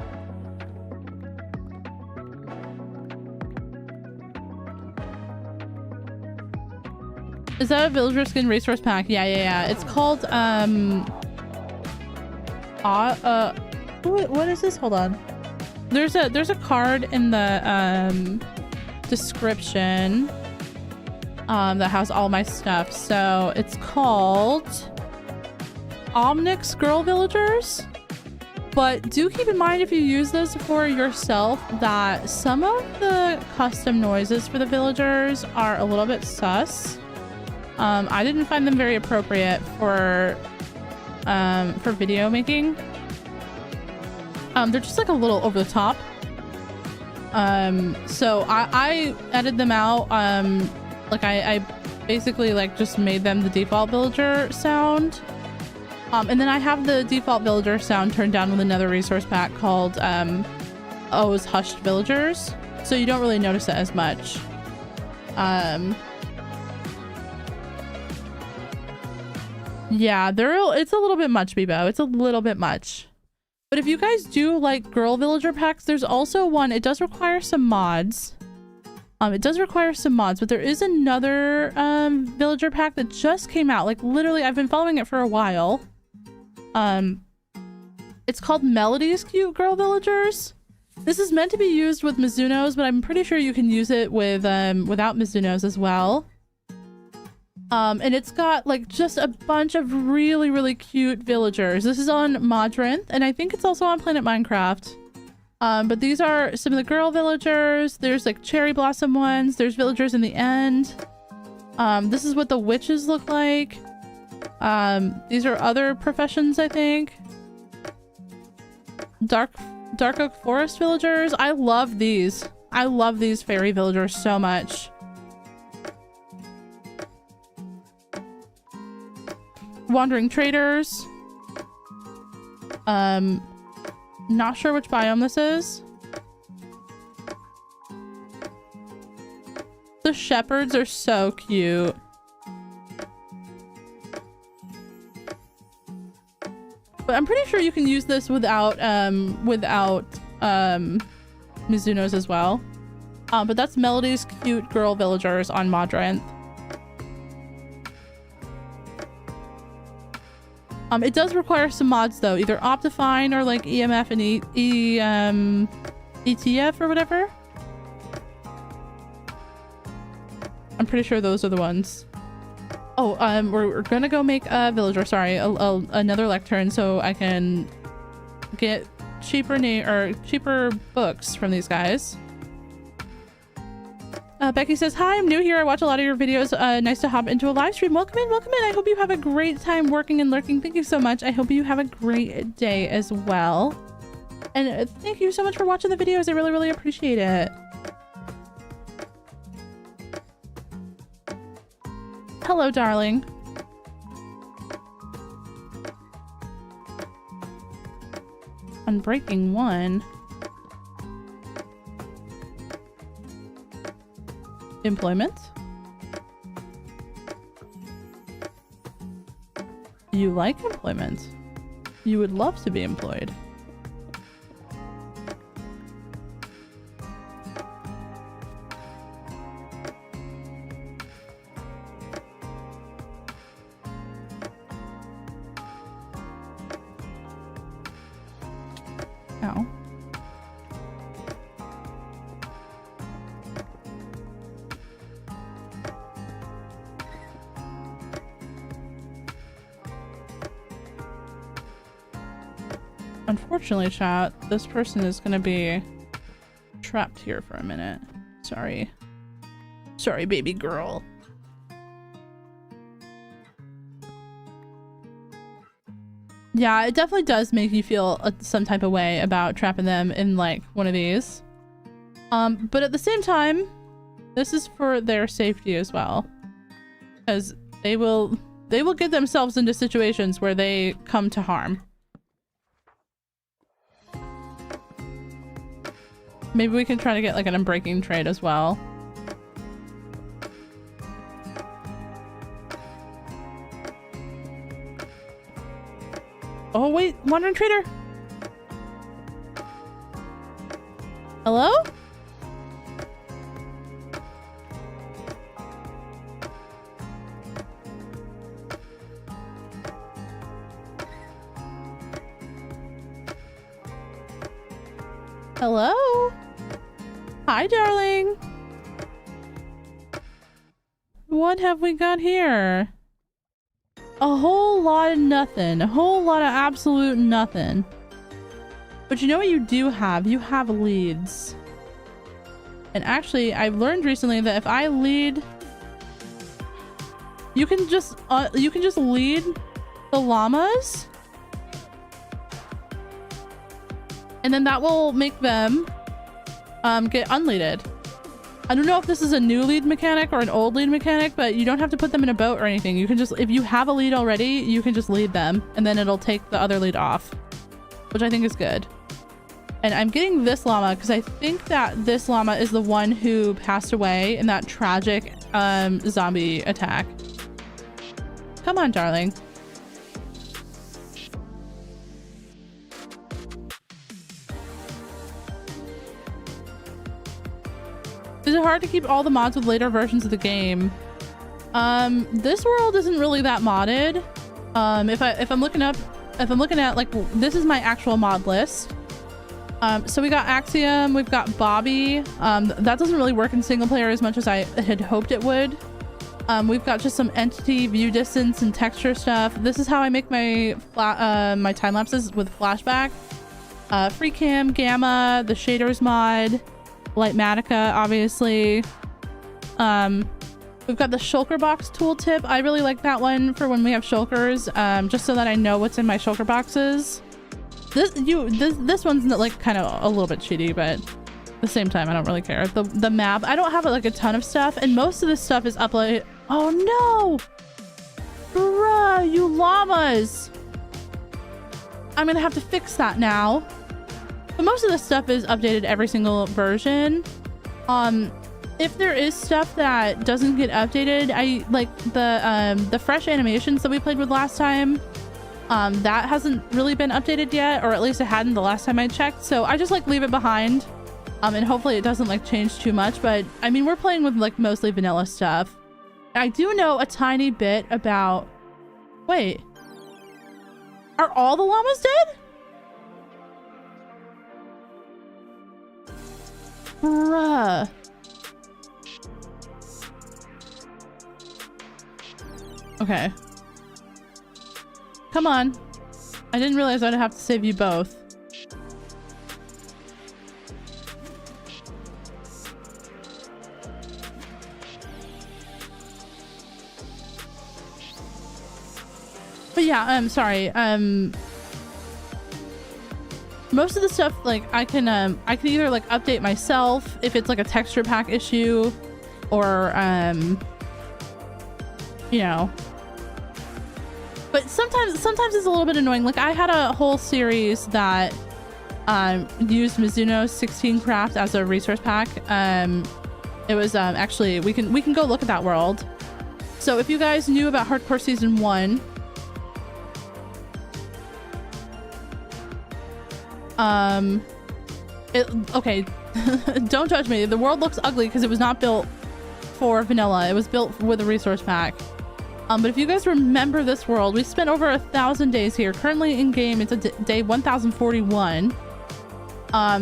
Is that a villager skin resource pack? Yeah. It's called what is this? Hold on. There's a card in the description that has all my stuff. So it's called Omnix Girl Villagers. But do keep in mind, if you use this for yourself, that some of the custom noises for the villagers are a little bit sus. I didn't find them very appropriate for video making. They're just like a little over the top. So I edited them out. Like I basically like just made them the default villager sound. And then I have the default villager sound turned down with another resource pack called O's Hushed Villagers. So you don't really notice it as much. Yeah, it's a little bit much, Bebo. It's a little bit much. But if you guys do like girl villager packs, there's also one. It does require some mods. But there is another villager pack that just came out. Like literally, I've been following it for a while. It's called Melody's Cute Girl Villagers. This is meant to be used with Mizunos, but I'm pretty sure you can use it with without Mizunos as well. And it's got like just a bunch of really, really cute villagers. This is on Modrinth, and I think it's also on Planet Minecraft. But these are some of the girl villagers. There's like cherry blossom ones. There's villagers in the end. This is what the witches look like. These are other professions, I think. Dark oak forest villagers. I love these. I love these fairy villagers so much. Wandering traders. Not sure which biome this is. The shepherds are so cute. But I'm pretty sure you can use this without Mizunos as well. But that's Melody's Cute Girl Villagers on Modrinth. It does require some mods though, either Optifine or like EMF and ETF or whatever. I'm pretty sure those are the ones. Oh, we're gonna go make a villager, sorry, another lectern so I can get cheaper books from these guys. Becky says, hi, I'm new here. I watch a lot of your videos. Nice to hop into a live stream. Welcome in, welcome in. I hope you have a great time working and lurking. Thank you so much. I hope you have a great day as well. And thank you so much for watching the videos. I really, really appreciate it. Hello, darling. Unbreaking one. Employment. You like employment. You would love to be employed. Unfortunately, chat, this person is gonna be trapped here for a minute. Sorry. Sorry, baby girl. Yeah, it definitely does make you feel some type of way about trapping them in like one of these. But at the same time, this is for their safety as well, because they will get themselves into situations where they come to harm. Maybe we can try to get like an unbreaking trade as well. Oh wait, wandering trader. Hello? Hello? Hi, darling. What have we got here? A whole lot of nothing. A whole lot of absolute nothing. But you know what you do have? You have leads. And actually, I've learned recently that if I lead... You can just lead the llamas. And then that will make them get unleaded. I don't know if this is a new lead mechanic or an old lead mechanic, but you don't have to put them in a boat or anything. You can just, if you have a lead already, you can just lead them and then it'll take the other lead off, which I think is good. And I'm getting this llama because I think that this llama is the one who passed away in that tragic zombie attack. Come on, darling. Is it hard to keep all the mods with later versions of the game? This world isn't really that modded. If I'm looking at like, this is my actual mod list. So we got Axiom, we've got Bobby. That doesn't really work in single player as much as I had hoped it would. We've got just some entity, view distance, and texture stuff. This is how I make my my time lapses with flashback. Free cam, gamma, the shaders mod. Lightmatica, obviously. We've got the shulker box tooltip. I really like that one for when we have shulkers, just so that I know what's in my shulker boxes. This one's like kind of a little bit cheaty, but at the same time, I don't really care. The map, I don't have like a ton of stuff, and most of this stuff is uploaded. Oh no, bruh, you llamas! I'm gonna have to fix that now. But most of the stuff is updated every single version. If there is stuff that doesn't get updated, I like the fresh animations that we played with last time. That hasn't really been updated yet, or at least it hadn't the last time I checked. So I just like leave it behind, and hopefully it doesn't like change too much. But I mean, we're playing with like mostly vanilla stuff. I do know a tiny bit about. Wait, are all the llamas dead? Bruh. Okay. Come on. I didn't realize I'd have to save you both. But yeah, I'm sorry. Most of the stuff, like, I can either like update myself if it's like a texture pack issue, or you know. But sometimes it's a little bit annoying. Like, I had a whole series that used Mizuno's 16 Craft as a resource pack. It was actually, we can go look at that world. So if you guys knew about Hardcore Season 1, okay, don't judge me. The world looks ugly because it was not built for vanilla. It was built with a resource pack. But if you guys remember this world, we spent over 1,000 days here. Currently in game, it's a day 1041.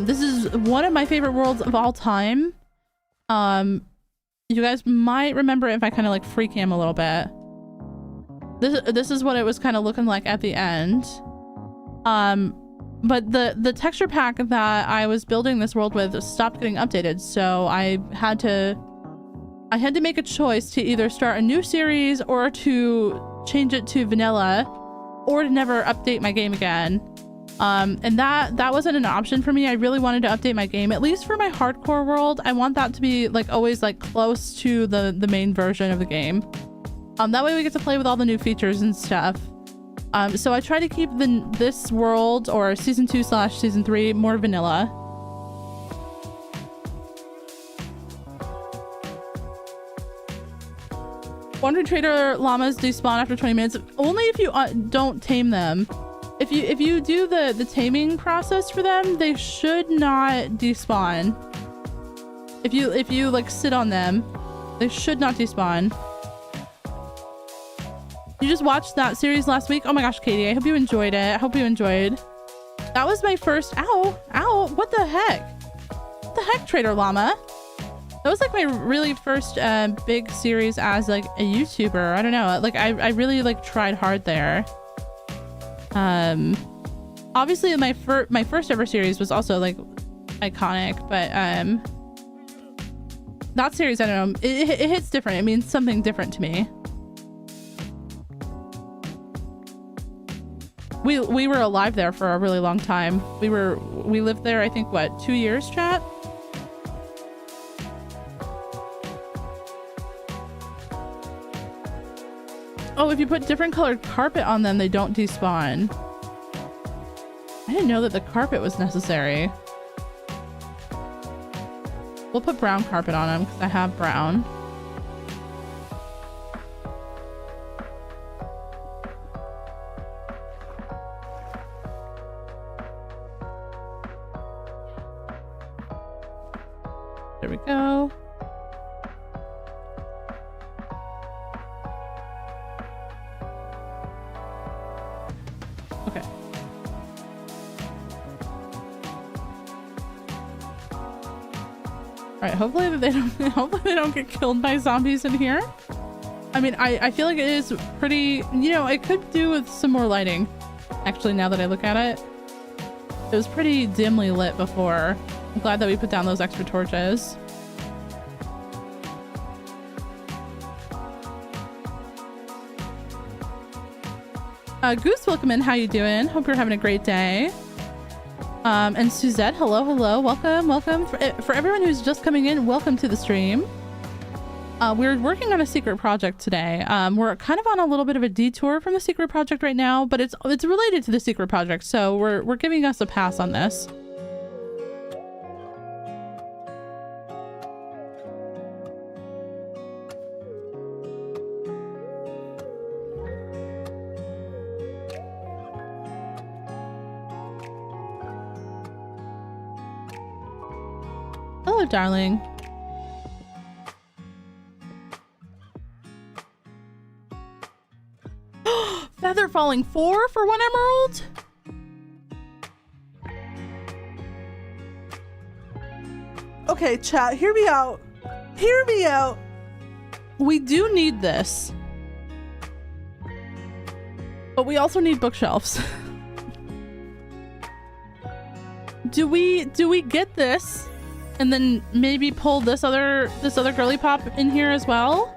This is one of my favorite worlds of all time. You guys might remember if I kind of like free cam a little bit. This is what it was kind of looking like at the end. But the texture pack that I was building this world with stopped getting updated, so I had to make a choice to either start a new series or to change it to vanilla or to never update my game again. And that wasn't an option for me. I really wanted to update my game, at least for my hardcore world. I want that to be like always like close to the main version of the game. That way we get to play with all the new features and stuff. So I try to keep this world, or season 2/season 3, more vanilla. Wandering trader llamas despawn after 20 minutes. Only if you don't tame them. If you do the taming process for them, they should not despawn. If you like sit on them, they should not despawn. You just watched that series last week? Oh my gosh, Katie, I hope you enjoyed it. I hope you enjoyed. That was my first... Ow! What the heck? What the heck, Trader Llama? That was like my really first big series as like a YouTuber. I don't know. Like I really like tried hard there. Obviously my first ever series was also like iconic, but that series, I don't know, it hits different. It means something different to me. We were alive there for a really long time. We lived there, I think, what, 2 years, chat? Oh, if you put different colored carpet on them, they don't despawn. I didn't know that the carpet was necessary. We'll put brown carpet on them because I have brown. There we go. Okay. All right, hopefully they don't get killed by zombies in here. I mean, I feel like it is pretty, you know, it could do with some more lighting. Actually, now that I look at it, it was pretty dimly lit before. I'm glad that we put down those extra torches. Goose, welcome in. How you doing? Hope you're having a great day. And Suzette, hello. Welcome. For everyone who's just coming in, welcome to the stream. We're working on a secret project today. We're kind of on a little bit of a detour from the secret project right now, but it's related to the secret project, so we're giving us a pass on this. Hello, darling. Feather falling 4 for 1 emerald? Okay, chat, hear me out. Hear me out. We do need this. But we also need bookshelves. Do we get this and then maybe pull this other girly pop in here as well?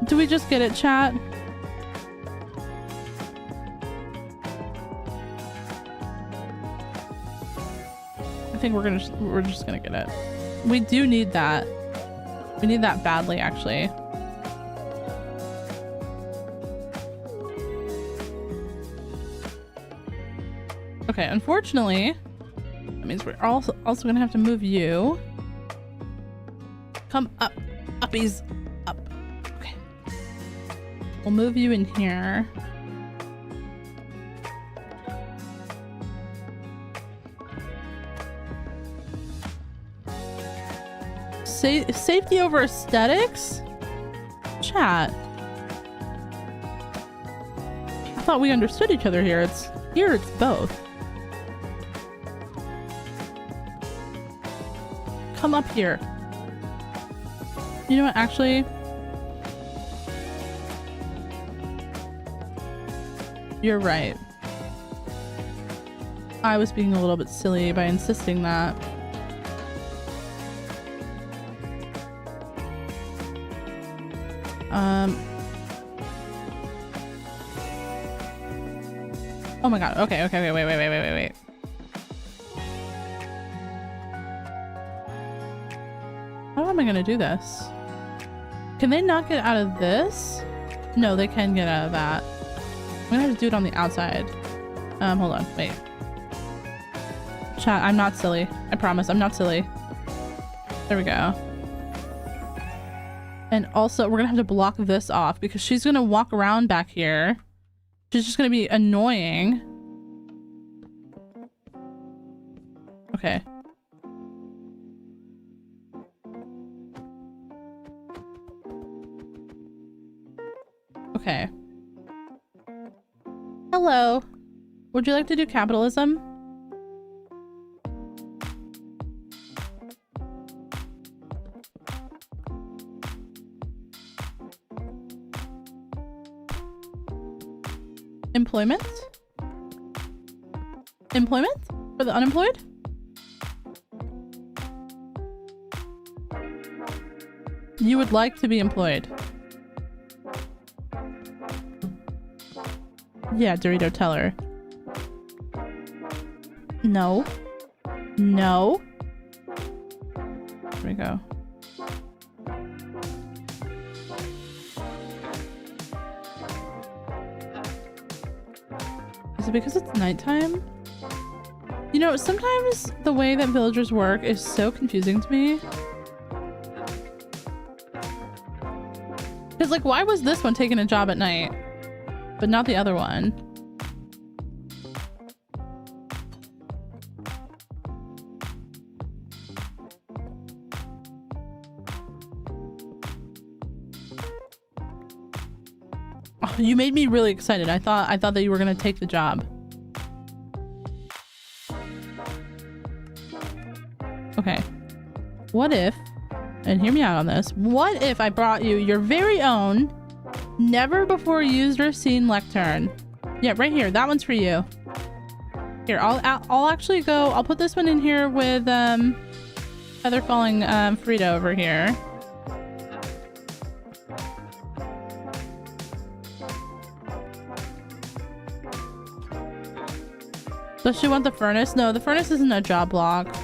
Do we just get it, chat? I think we're just gonna get it. We do need that. We need that badly, actually. Okay, unfortunately, that means we're also gonna have to move you. Come up, uppies, up. Okay. We'll move you in here. Safety over aesthetics? Chat. I thought we understood each other here. It's both. Come up here. You know what, actually? You're right. I was being a little bit silly by insisting that. Oh my god. Okay, wait. How am I gonna do this? Can they not get out of this? No, they can get out of that. I'm gonna have to do it on the outside. Hold on, wait. Chat, I'm not silly. I promise, I'm not silly. There we go. And also, we're gonna have to block this off because she's gonna walk around back here. She's just gonna be annoying. Okay. Okay. Hello. Would you like to do capitalism? Employment? Employment? For the unemployed? You would like to be employed. Yeah, Dorito, tell her. No. No. There we go. Is it because it's nighttime? You know, sometimes the way that villagers work is so confusing to me. Because, like, why was this one taking a job at night, but not the other one? Oh, you made me really excited. I thought that you were gonna take the job. Okay. What if, and hear me out on this, what if I brought you your very own never before used or seen lectern? Yeah, right here. That one's for you. Here, I'll actually go, I'll put this one in here with feather falling Frida over here. Does she want the furnace? No, the furnace isn't a job block.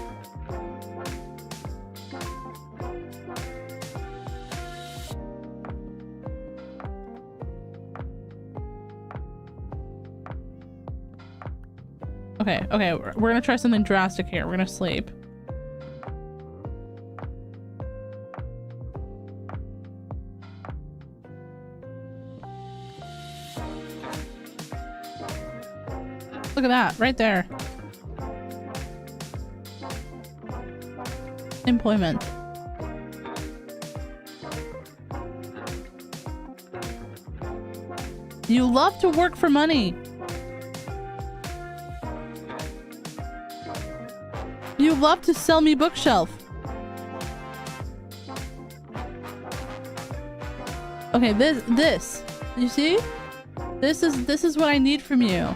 Okay, we're gonna try something drastic here. We're gonna sleep. Look at that, right there. Employment. You love to work for money. You love to sell me bookshelf. Okay, this. You see? This is what I need from you.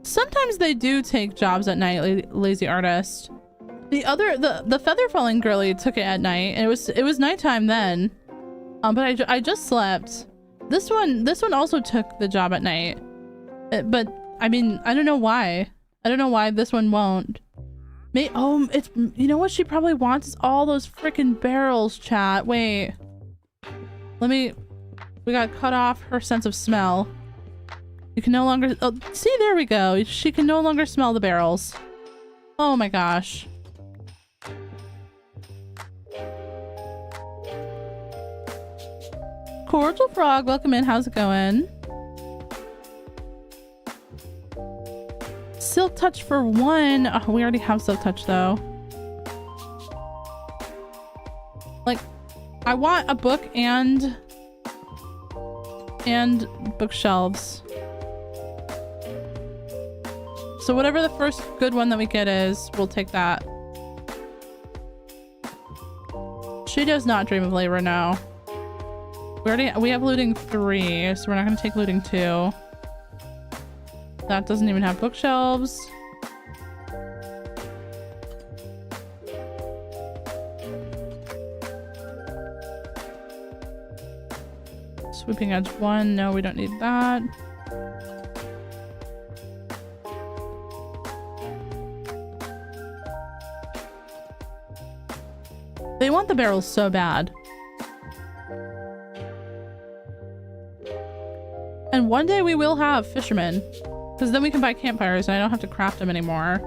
Sometimes they do take jobs at night, lazy artist. The feather falling girly took it at night, and it was nighttime then. But I just slept. This one also took the job at night. But I mean, I don't know why. I don't know why this one won't. It's, you know what she probably wants is all those freaking barrels, chat. Wait. We got cut off her sense of smell. You can no longer, oh, see, there we go. She can no longer smell the barrels. Oh my gosh. Cordial Frog, welcome in. How's it going? Silk Touch for 1. Oh, we already have Silk Touch though. Like, I want a book and bookshelves. So whatever the first good one that we get is, we'll take that. She does not dream of labor, no. We have looting 3, so we're not gonna take looting 2. That doesn't even have bookshelves. Sweeping edge 1, no, we don't need that. They want the barrels so bad. And one day we will have fishermen, because then we can buy campfires and I don't have to craft them anymore.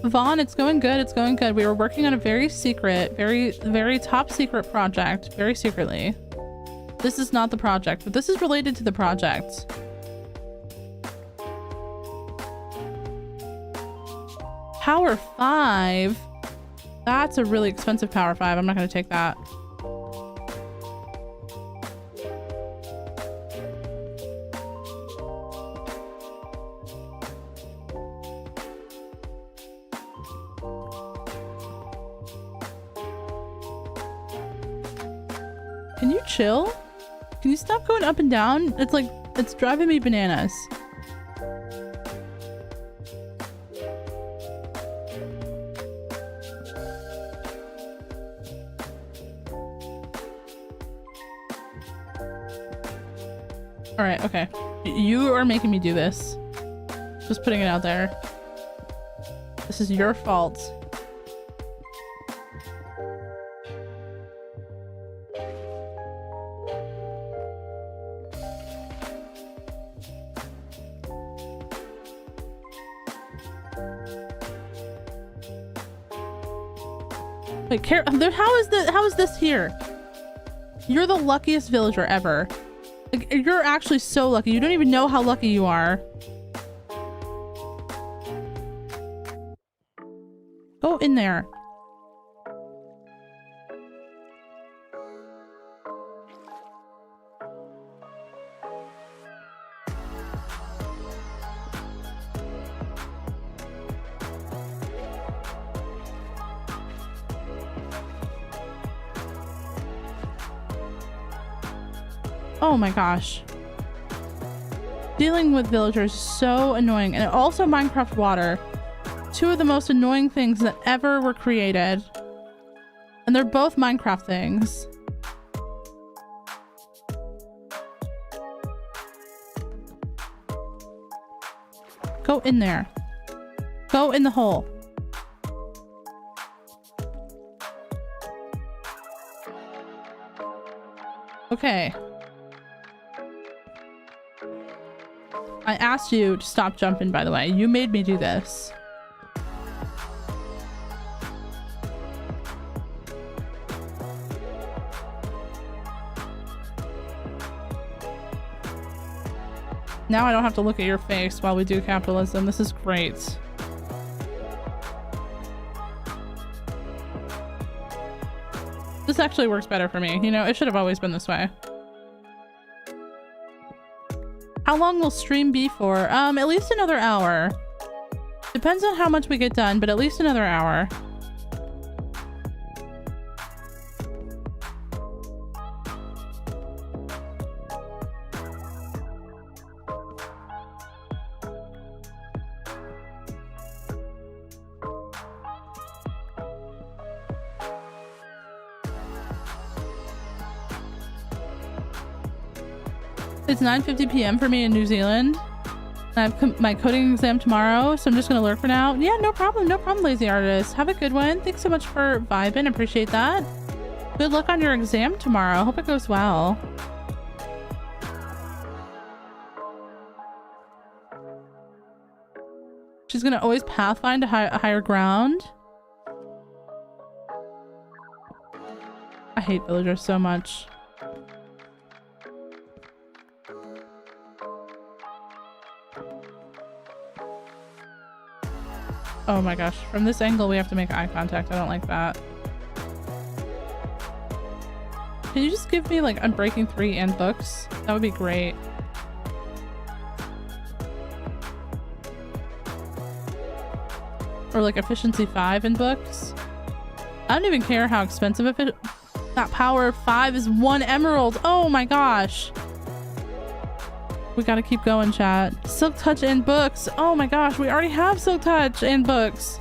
Vaughn, it's going good. It's going good. We were working on a very secret, very top secret project, very secretly. This is not the project, but this is related to the project. Power 5? That's a really expensive power 5. I'm not going to take that. Can you chill? Can you stop going up and down? It's like, it's driving me bananas. All right, okay. You are making me do this. Just putting it out there. This is your fault. Wait, how is this here? You're the luckiest villager ever. Like, you're actually so lucky. You don't even know how lucky you are. Go in there. Oh my gosh. Dealing with villagers is so annoying. And also Minecraft water. 2 of the most annoying things that ever were created. And they're both Minecraft things. Go in there. Go in the hole. Okay. I asked you to stop jumping, by the way. You made me do this. Now I don't have to look at your face while we do capitalism. This is great. This actually works better for me. You know, it should have always been this way. How long will stream be for? At least another hour. Depends on how much we get done, but at least another hour. It's 9:50 p.m. for me in New Zealand. I have my coding exam tomorrow, so I'm just gonna lurk for now. Yeah, no problem, lazy artist. Have a good one. Thanks so much for vibing. Appreciate that. Good luck on your exam tomorrow. Hope it goes well. She's gonna always pathfind to a higher ground. I hate villagers so much. Oh my gosh, from this angle we have to make eye contact. I don't like that. Can you just give me like Unbreaking 3 and books? That would be great. or like efficiency 5 in books. I don't even care how expensive that power 5 is 1 emerald. Oh my gosh. We gotta keep going, chat. Silk touch in books. Oh my gosh, we already have silk touch in books.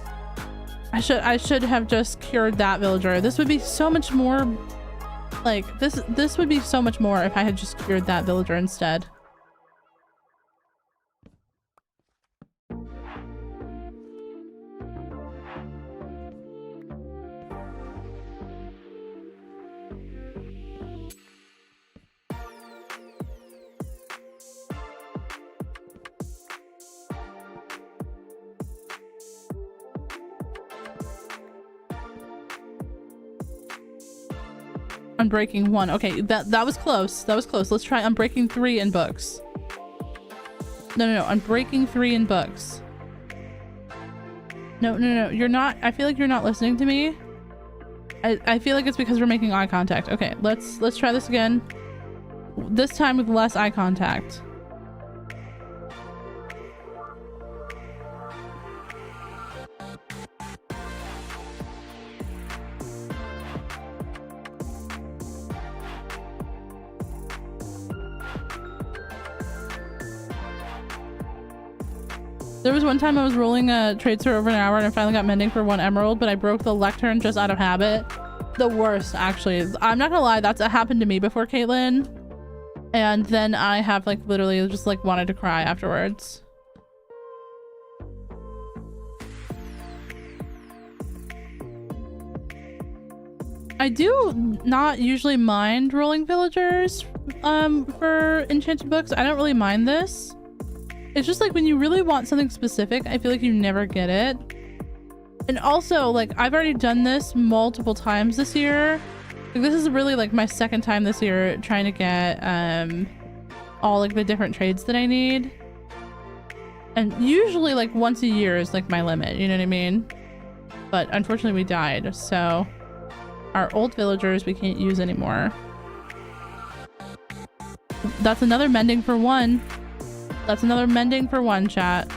I should have just cured that villager. This would be so much more like this would be so much more if I had just cured that villager instead. Unbreaking 1. Okay, that was close. That was close. Let's try unbreaking 3 in books. No. Unbreaking 3 in books. No. You're not. I feel like you're not listening to me. I feel like it's because we're making eye contact. Okay, let's try this again. This time with less eye contact. There was one time I was rolling a trades for over an hour and I finally got mending for 1 emerald, but I broke the lectern just out of habit. The worst, actually. I'm not gonna lie, that's happened to me before, Caitlin. And then I have like literally just like wanted to cry afterwards. I do not usually mind rolling villagers for enchanted books. I don't really mind this. It's just like when you really want something specific, I feel like you never get it. And also, like, I've already done this multiple times this year. Like, this is really like my 2nd time this year trying to get all like the different trades that I need. And usually like once a year is like my limit, you know what I mean? But unfortunately we died, so our old villagers we can't use anymore. That's another mending for 1. That's another mending for 1, chat.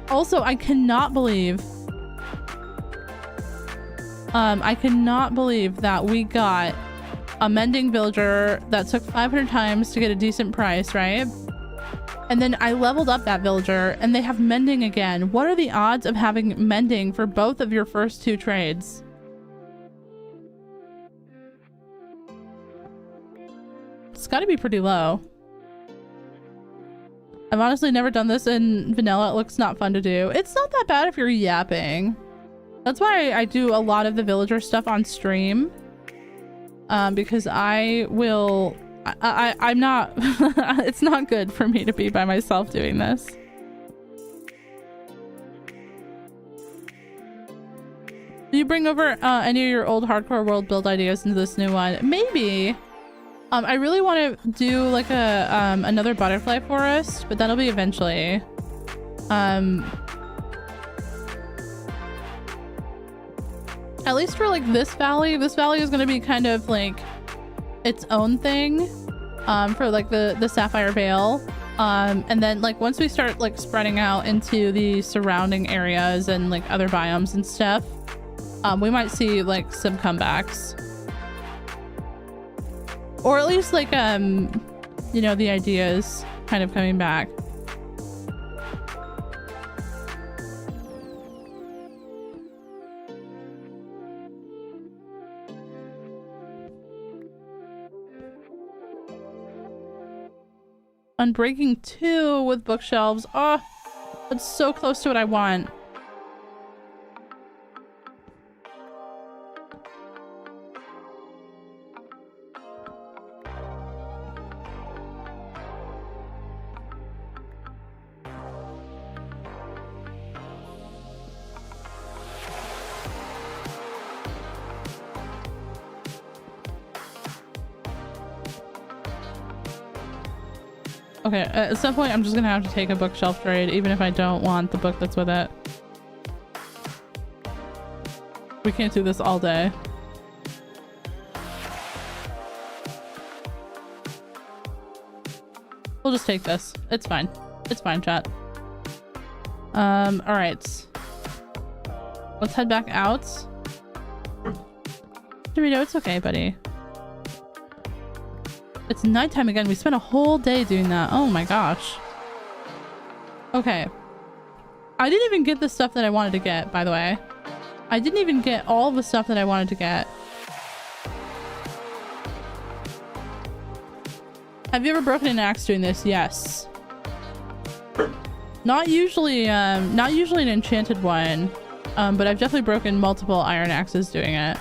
Also, I cannot believe that we got a mending villager that took 500 times to get a decent price, right? And then I leveled up that villager and they have mending again. What are the odds of having mending for both of your first 2 trades? It's got to be pretty low. I've honestly never done this in vanilla. It looks not fun to do. It's not that bad if you're yapping. That's why I do a lot of the villager stuff on stream. Because I'm not, it's not good for me to be by myself doing this. Do you bring over any of your old hardcore world build ideas into this new one? Maybe. I really want to do like another butterfly forest, but that'll be eventually. At least for like this valley is going to be kind of like its own thing for like the Sapphire Vale. And then like once we start like spreading out into the surrounding areas and like other biomes and stuff, we might see like some comebacks. Or at least like, you know, the ideas kind of coming back. Unbreaking 2 with bookshelves. Oh, that's so close to what I want. Okay, at some point I'm just gonna have to take a bookshelf trade, even if I don't want the book that's with it. We can't do this all day. We'll just take this. It's fine. It's fine, chat. Alright. Let's head back out. Dorito, it's okay, buddy. It's nighttime again. We spent a whole day doing that. Oh my gosh. Okay. I didn't even get the stuff that I wanted to get, by the way. I didn't even get all the stuff that I wanted to get. Have you ever broken an axe doing this? Yes. Not usually an enchanted one, but I've definitely broken multiple iron axes doing it.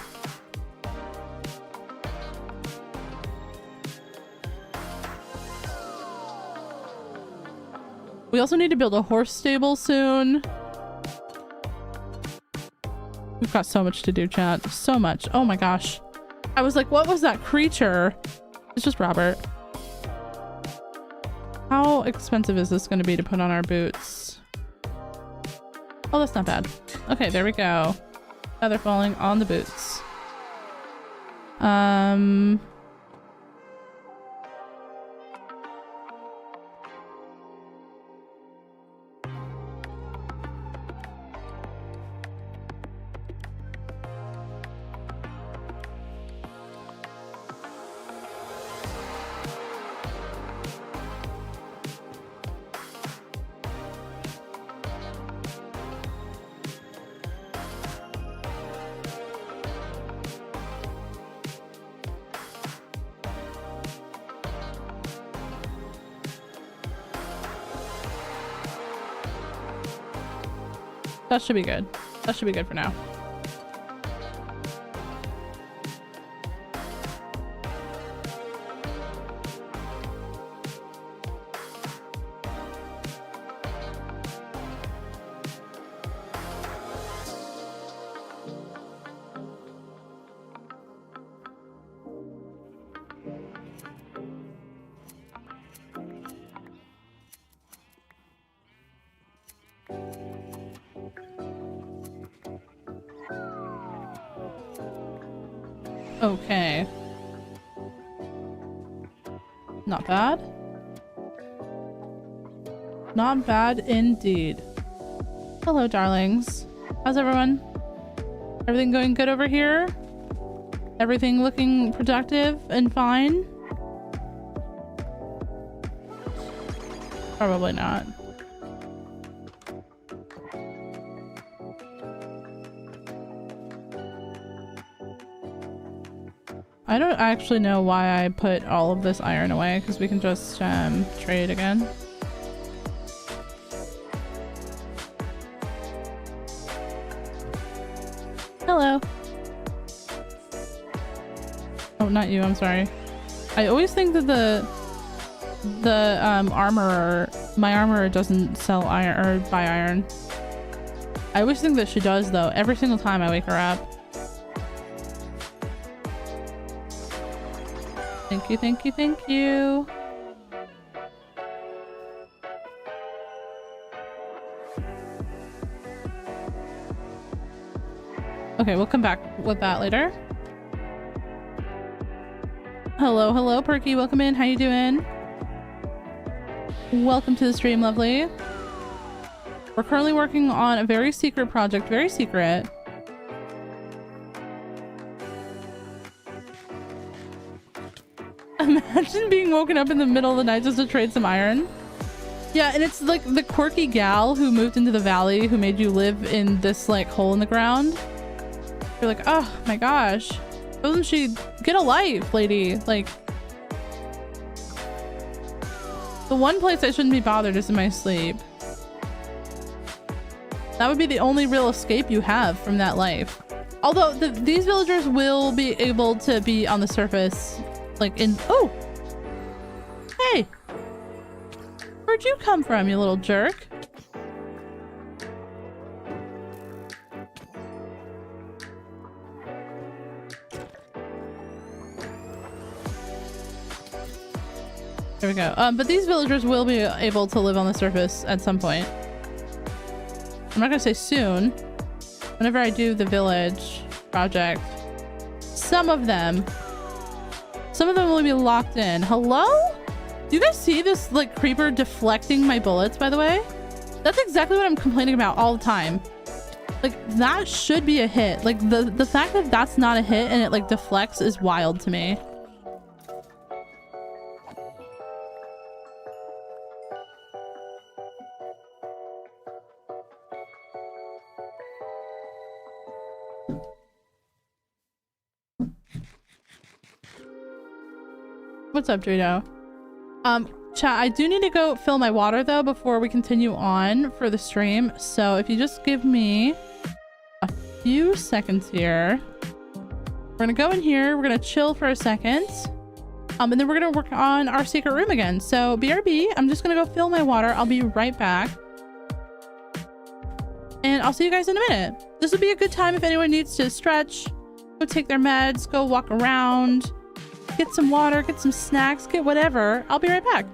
We also need to build a horse stable soon. We've got so much to do, chat. So much. Oh my gosh. I was like, what was that creature? It's just Robert. How expensive is this going to be to put on our boots? Oh, that's not bad. Okay, there we go. Feather falling on the boots. That should be good. That should be good for now. Okay. Not bad. Not bad indeed. Hello, darlings. How's everyone? Everything going good over here? Everything looking productive and fine? Probably not. I don't actually know why I put all of this iron away, because we can just trade again. Hello. Oh, not you, I'm sorry. I always think that the armorer, my armorer doesn't sell iron or buy iron. I always think that she does though, every single time I wake her up. Thank you, thank you, thank you. Okay, we'll come back with that later. Hello, hello, Perky. Welcome in. How you doing? Welcome to the stream, lovely. We're currently working on a very secret project. Very secret. Imagine being woken up in the middle of the night just to trade some iron. Yeah, and it's like the quirky gal who moved into the valley who made you live in this like hole in the ground. You're like, oh my gosh. Doesn't she get a life, lady? Like, the one place I shouldn't be bothered is in my sleep. That would be the only real escape you have from that life. Although these villagers will be able to be on the surface, like in... Oh! Hey! Where'd you come from, you little jerk? There we go. But these villagers will be able to live on the surface at some point. I'm not gonna say soon. Whenever I do the village project, some of them will be locked in. Hello? Do you guys see this like creeper deflecting my bullets, by the way? That's exactly what I'm complaining about all the time. Like, that should be a hit. Like, the fact that that's not a hit and it, like, deflects is wild to me. What's up, Drito? Chat, I do need to go fill my water though before we continue on for the stream. So if you just give me a few seconds here. We're gonna go in here, we're gonna chill for a second. And then we're gonna work on our secret room again. So BRB, I'm just gonna go fill my water. I'll be right back. And I'll see you guys in a minute. This would be a good time if anyone needs to stretch, go take their meds, go walk around, get some water, get some snacks, get whatever. I'll be right back.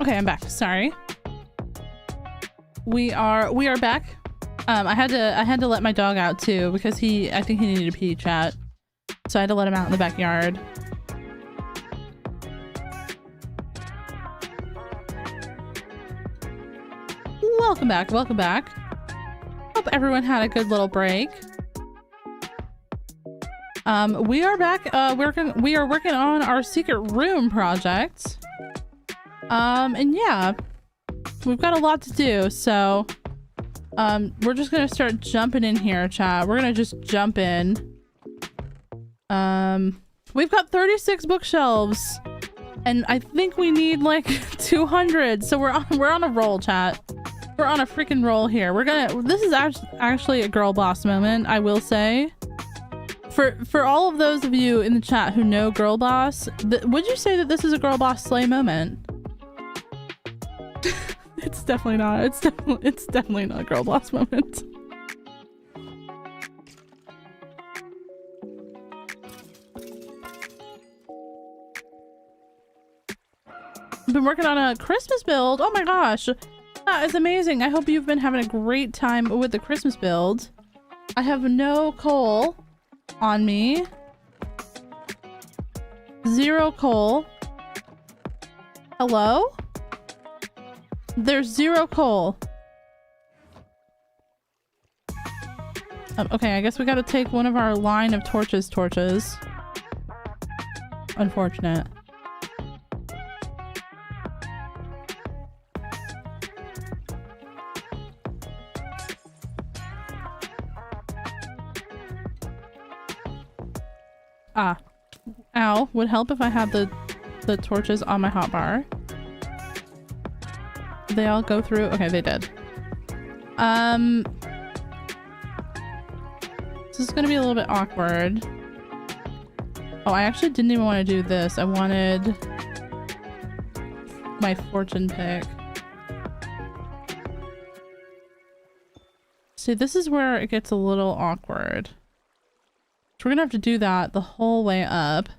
Okay, I'm back. Sorry. We are back. I had to let my dog out too because I think he needed to pee, chat. So I had to let him out in the backyard. Welcome back. Welcome back. Hope everyone had a good little break. We are back. We are working on our secret room project. And yeah, we've got a lot to do. So, we're just gonna start jumping in here, chat. We're gonna just jump in. We've got 36 bookshelves, and I think we need like 200. So we're on a roll, chat. We're on a freaking roll here. This is actually a girl boss moment, I will say. For all of those of you in the chat who know girl boss, would you say that this is a girl boss slay moment? It's definitely not. It's definitely not a girl boss moment. I've been working on a Christmas build. Oh my gosh. That is amazing. I hope you've been having a great time with the Christmas build. I have no coal on me. 0 coal. Hello? There's 0 coal. Okay, I guess we gotta take one of our line of torches. Unfortunate. Ah. Ow. Would help if I had the torches on my hotbar. Did they all go through? Okay, they did. This is gonna be a little bit awkward. Oh, I actually didn't even want to do this. I wanted my fortune pick. See, this is where it gets a little awkward. So we're gonna have to do that the whole way up.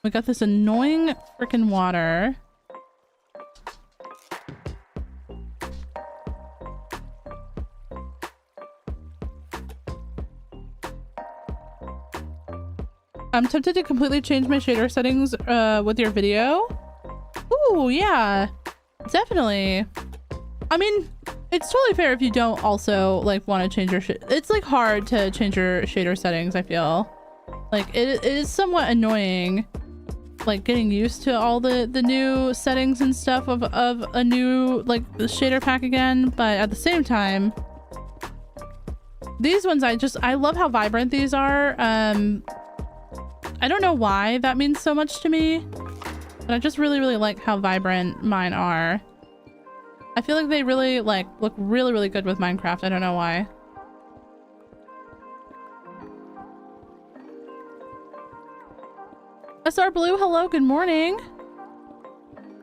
We got this annoying freaking water. I'm tempted to completely change my shader settings with your video. Ooh, yeah, definitely. I mean, it's totally fair if you don't also like want to change your shit. It's like hard to change your shader settings, I feel. Like it is somewhat annoying, like getting used to all the new settings and stuff of a new like shader pack again. But at the same time, these ones I love how vibrant these are. I don't know why that means so much to me, but I just really like how vibrant mine are. I feel like they really like look really good with Minecraft. I don't know why. SR Blue, hello, good morning.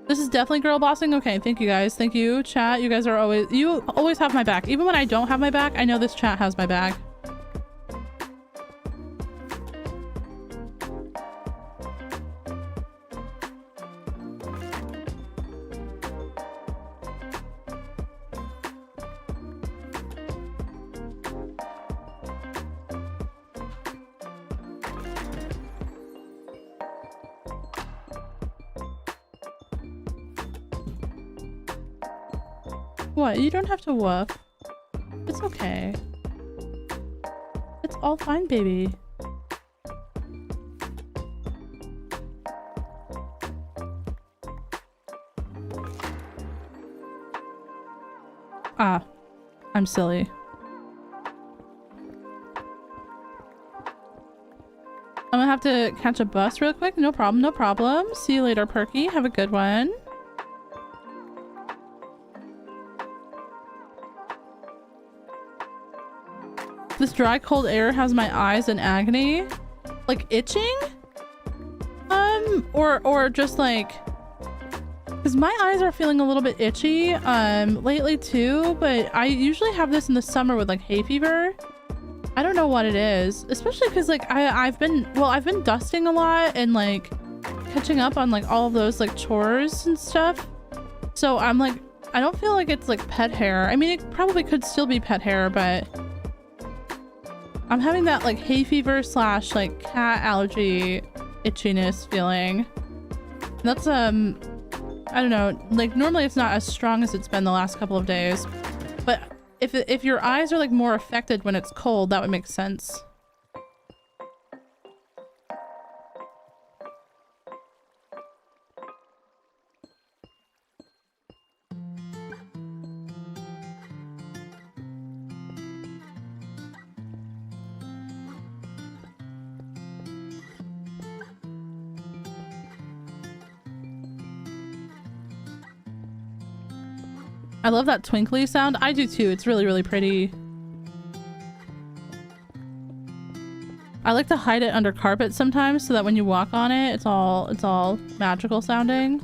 This is definitely girl bossing. Okay, thank you guys. Thank you, chat. You guys are you always have my back. Even when I don't have my back, I know this chat has my back. What? You don't have to whoop. It's okay. It's all fine, baby. Ah, I'm silly. I'm gonna have to catch a bus real quick. No problem, no problem. See you later, Perky. Have a good one. This dry, cold air has my eyes in agony. Like itching? Or just like... Because my eyes are feeling a little bit itchy lately too, but I usually have this in the summer with like hay fever. I don't know what it is, especially because like I've been dusting a lot and like catching up on like all of those like chores and stuff. So I'm like, I don't feel like it's like pet hair. I mean, it probably could still be pet hair, but I'm having that like hay fever slash like cat allergy itchiness feeling. That's I don't know, like normally it's not as strong as it's been the last couple of days, but if your eyes are like more affected when it's cold, that would make sense. I love that twinkly sound. I do too. It's really, really pretty. I like to hide it under carpet sometimes so that when you walk on it, it's all magical sounding.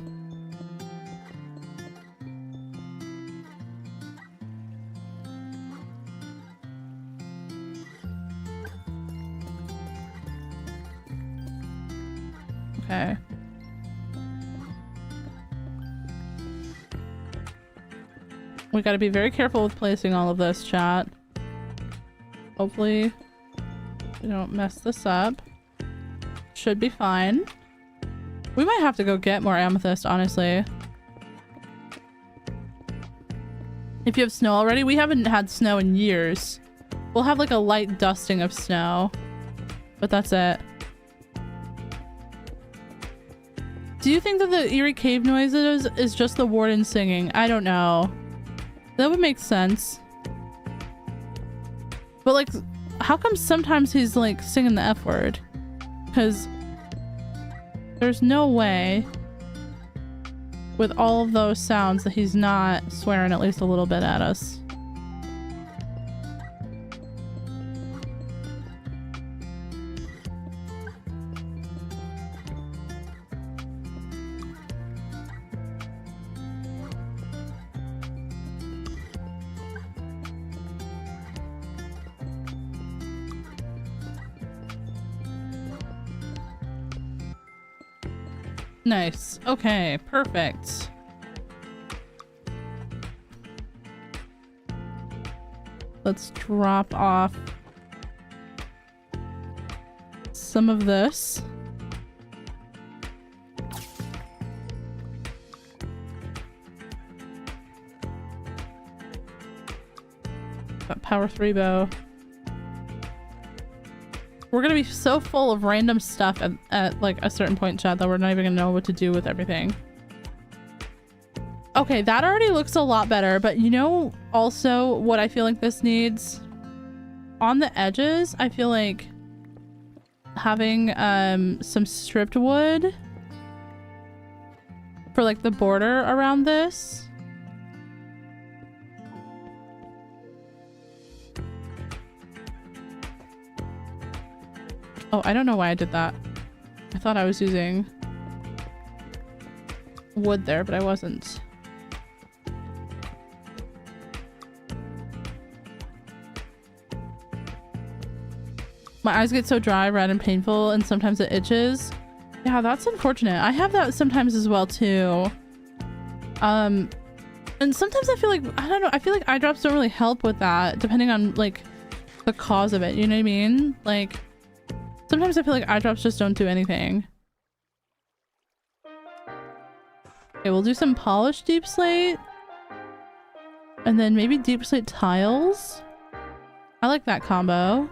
Okay. We gotta be very careful with placing all of this, chat. Hopefully we don't mess this up. Should be fine. We might have to go get more amethyst, honestly. If you have snow already, we haven't had snow in years. We'll have like a light dusting of snow, but that's it. Do you think that the eerie cave noises is just the warden singing? I don't know. That would make sense. But like, how come sometimes he's like singing the F word? Because there's no way with all of those sounds that he's not swearing at least a little bit at us. Nice. Okay, perfect. Let's drop off some of this. That power 3 bow. We're gonna be so full of random stuff at like a certain point, chat, that we're not even gonna know what to do with everything. Okay, that already looks a lot better, but you know also what I feel like this needs? On the edges, I feel like having some stripped wood for like the border around this. Oh, I don't know why I did that. I thought I was using wood there, but I wasn't. My eyes get so dry, red, and painful, and sometimes it itches. Yeah, that's unfortunate. I have that sometimes as well, too. And sometimes I feel like, I don't know, I feel like eye drops don't really help with that, depending on, like, the cause of it. You know what I mean? Like, sometimes I feel like eye drops just don't do anything. Okay, we'll do some polished deep slate. And then maybe deep slate tiles. I like that combo.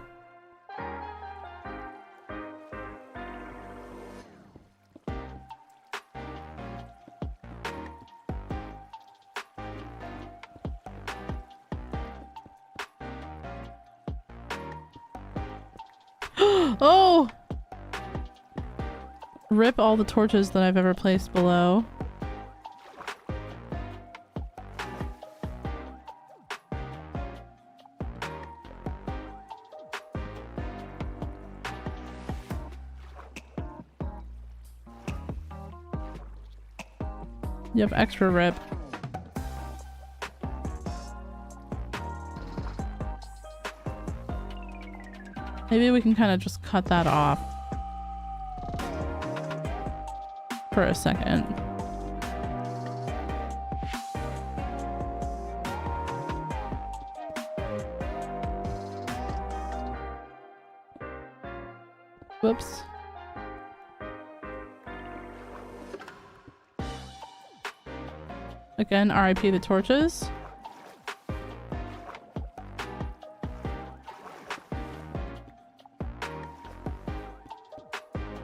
Oh! Rip all the torches that I've ever placed below. You have extra rip. Maybe we can kind of just cut that off for a second. Whoops. Again, RIP the torches.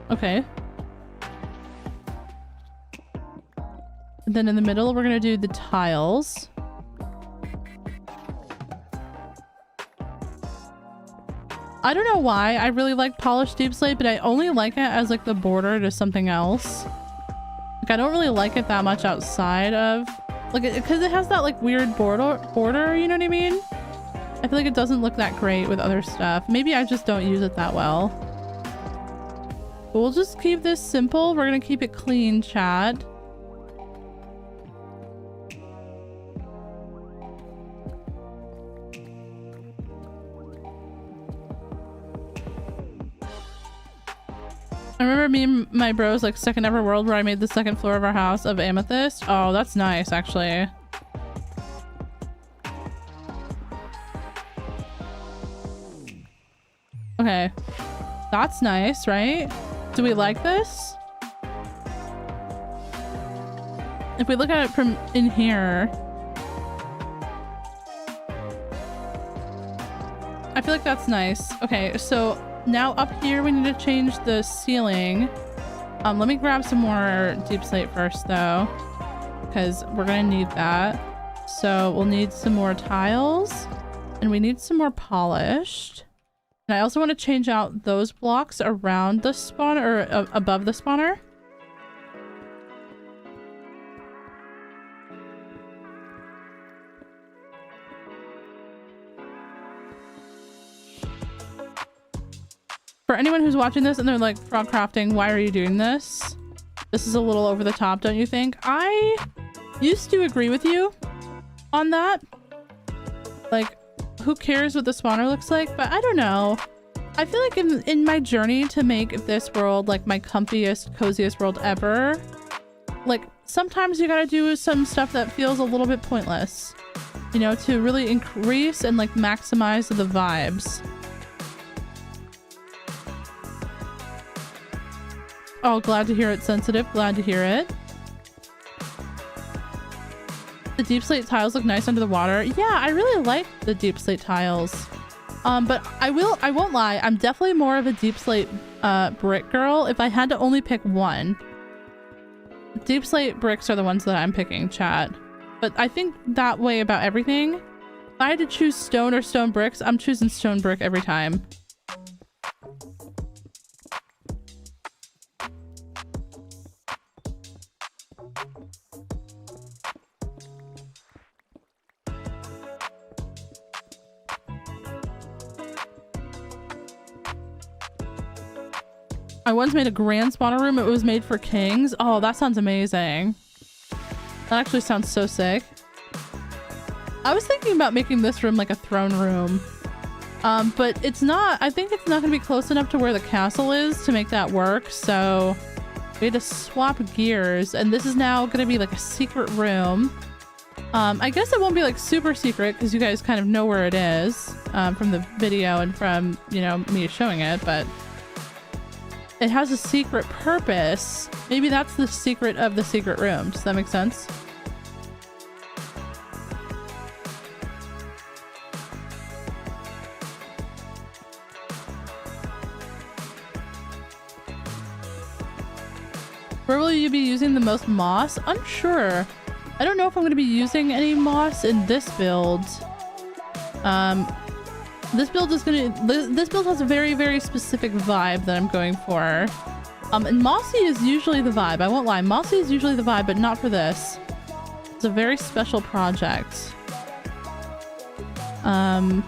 Okay. And then in the middle, we're gonna do the tiles. I don't know why I really like polished deep slate, but I only like it as like the border to something else. Like I don't really like it that much outside of like because it has that like weird border, you know what I mean? I feel like it doesn't look that great with other stuff. Maybe I just don't use it that well. But we'll just keep this simple. We're gonna keep it clean, chat. I remember me and my bros like second ever world where I made the second floor of our house of amethyst. Oh, that's nice actually. Okay. That's nice, right? Do we like this? If we look at it from in here, I feel like that's nice. Okay, so now up here we need to change the ceiling. Let me grab some more deep slate first though, because we're gonna need that. So we'll need some more tiles and we need some more polished. And I also want to change out those blocks around the spawner or above the spawner. For anyone who's watching this and they're like, Frogcrafting, why are you doing this? This is a little over the top, don't you think? I used to agree with you on that. Like, who cares what the spawner looks like? But I don't know. I feel like in my journey to make this world like my comfiest, coziest world ever, like sometimes you gotta do some stuff that feels a little bit pointless, you know, to really increase and like maximize the vibes. Oh, glad to hear it, Sensitive. Glad to hear it. The deep slate tiles look nice under the water. Yeah, I really like the deep slate tiles. But I won't lie. I'm definitely more of a deep slate brick girl if I had to only pick one. Deep slate bricks are the ones that I'm picking, chat. But I think that way about everything. If I had to choose stone or stone bricks, I'm choosing stone brick every time. I once made a grand spawner room. It was made for kings. Oh, that sounds amazing. That actually sounds so sick. I was thinking about making this room like a throne room. But it's not, I think it's not gonna be close enough to where the castle is to make that work. So we had to swap gears and this is now gonna be like a secret room. I guess it won't be like super secret because you guys kind of know where it is from the video and from, you know, me showing it, but it has a secret purpose. Maybe that's the secret of the secret room. Does that make sense? Where will you be using the most moss? Unsure. I don't know if I'm going to be using any moss in this build. This build has a very, very specific vibe that I'm going for. And mossy is usually the vibe. I won't lie. Mossy is usually the vibe, but not for this. It's a very special project. And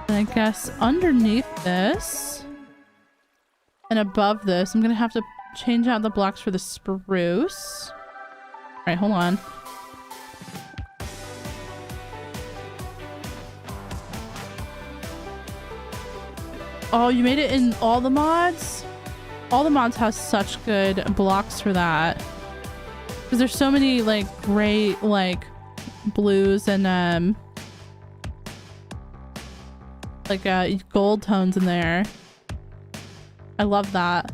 I guess underneath this and above this, I'm going to have to change out the blocks for the spruce. All right, hold on. Oh, you made it in all the mods? All the mods have such good blocks for that. Because there's so many like great like blues and like gold tones in there. I love that.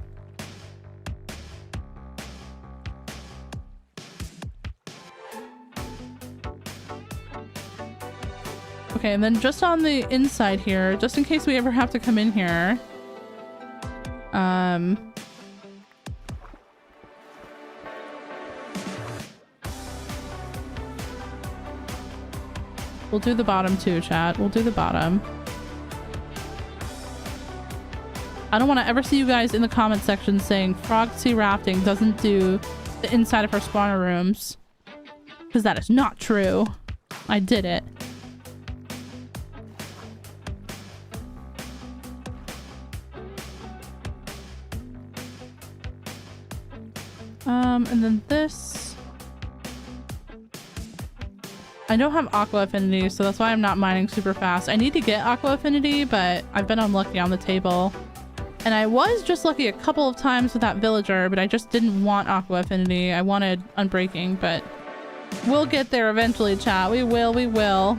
Okay, and then just on the inside here, just in case we ever have to come in here, we'll do the bottom too, chat. We'll do the bottom. I don't want to ever see you guys in the comment section saying Frogcrafting doesn't do the inside of her spawner rooms, because that is not true. I did it. And then this. I don't have aqua affinity, so that's why I'm not mining super fast. I need to get aqua affinity, but I've been unlucky on the table. And I was just lucky a couple of times with that villager, but I just didn't want aqua affinity. I wanted unbreaking, but we'll get there eventually, chat. We will, we will.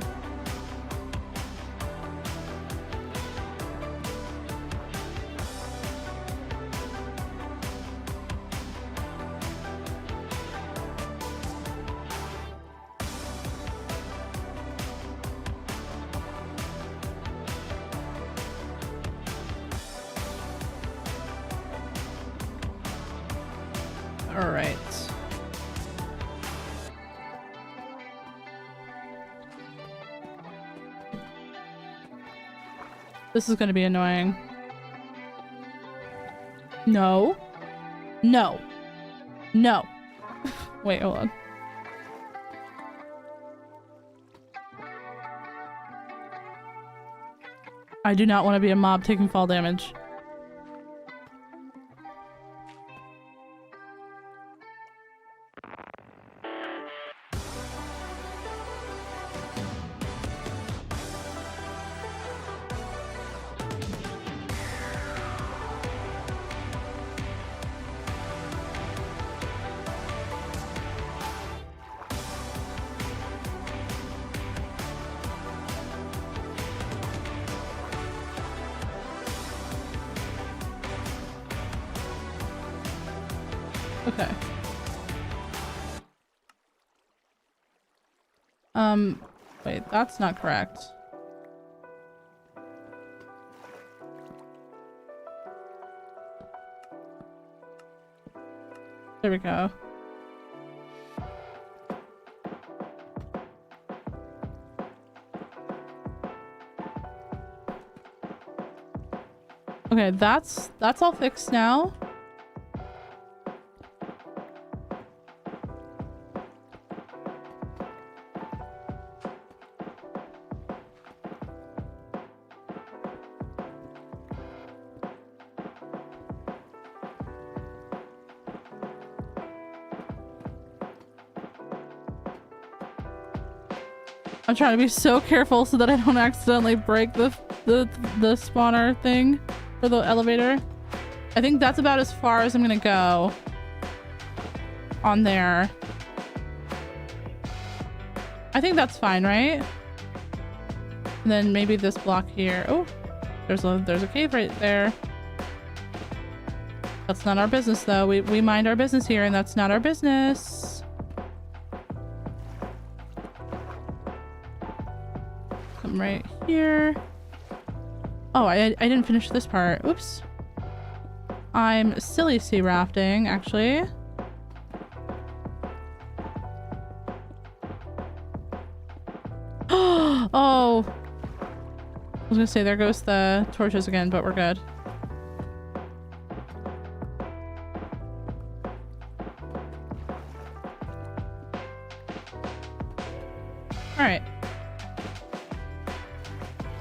All right. This is going to be annoying. No. No. No. Wait, hold on. I do not want to be a mob taking fall damage. Okay. Wait, that's not correct. There we go. Okay, that's all fixed now. I'm trying to be so careful so that I don't accidentally break the spawner thing for the elevator. I think that's about as far as I'm gonna go on there. I think that's fine, right? And then maybe this block here. Oh, there's a cave right there. That's not our business though. We mind our business here, and that's not our business. Come right here. Oh, I didn't finish this part. Oops. I'm silly sea rafting, actually. Oh. I was gonna say, there goes the torches again, but we're good. Alright.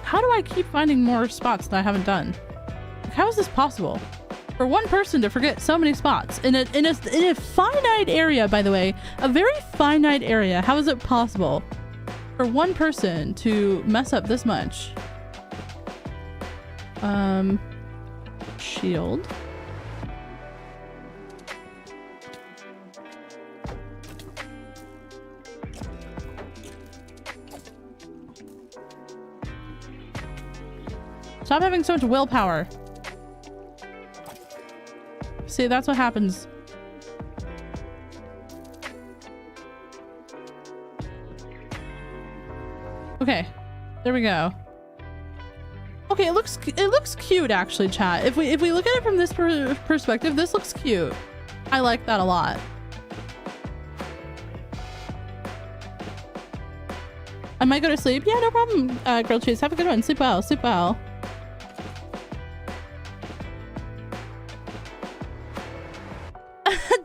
How do I keep finding more spots that I haven't done? Like, how is this possible? For one person to forget so many spots in a finite area, by the way, a very finite area. How is it possible for one person to mess up this much? Shield. Stop having so much willpower. See, that's what happens. Okay, there we go. Okay, it looks cute actually, chat. If we look at it from this perspective, this looks cute. I like that a lot. I might go to sleep. Yeah, no problem. Grilled cheese. Have a good one. Sleep well. Sleep well.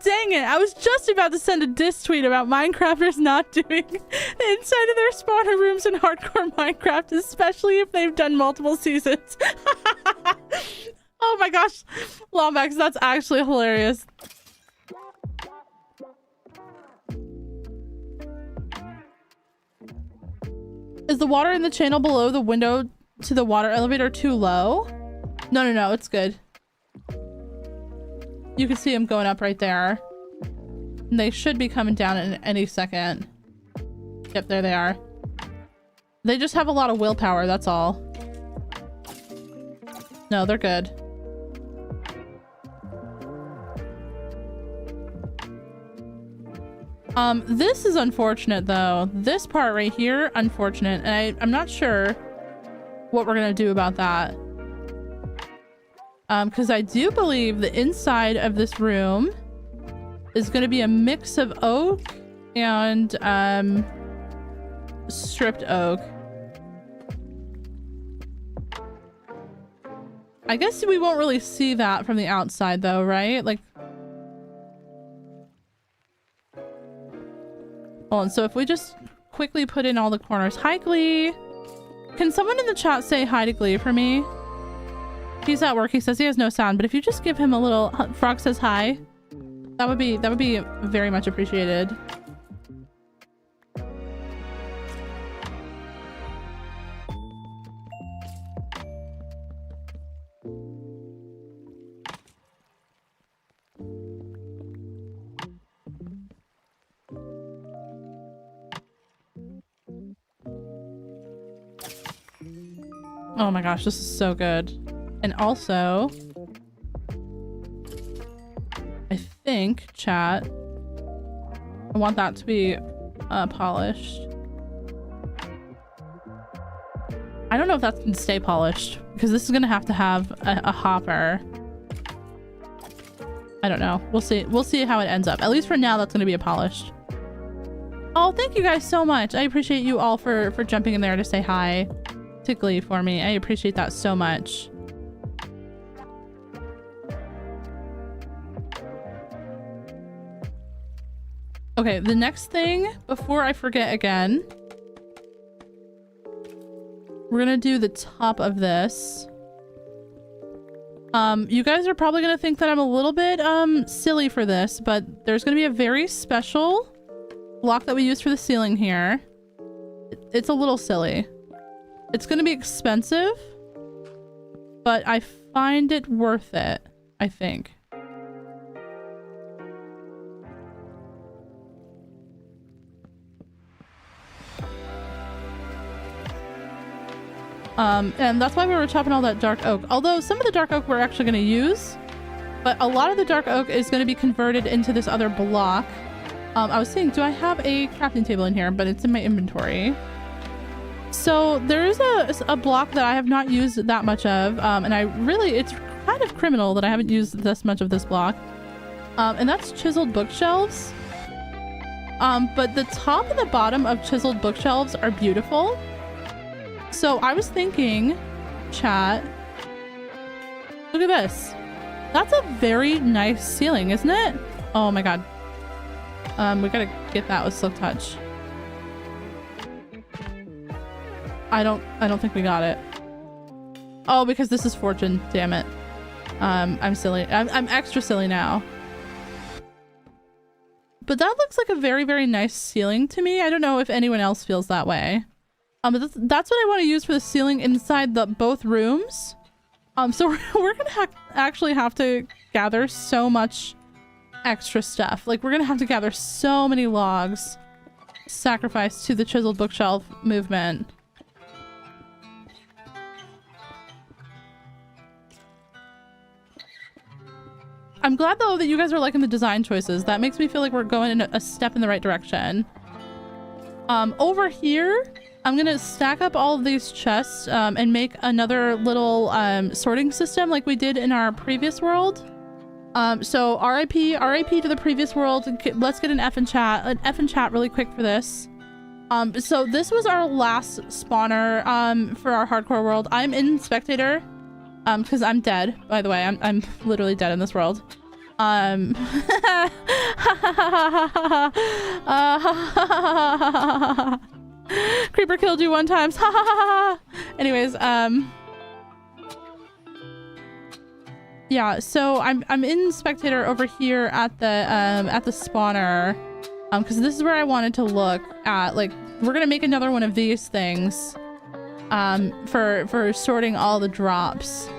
Dang it. I was just about to send a diss tweet about Minecrafters not doing the inside of their spawner rooms in hardcore Minecraft, especially if they've done multiple seasons. Oh my gosh. Lombax, that's actually hilarious. Is the water in the channel below the window to the water elevator too low? No, it's good. You can see them going up right there. And they should be coming down in any second. Yep, there they are. They just have a lot of willpower, that's all. No, they're good. This is unfortunate though. This part right here, unfortunate. And I'm not sure what we're gonna do about that. Because I do believe the inside of this room is gonna be a mix of oak and stripped oak. I guess we won't really see that from the outside though, right? Like, hold on, so if we just quickly put in all the corners. Hi, Glee. Can someone in the chat say hi to Glee for me? He's at work. He says he has no sound, but if you just give him a little Frog says hi, that would be very much appreciated. Oh my gosh, this is so good. And also, I think, chat, I want that to be polished. I don't know if that's gonna stay polished because this is gonna have to have a hopper. I don't know. We'll see. We'll see how it ends up. At least for now, that's gonna be a polished. Oh, thank you guys so much. I appreciate you all for jumping in there to say hi to Glee for me. I appreciate that so much. Okay, the next thing, before I forget again, we're gonna do the top of this. You guys are probably gonna think that I'm a little bit silly for this, but there's gonna be a very special block that we use for the ceiling here. It's a little silly. It's gonna be expensive, but I find it worth it, I think. And that's why we were chopping all that dark oak. Although some of the dark oak we're actually going to use, but a lot of the dark oak is going to be converted into this other block. I was saying, do I have a crafting table in here? But it's in my inventory. So there is a block that I have not used that much of. And it's kind of criminal that I haven't used this much of this block. And that's chiseled bookshelves. But the top and the bottom of chiseled bookshelves are beautiful. So I was thinking, chat, look at this. That's a very nice ceiling, isn't it? Oh my god. We gotta get that with Silk Touch. I don't think we got it. Oh, because this is Fortune, damn it. I'm silly. I'm extra silly now. But that looks like a very, very nice ceiling to me. I don't know if anyone else feels that way. But that's what I want to use for the ceiling inside both rooms. So we're gonna actually have to gather so much extra stuff. Like, we're gonna have to gather so many logs, sacrificed to the chiseled bookshelf movement. I'm glad though that you guys are liking the design choices. That makes me feel like we're going in a step in the right direction. Over here, I'm gonna stack up all of these chests and make another little sorting system like we did in our previous world. So RIP to the previous world. Let's get an F in chat really quick for this. So this was our last spawner for our hardcore world. I'm in spectator because I'm dead, by the way. I'm literally dead in this world. Creeper killed you 1 time. Anyways, yeah, so I'm in spectator over here at the spawner, because this is where I wanted to look at. Like, we're gonna make another one of these things for sorting all the drops.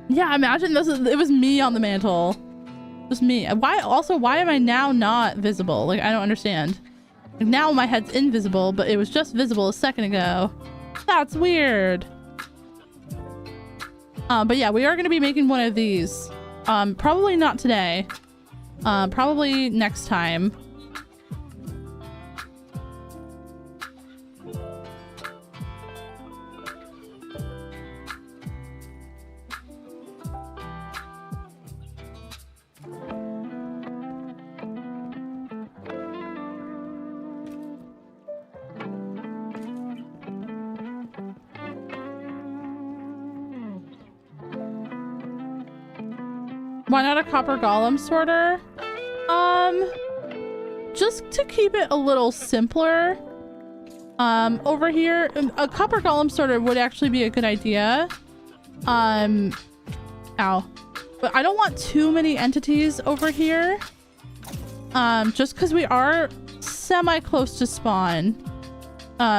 Yeah, imagine it was me on the mantle. It was me. Why am I now not visible? Like, I don't understand. Like, now my head's invisible, but it was just visible a second ago. That's weird. But yeah, we are going to be making one of these. Probably not today. Probably next time. Why not a copper golem sorter? Just to keep it a little simpler. Over here, a copper golem sorter would actually be a good idea. Ow. But I don't want too many entities over here. Just because we are semi-close to spawn.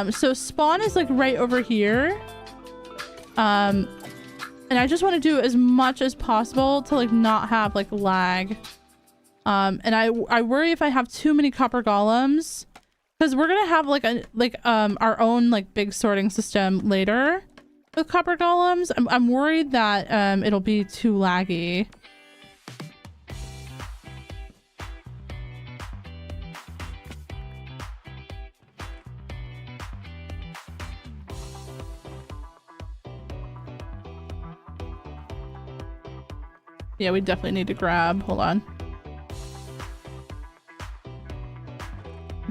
So spawn is like right over here. And I just want to do as much as possible to like not have like lag. And I worry if I have too many copper golems, because we're gonna have like our own like big sorting system later with copper golems. I'm worried that it'll be too laggy. Yeah, we definitely need to grab. Hold on.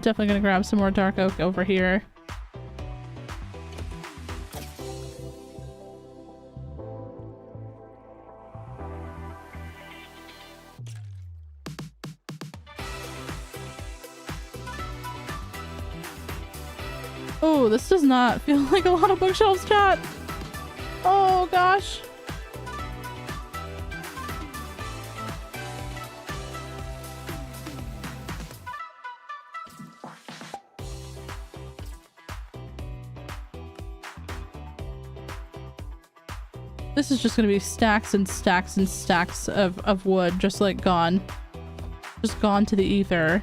Definitely gonna grab some more dark oak over here. Oh, this does not feel like a lot of bookshelves, chat. Oh gosh. This is just gonna be stacks and stacks and stacks of wood, just like gone. Just gone to the ether.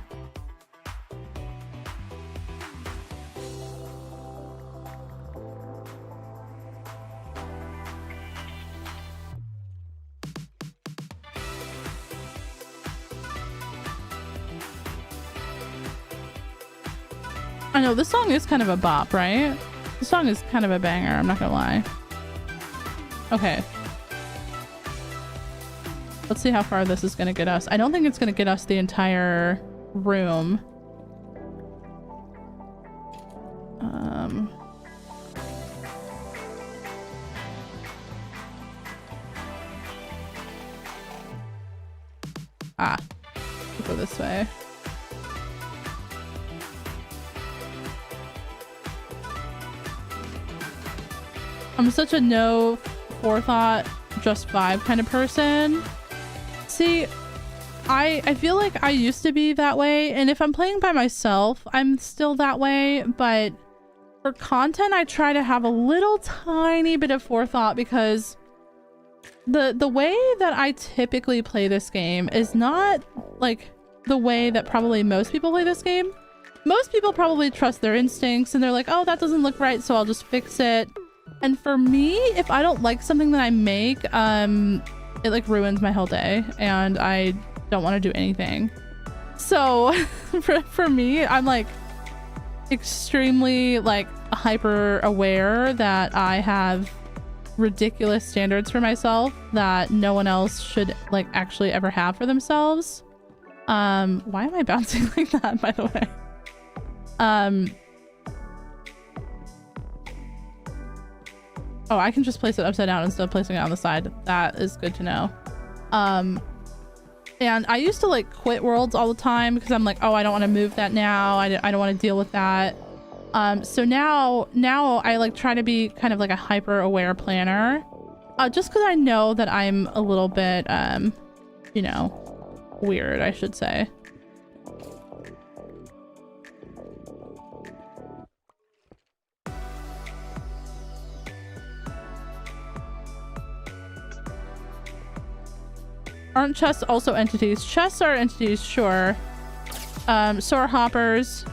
I know, this song is kind of a bop, right? The song is kind of a banger, I'm not gonna lie. Okay. Let's see how far this is gonna get us. I don't think it's gonna get us the entire room. We'll go this way. I'm such a no forethought, just vibe kind of person. See, I feel like I used to be that way, and if I'm playing by myself, I'm still that way, but for content, I try to have a little tiny bit of forethought, because the way that I typically play this game is not like the way that probably most people play this game. Most people probably trust their instincts, and they're like, oh, that doesn't look right, so I'll just fix it. And for me, if I don't like something that I make, it like ruins my whole day and I don't want to do anything. So for me, I'm like extremely like hyper aware that I have ridiculous standards for myself that no one else should like actually ever have for themselves. Why am I bouncing like that, by the way? Oh, I can just place it upside down instead of placing it on the side. That is good to know. And I used to like quit worlds all the time because I'm like, oh, I don't want to move that now. I don't want to deal with that. So now I like try to be kind of like a hyper aware planner, just because I know that I'm a little bit, you know, weird, I should say. Aren't chests also entities? Chests are entities, sure. So are hoppers.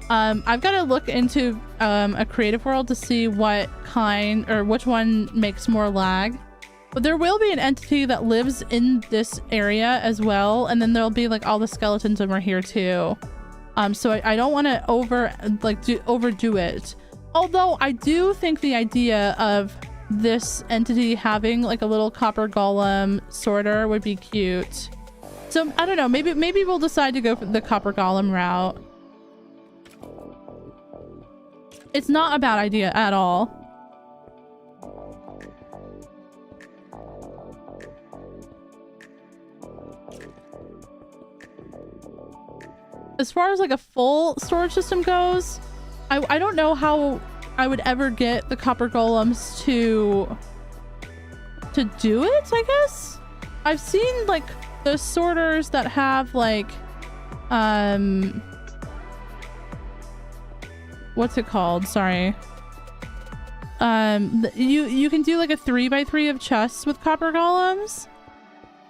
I've got to look into a creative world to see what kind or which one makes more lag. But there will be an entity that lives in this area as well, and then there'll be like all the skeletons over here too. So I don't want to overdo it. Although I do think the idea of this entity having like a little copper golem sorter would be cute. So I don't know, maybe we'll decide to go for the copper golem route. It's not a bad idea at all. As far as like a full storage system goes, I don't know how I would ever get the copper golems to do it, I guess. I've seen like the sorters that have like what's it called? Sorry. You can do like a 3x3 of chests with copper golems.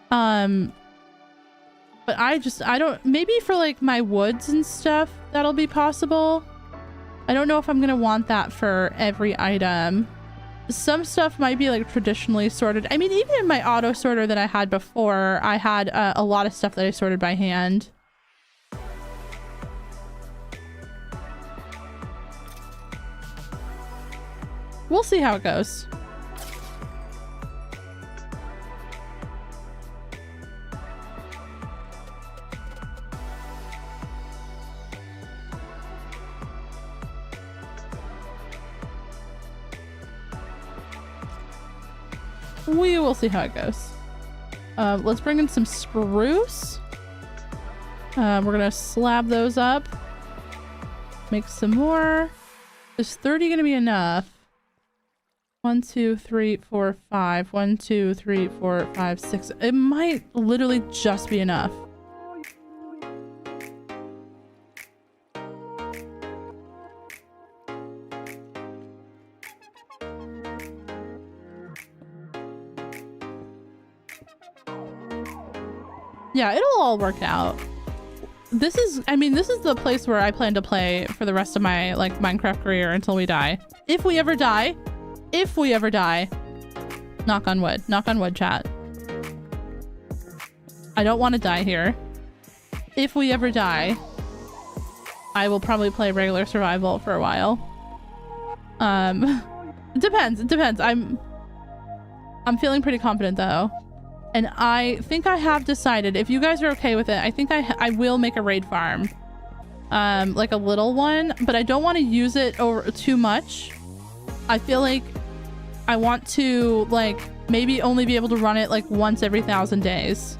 But I don't, maybe for like my woods and stuff, that'll be possible. I don't know if I'm gonna want that for every item. Some stuff might be like traditionally sorted. I mean, even in my auto sorter that I had before, I had a lot of stuff that I sorted by hand. We'll see how it goes. We will see how it goes. Let's bring in some spruce. We're gonna slab those up. Make some more. Is 30 gonna be enough? 1, 2, 3, 4, 5. 1, 2, 3, 4, 5, 6. It might literally just be enough. Yeah, it'll all work out. This is, I mean, this is the place where I plan to play for the rest of my like Minecraft career until we die. If we ever die. If we ever die. Knock on wood. Knock on wood, chat. I don't want to die here. If we ever die, I will probably play regular survival for a while. It depends. It depends. I'm feeling pretty confident though. And I think I have decided, if you guys are okay with it, I think I will make a raid farm. Like a little one, but I don't want to use it over too much. I feel like I want to like maybe only be able to run it like once every 1,000 days.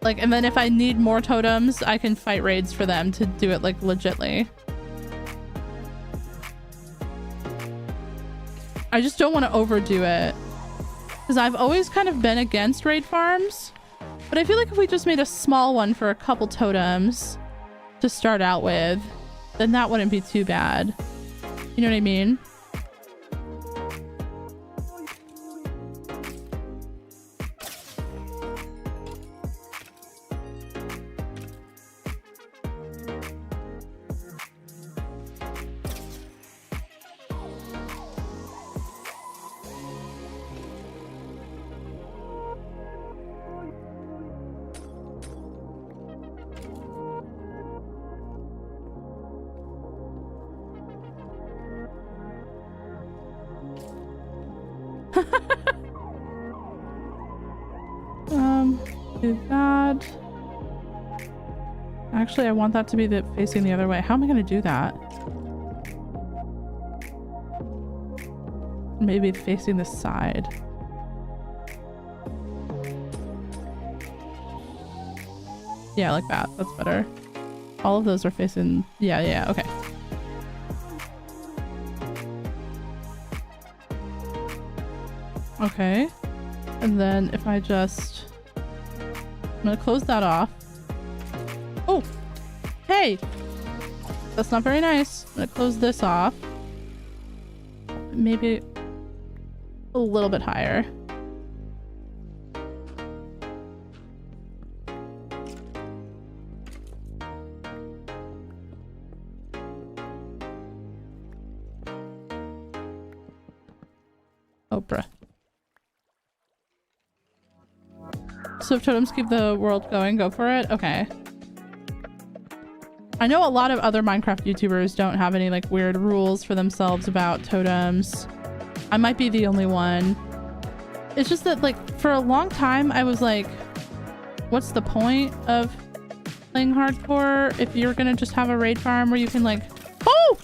Like, and then if I need more totems, I can fight raids for them to do it like legitly. I just don't want to overdo it. Because I've always kind of been against raid farms. But I feel like if we just made a small one for a couple totems to start out with, then that wouldn't be too bad. You know what I mean? Do that. Actually, I want that to be facing the other way. How am I gonna do that? Maybe facing the side. Yeah, like that. That's better. All of those are facing... Yeah, okay. Okay. And then if I just... I'm gonna close that off. Oh! Hey! That's not very nice. I'm gonna close this off. Maybe a little bit higher. Oh, bruh. So if totems keep the world going, go for it? Okay. I know a lot of other Minecraft YouTubers don't have any like weird rules for themselves about totems. I might be the only one. It's just that like for a long time I was like, what's the point of playing hardcore if you're gonna just have a raid farm where you can like... Oh!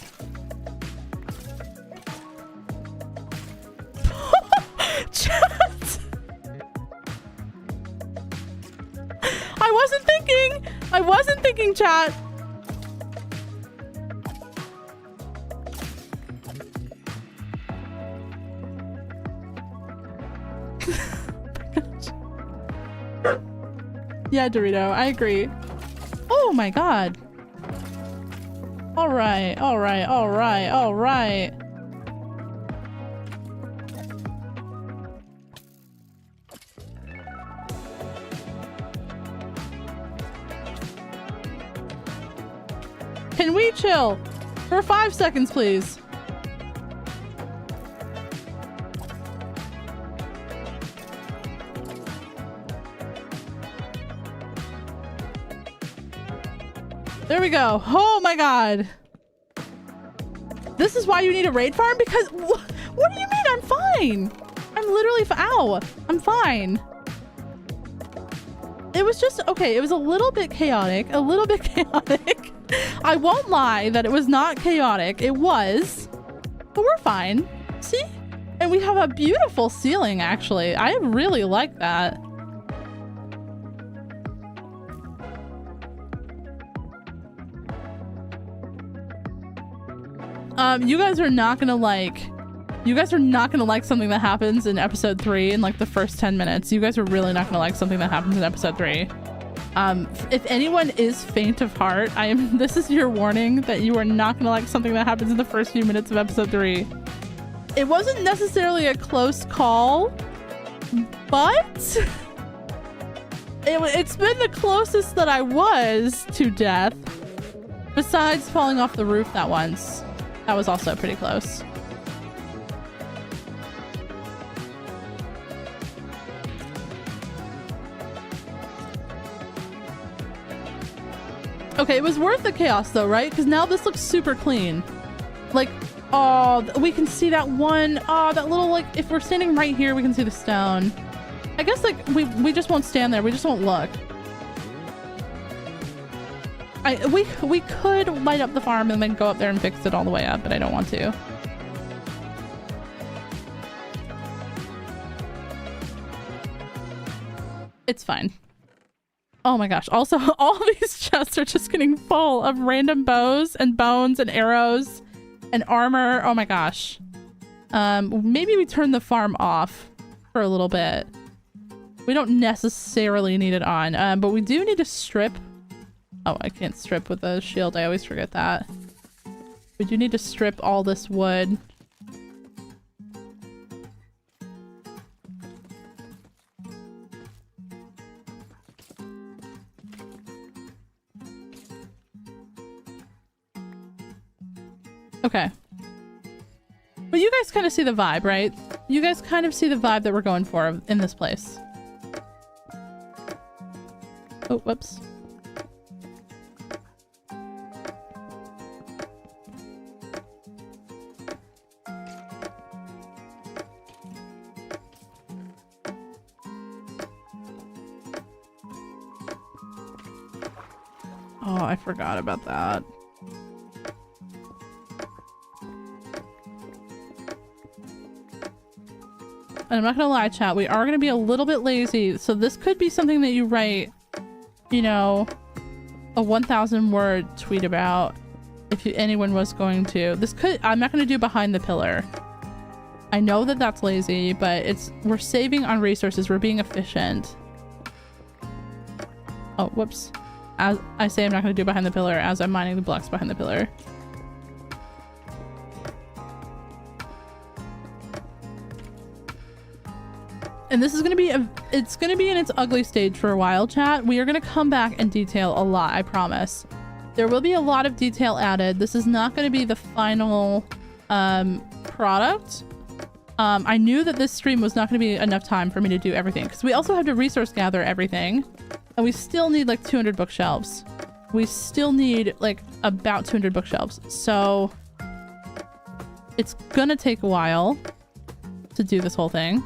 I wasn't thinking, chat. Yeah, Dorito, I agree. Oh my god. All right. Can we chill for 5 seconds, please? There we go. Oh my god. This is why you need a raid farm? Because what do you mean? I'm fine. I'm literally ow. I'm fine. It was just okay. It was a little bit chaotic. I won't lie that it was not chaotic. It was, but we're fine. See? And we have a beautiful ceiling, actually. I really like that. You guys are not gonna like something that happens in episode 3 in like the first 10 minutes. You guys are really not gonna like something that happens in episode 3. If anyone is faint of heart, this is your warning that you are not gonna like something that happens in the first few minutes of episode 3. It wasn't necessarily a close call, but it's been the closest that I was to death, besides falling off the roof that once. That was also pretty close. Okay, it was worth the chaos though, right? Because now this looks super clean. Like, oh, we can see that one. Oh, that little, like, if we're standing right here, we can see the stone. I guess, like, we just won't stand there. We just won't look. We could light up the farm and then go up there and fix it all the way up, but I don't want to. It's fine. Oh my gosh. Also, all these chests are just getting full of random bows and bones and arrows and armor. Oh my gosh. Maybe we turn the farm off for a little bit. We don't necessarily need it on, but we do need to strip. Oh, I can't strip with a shield. I always forget that. We do need to strip all this wood. Okay. But you guys kind of see the vibe, right? You guys kind of see the vibe that we're going for in this place. Oh, whoops. Oh, I forgot about that. And I'm not gonna lie, chat, we are gonna be a little bit lazy, so this could be something that you write, you know, a 1,000 word tweet about if anyone was going to. This could, I'm not gonna do behind the pillar. I know that that's lazy, but we're saving on resources, we're being efficient. Oh, whoops. As I say, I'm not gonna do behind the pillar as I'm mining the blocks behind the pillar. And this is going to be it's going to be in its ugly stage for a while, chat. We are going to come back and detail a lot, I promise. There will be a lot of detail added. This is not going to be the final product. I knew that this stream was not going to be enough time for me to do everything, because we also have to resource gather everything, and we still need like 200 bookshelves. We still need like about 200 bookshelves, so it's going to take a while to do this whole thing.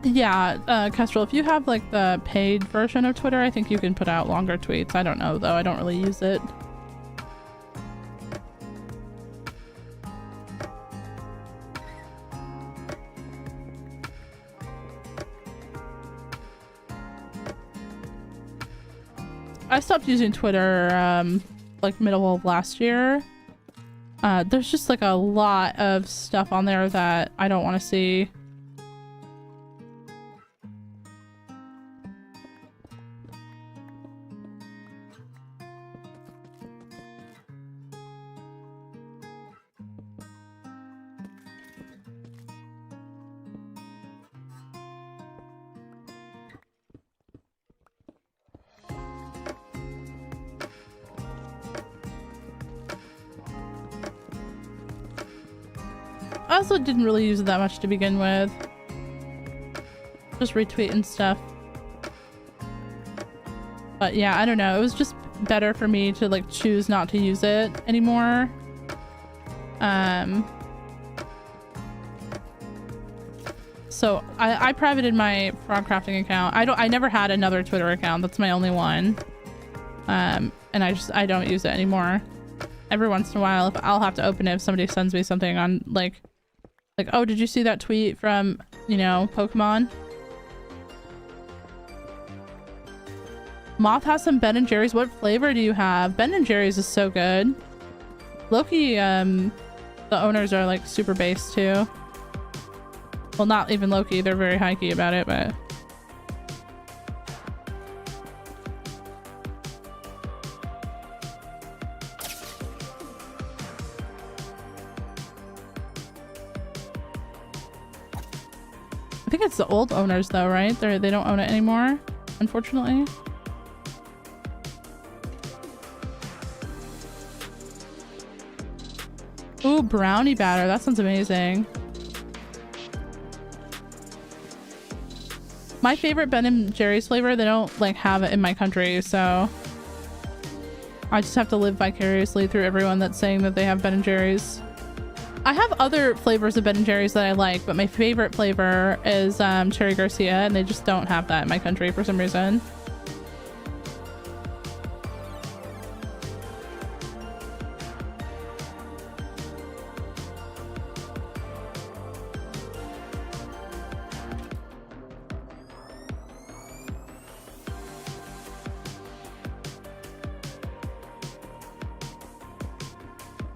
Yeah, Kestrel, if you have like the paid version of Twitter, I think you can put out longer tweets. I don't know though, I don't really use it. I stopped using Twitter like middle of last year. There's just like a lot of stuff on there that I don't want to see. I also didn't really use it that much to begin with. Just retweeting stuff. But yeah, I don't know. It was just better for me to like choose not to use it anymore. So I privated my Frogcrafting account. I never had another Twitter account. That's my only one. And I don't use it anymore. Every once in a while, if I'll have to open it if somebody sends me something on like, oh, did you see that tweet from, you know, Pokemon? Moth has some Ben & Jerry's. What flavor do you have? Ben & Jerry's is so good. Loki, the owners are like super base too. Well, not even Loki. They're very high-key about it, but... I think it's the old owners though, right? They don't own it anymore, unfortunately. Ooh, brownie batter. That sounds amazing. My favorite Ben & Jerry's flavor, they don't like have it in my country, so I just have to live vicariously through everyone that's saying that they have Ben & Jerry's. I have other flavors of Ben & Jerry's that I like, but my favorite flavor is Cherry Garcia, and they just don't have that in my country for some reason.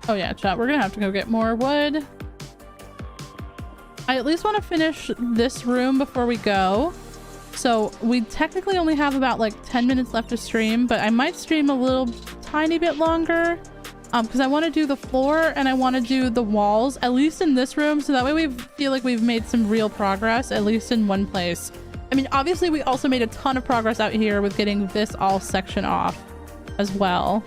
Oh yeah, chat, we're gonna have to go get more wood. I at least want to finish this room before we go. So we technically only have about like 10 minutes left to stream, but I might stream a little tiny bit longer because I want to do the floor and I want to do the walls, at least in this room, so that way we feel like we've made some real progress, at least in one place. I mean, obviously we also made a ton of progress out here with getting this all section off as well.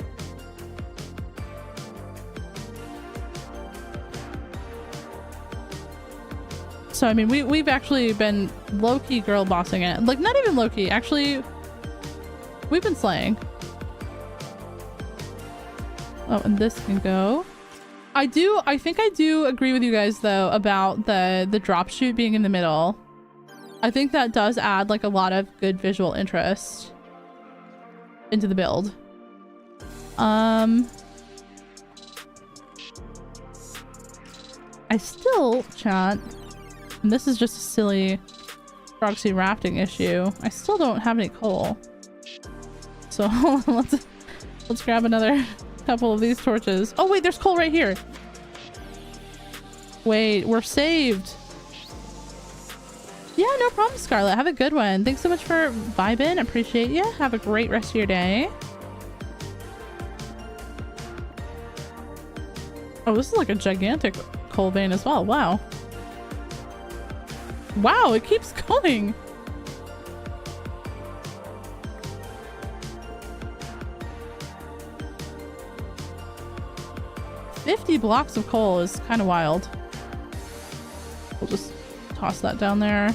So, I mean, we've actually been low-key girl bossing it. Like, not even low-key. Actually, we've been slaying. Oh, and this can go. I think I do agree with you guys, though, about the drop chute being in the middle. I think that does add, like, a lot of good visual interest into the build. I still, chat... And this is just a silly proxy rafting issue. I still don't have any coal. So let's grab another couple of these torches. Oh wait, there's coal right here. Wait, we're saved. Yeah, no problem, Scarlett. Have a good one. Thanks so much for vibing. Appreciate you. Have a great rest of your day. Oh, this is like a gigantic coal vein as well. Wow. Wow, it keeps going. $50 blocks of coal is kind of wild. We'll just toss that down there.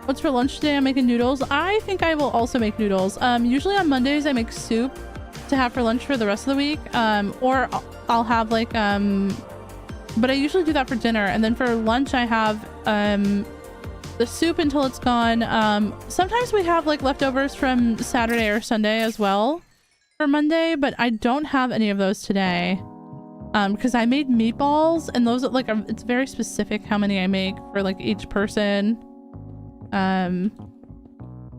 What's for lunch today? I'm making noodles. I think I will also make noodles. Usually on Mondays I make soup to have for lunch for the rest of the week. Or I'll have like but I usually do that for dinner, and then for lunch I have the soup until it's gone. Sometimes we have like leftovers from Saturday or Sunday as well for Monday, but I don't have any of those today because I made meatballs, and those like it's very specific how many I make for like each person,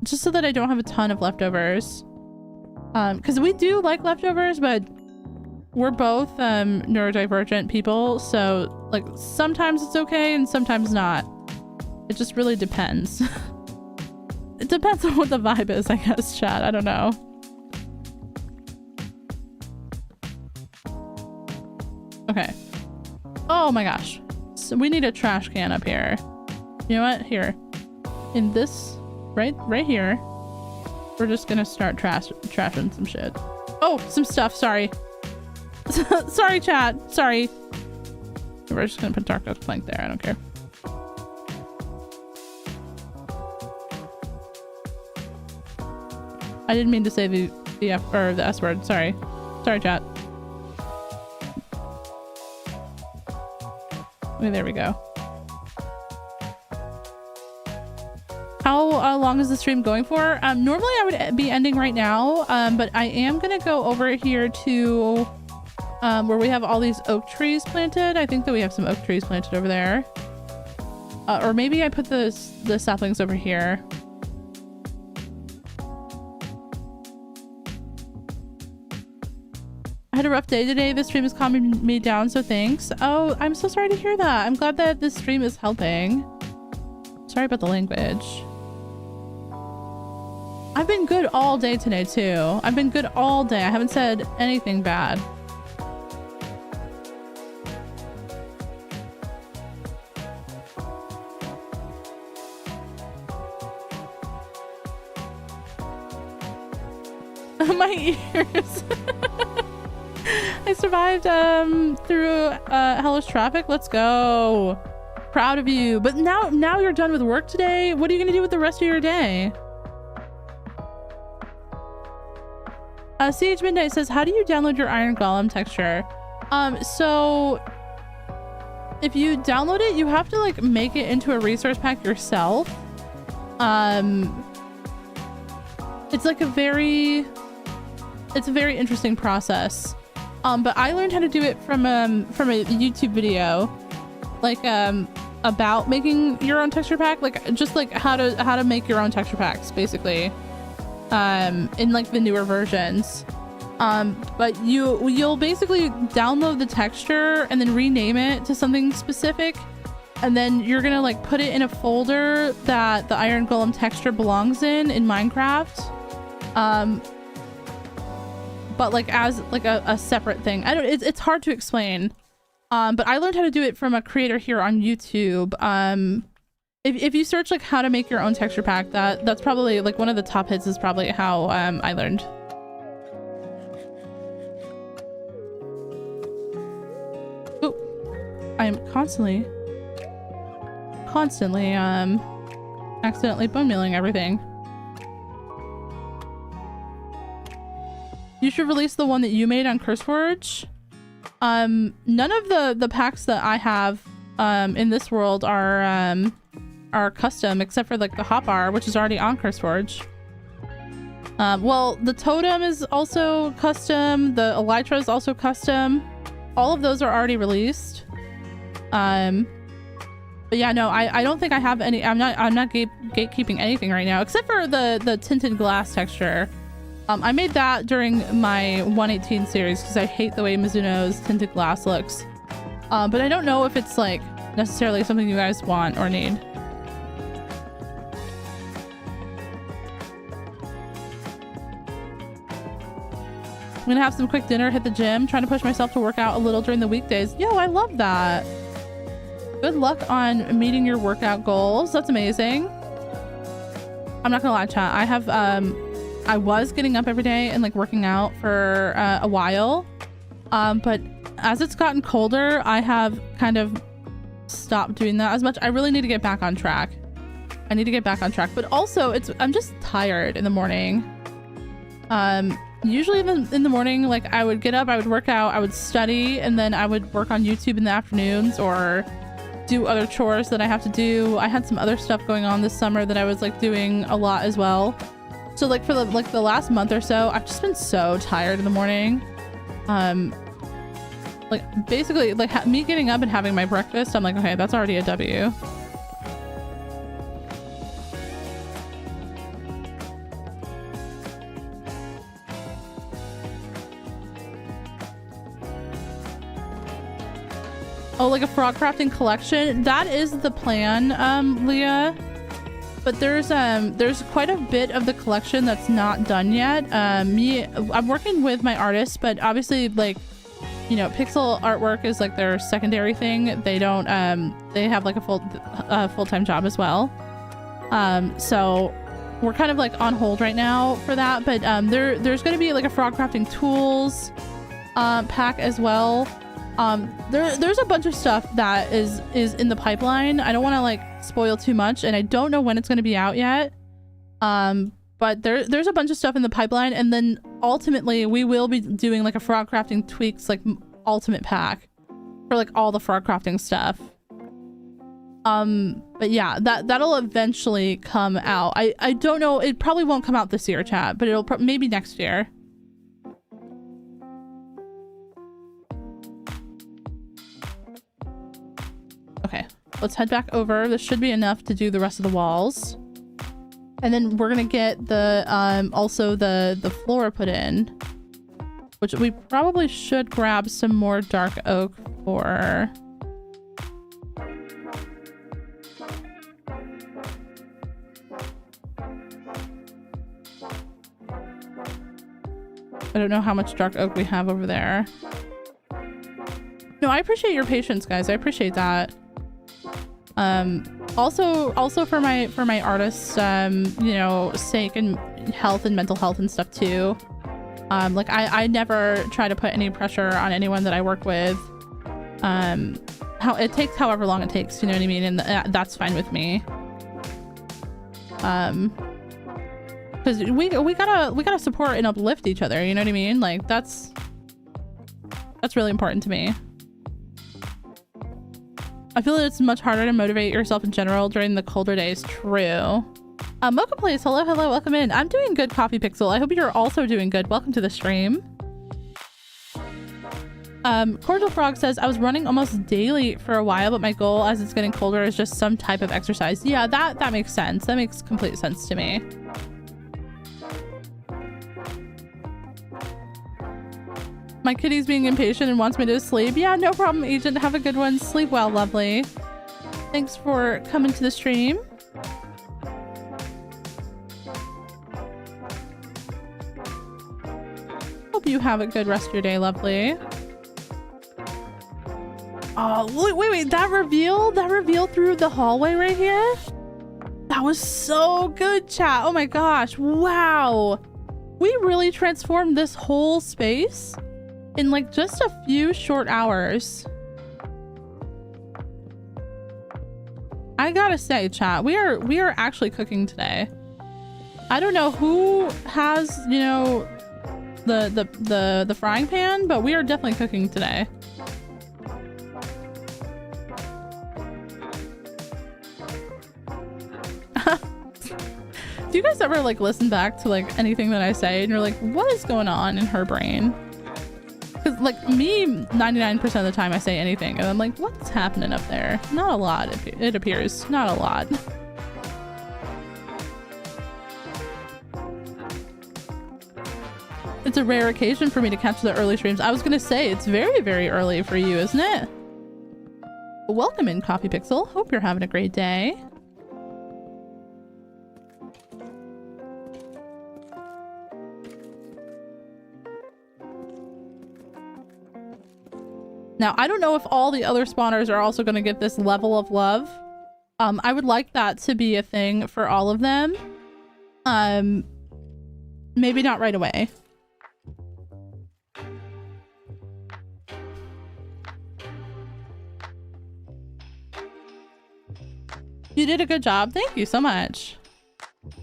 just so that I don't have a ton of leftovers, because we do like leftovers, but we're both neurodivergent people, so like sometimes it's okay and sometimes not. It just really depends. It depends on what the vibe is, I guess, chat. I don't know. Okay. Oh my gosh. So we need a trash can up here. You know what? Here. In this, right here, we're just gonna start trashing some shit. Oh, some stuff. Sorry. Sorry, chat. Sorry. We're just gonna put dark oak plank there. I don't care. I didn't mean to say the F or the S word. Sorry. Sorry, chat. Okay, there we go. How long is the stream going for? Normally I would be ending right now, but I am gonna go over here to where we have all these oak trees planted. I think that we have some oak trees planted over there. Or maybe I put the saplings over here. I had a rough day today. This stream is calming me down, so thanks. Oh, I'm so sorry to hear that. I'm glad that this stream is helping. Sorry about the language. I've been good all day today, too. I've been good all day. I haven't said anything bad. My ears. I survived through hellish traffic. Let's go. Proud of you. But now you're done with work today. What are you gonna do with the rest of your day? CH Midnight says, how do you download your Iron Golem texture? So if you download it, you have to like make it into a resource pack yourself. It's like a very interesting process. But I learned how to do it from a YouTube video, like about making your own texture pack, like just like how to make your own texture packs, basically, in like the newer versions. But you'll basically download the texture and then rename it to something specific, and then you're gonna like put it in a folder that the Iron Golem texture belongs in Minecraft. But like as like a separate thing. It's hard to explain. But I learned how to do it from a creator here on YouTube. If you search like how to make your own texture pack, that's probably like one of the top hits is probably how I learned. Oh, I am constantly accidentally bone mealing everything. You should release the one that you made on CurseForge. None of the packs that I have in this world are custom, except for like the hotbar, which is already on CurseForge. Well, the totem is also custom, the elytra is also custom. All of those are already released. But yeah, no, I don't think I have any. I'm not gatekeeping anything right now, except for the tinted glass texture. I made that during my 118 series because I hate the way Mizuno's tinted glass looks. But I don't know if it's like necessarily something you guys want or need. I'm gonna have some quick dinner, hit the gym, trying to push myself to work out a little during the weekdays. Yo, I love that. Good luck on meeting your workout goals. That's amazing. I'm not gonna lie, chat. I was getting up every day and like working out for a while. But as it's gotten colder, I have kind of stopped doing that as much. I really need to get back on track. I need to get back on track, but also I'm just tired in the morning. Usually in the morning, like I would get up, I would work out, I would study, and then I would work on YouTube in the afternoons or do other chores that I have to do. I had some other stuff going on this summer that I was like doing a lot as well. So like for the last month or so, I've just been so tired in the morning. Like basically like me getting up and having my breakfast, I'm like, okay, that's already a W. Oh, like a Frogcrafting collection? That is the plan, Leah. But there's quite a bit of the collection that's not done yet. I'm working with my artists, but obviously like, you know, pixel artwork is like their secondary thing. They don't, they have like a full-time job as well. So we're kind of like on hold right now for that. But there's going to be like a Frogcrafting tools pack as well. There's a bunch of stuff that is in the pipeline. I don't want to like spoil too much, and I don't know when it's going to be out yet. But there's a bunch of stuff in the pipeline, and then ultimately we will be doing like a Frogcrafting tweaks like ultimate pack for like all the Frogcrafting stuff. But yeah, that'll eventually come out. I don't know, it probably won't come out this year, chat, but it'll maybe next year. Okay, let's head back over. This should be enough to do the rest of the walls. And then we're gonna get the also the floor put in, which we probably should grab some more dark oak for. I don't know how much dark oak we have over there. No, I appreciate your patience, guys. I appreciate that. Also for my artists, you know, sake and health and mental health and stuff too. Like I never try to put any pressure on anyone that I work with. How it takes however long it takes, you know what I mean? And that's fine with me. Because we gotta support and uplift each other, you know what I mean? Like that's really important to me. I feel it's much harder to motivate yourself in general during the colder days. True. Mocha Place, hello, welcome in. I'm doing good, Coffee Pixel. I hope you're also doing good. Welcome to the stream. Cordial Frog says, I was running almost daily for a while, but my goal as it's getting colder is just some type of exercise. Yeah, that makes sense. That makes complete sense to me. My kitty's being impatient and wants me to sleep. Yeah, no problem, Agent. Have a good one. Sleep well, lovely. Thanks for coming to the stream. Hope you have a good rest of your day, lovely. Oh, wait, that reveal through the hallway right here? That was so good, chat. Oh my gosh, wow. We really transformed this whole space in like just a few short hours. I gotta say, chat, we are actually cooking today. I don't know who has, you know, the frying pan, but we are definitely cooking today. Do you guys ever like listen back to like anything that I say and you're like, what is going on in her brain? Because like me, 99% of the time I say anything and I'm like, what's happening up there? Not a lot, it appears. Not a lot. It's a rare occasion for me to catch the early streams. I was gonna say, it's very, very early for you, isn't it? Welcome in, Coffee Pixel. Hope you're having a great day. Now, I don't know if all the other spawners are also going to get this level of love. I would like that to be a thing for all of them. Maybe not right away. You did a good job. Thank you so much.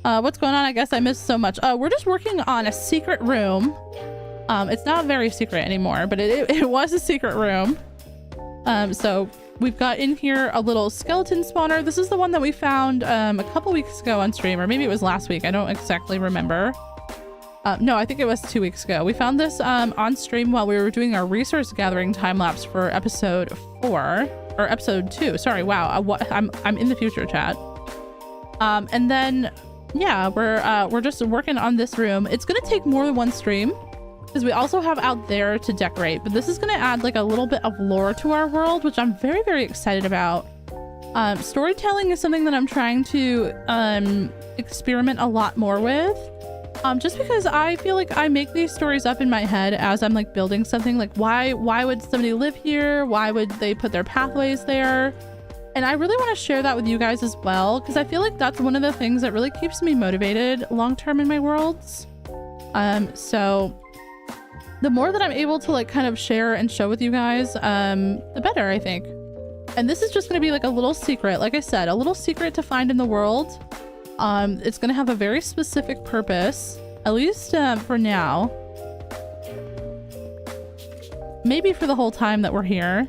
What's going on? I guess I missed so much. We're just working on a secret room. It's not very secret anymore, but it was a secret room. So we've got in here a little skeleton spawner. This is the one that we found a couple weeks ago on stream, or maybe it was last week. I don't exactly remember. No, I think it was 2 weeks ago. We found this on stream while we were doing our resource gathering time lapse for episode 4 or episode 2. Sorry, wow. I'm in the future, chat. And then yeah, we're just working on this room. It's gonna take more than one stream, because we also have out there to decorate, but this is going to add like a little bit of lore to our world, which I'm very, very excited about. Storytelling is something that I'm trying to experiment a lot more with, just because I feel like I make these stories up in my head as I'm like building something. Like why would somebody live here? Why would they put their pathways there? And I really want to share that with you guys as well, because I feel like that's one of the things that really keeps me motivated long term in my worlds. So the more that I'm able to like kind of share and show with you guys, the better, I think. And this is just going to be like a little secret. Like I said, a little secret to find in the world. It's going to have a very specific purpose, at least for now. Maybe for the whole time that we're here.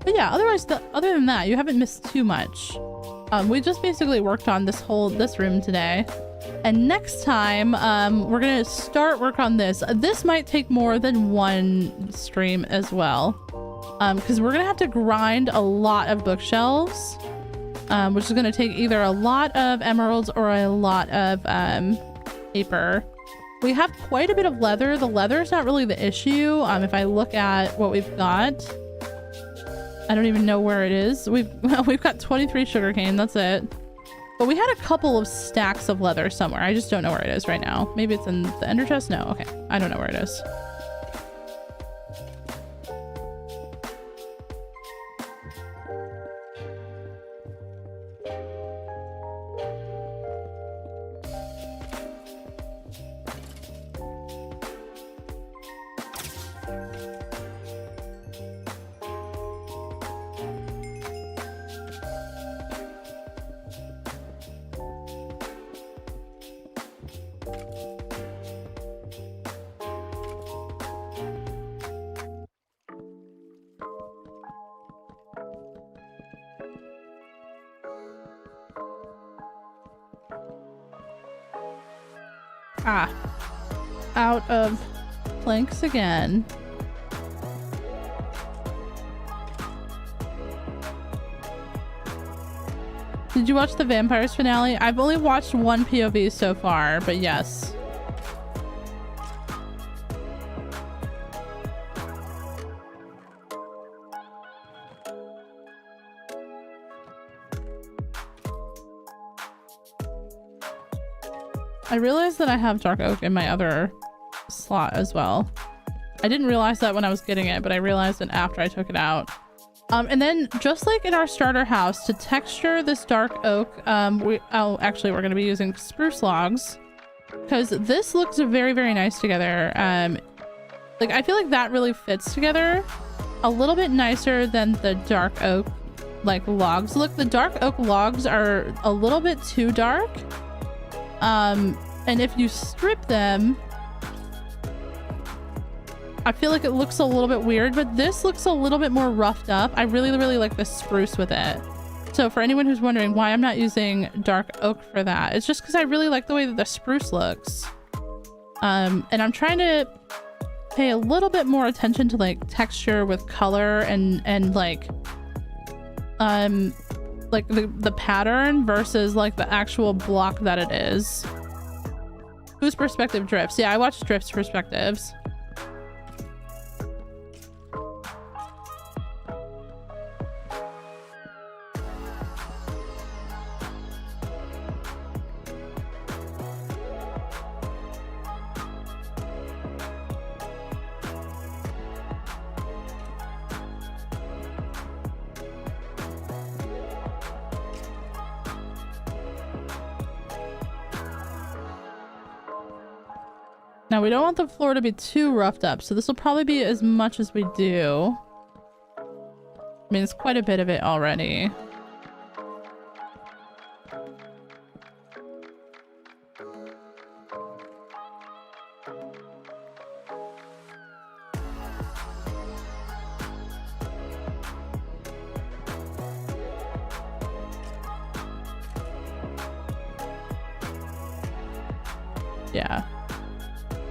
But yeah, otherwise, other than that, you haven't missed too much. We just basically worked on this room today. And next time, we're gonna start work on this. This might take more than one stream as well. Because we're gonna have to grind a lot of bookshelves. Which is gonna take either a lot of emeralds or a lot of paper. We have quite a bit of leather. The leather is not really the issue. If I look at what we've got, I don't even know where it is. We've got 23 sugarcane, that's it. But we had a couple of stacks of leather somewhere. I just don't know where it is right now. Maybe it's in the ender chest? No, okay. I don't know where it is. Ah, out of planks again. Did you watch the vampires finale? I've only watched one POV so far, but yes. I realized that I have dark oak in my other slot as well. I didn't realize that when I was getting it, but I realized it after I took it out. And then just like in our starter house, to texture this dark oak, we're going to be using spruce logs because this looks very, very nice together. Like I feel like that really fits together a little bit nicer than the dark oak like logs. Look, the dark oak logs are a little bit too dark. And if you strip them, I feel like it looks a little bit weird, but this looks a little bit more roughed up. I really, really like the spruce with it. So for anyone who's wondering why I'm not using dark oak for that, it's just because I really like the way that the spruce looks. And I'm trying to pay a little bit more attention to like texture with color and like the pattern versus like the actual block that it is. Whose perspective drifts? Yeah, I watched Drift's perspectives. Now we don't want the floor to be too roughed up, so this will probably be as much as we do. I mean, it's quite a bit of it already. Yeah.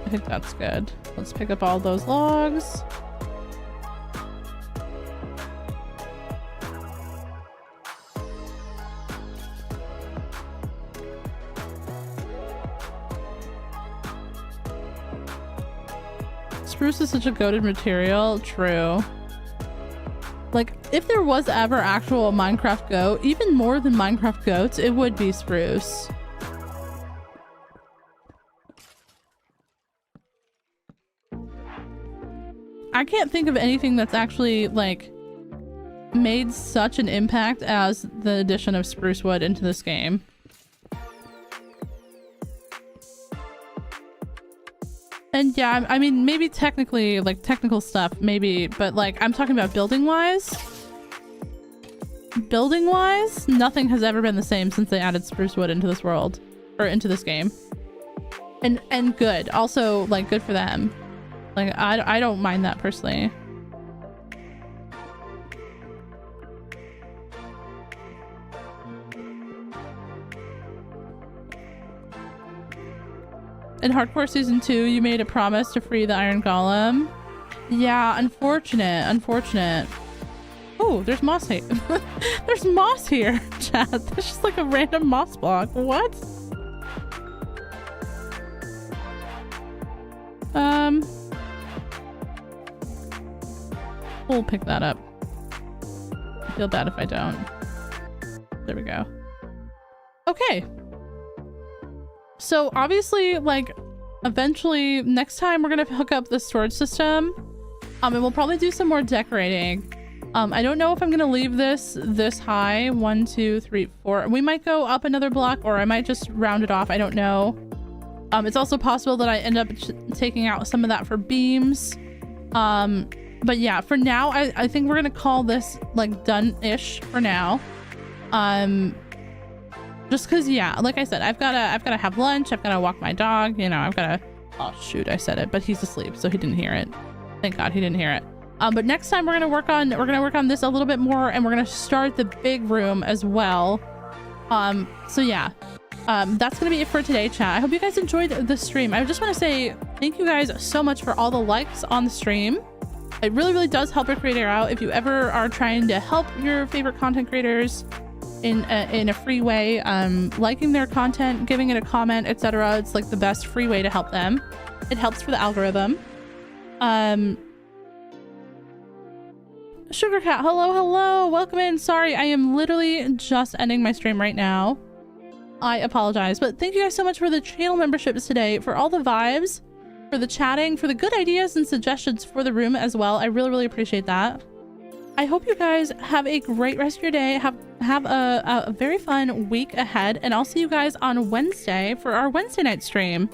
I think that's good. Let's pick up all those logs. Spruce is such a goated material. True. Like, if there was ever actual Minecraft goat, even more than Minecraft goats, it would be spruce. I can't think of anything that's actually like made such an impact as the addition of spruce wood into this game. And yeah, I mean, maybe technically, like technical stuff, maybe, but like I'm talking about building wise. Building wise, nothing has ever been the same since they added spruce wood into this world or into this game. And good. Also, like, good for them. Like, I don't mind that personally. In Hardcore Season 2, you made a promise to free the Iron Golem. Yeah, unfortunate. Unfortunate. Oh, there's moss here. There's moss here, chat. There's just like a random moss block. What? We'll pick that up. I feel bad if I don't. There we go. Okay. So obviously, like, eventually next time we're gonna hook up the storage system. And we'll probably do some more decorating. I don't know if I'm gonna leave this high. 1, 2, 3, 4. We might go up another block, or I might just round it off. I don't know. It's also possible that I end up taking out some of that for beams. But yeah, for now, I think we're gonna call this like done-ish for now. Just cause yeah, like I said, I've gotta have lunch. I've gotta walk my dog. You know, I've gotta. Oh shoot, I said it, but he's asleep, so he didn't hear it. Thank God he didn't hear it. But next time we're gonna work on this a little bit more, and we're gonna start the big room as well. So yeah. That's gonna be it for today, chat. I hope you guys enjoyed the stream. I just want to say thank you guys so much for all the likes on the stream. It really, really does help your creator out. If you ever are trying to help your favorite content creators in a free way, liking their content, giving it a comment, etc., it's like the best free way to help them. It helps for the algorithm. Sugar Cat, hello, welcome in. Sorry, I am literally just ending my stream right now. I apologize. But thank you guys so much for the channel memberships today, for all the vibes, for the chatting, for the good ideas and suggestions for the room as well. I really, really appreciate that. I hope you guys have a great rest of your day. Have a very fun week ahead, and I'll see you guys on Wednesday for our Wednesday night stream.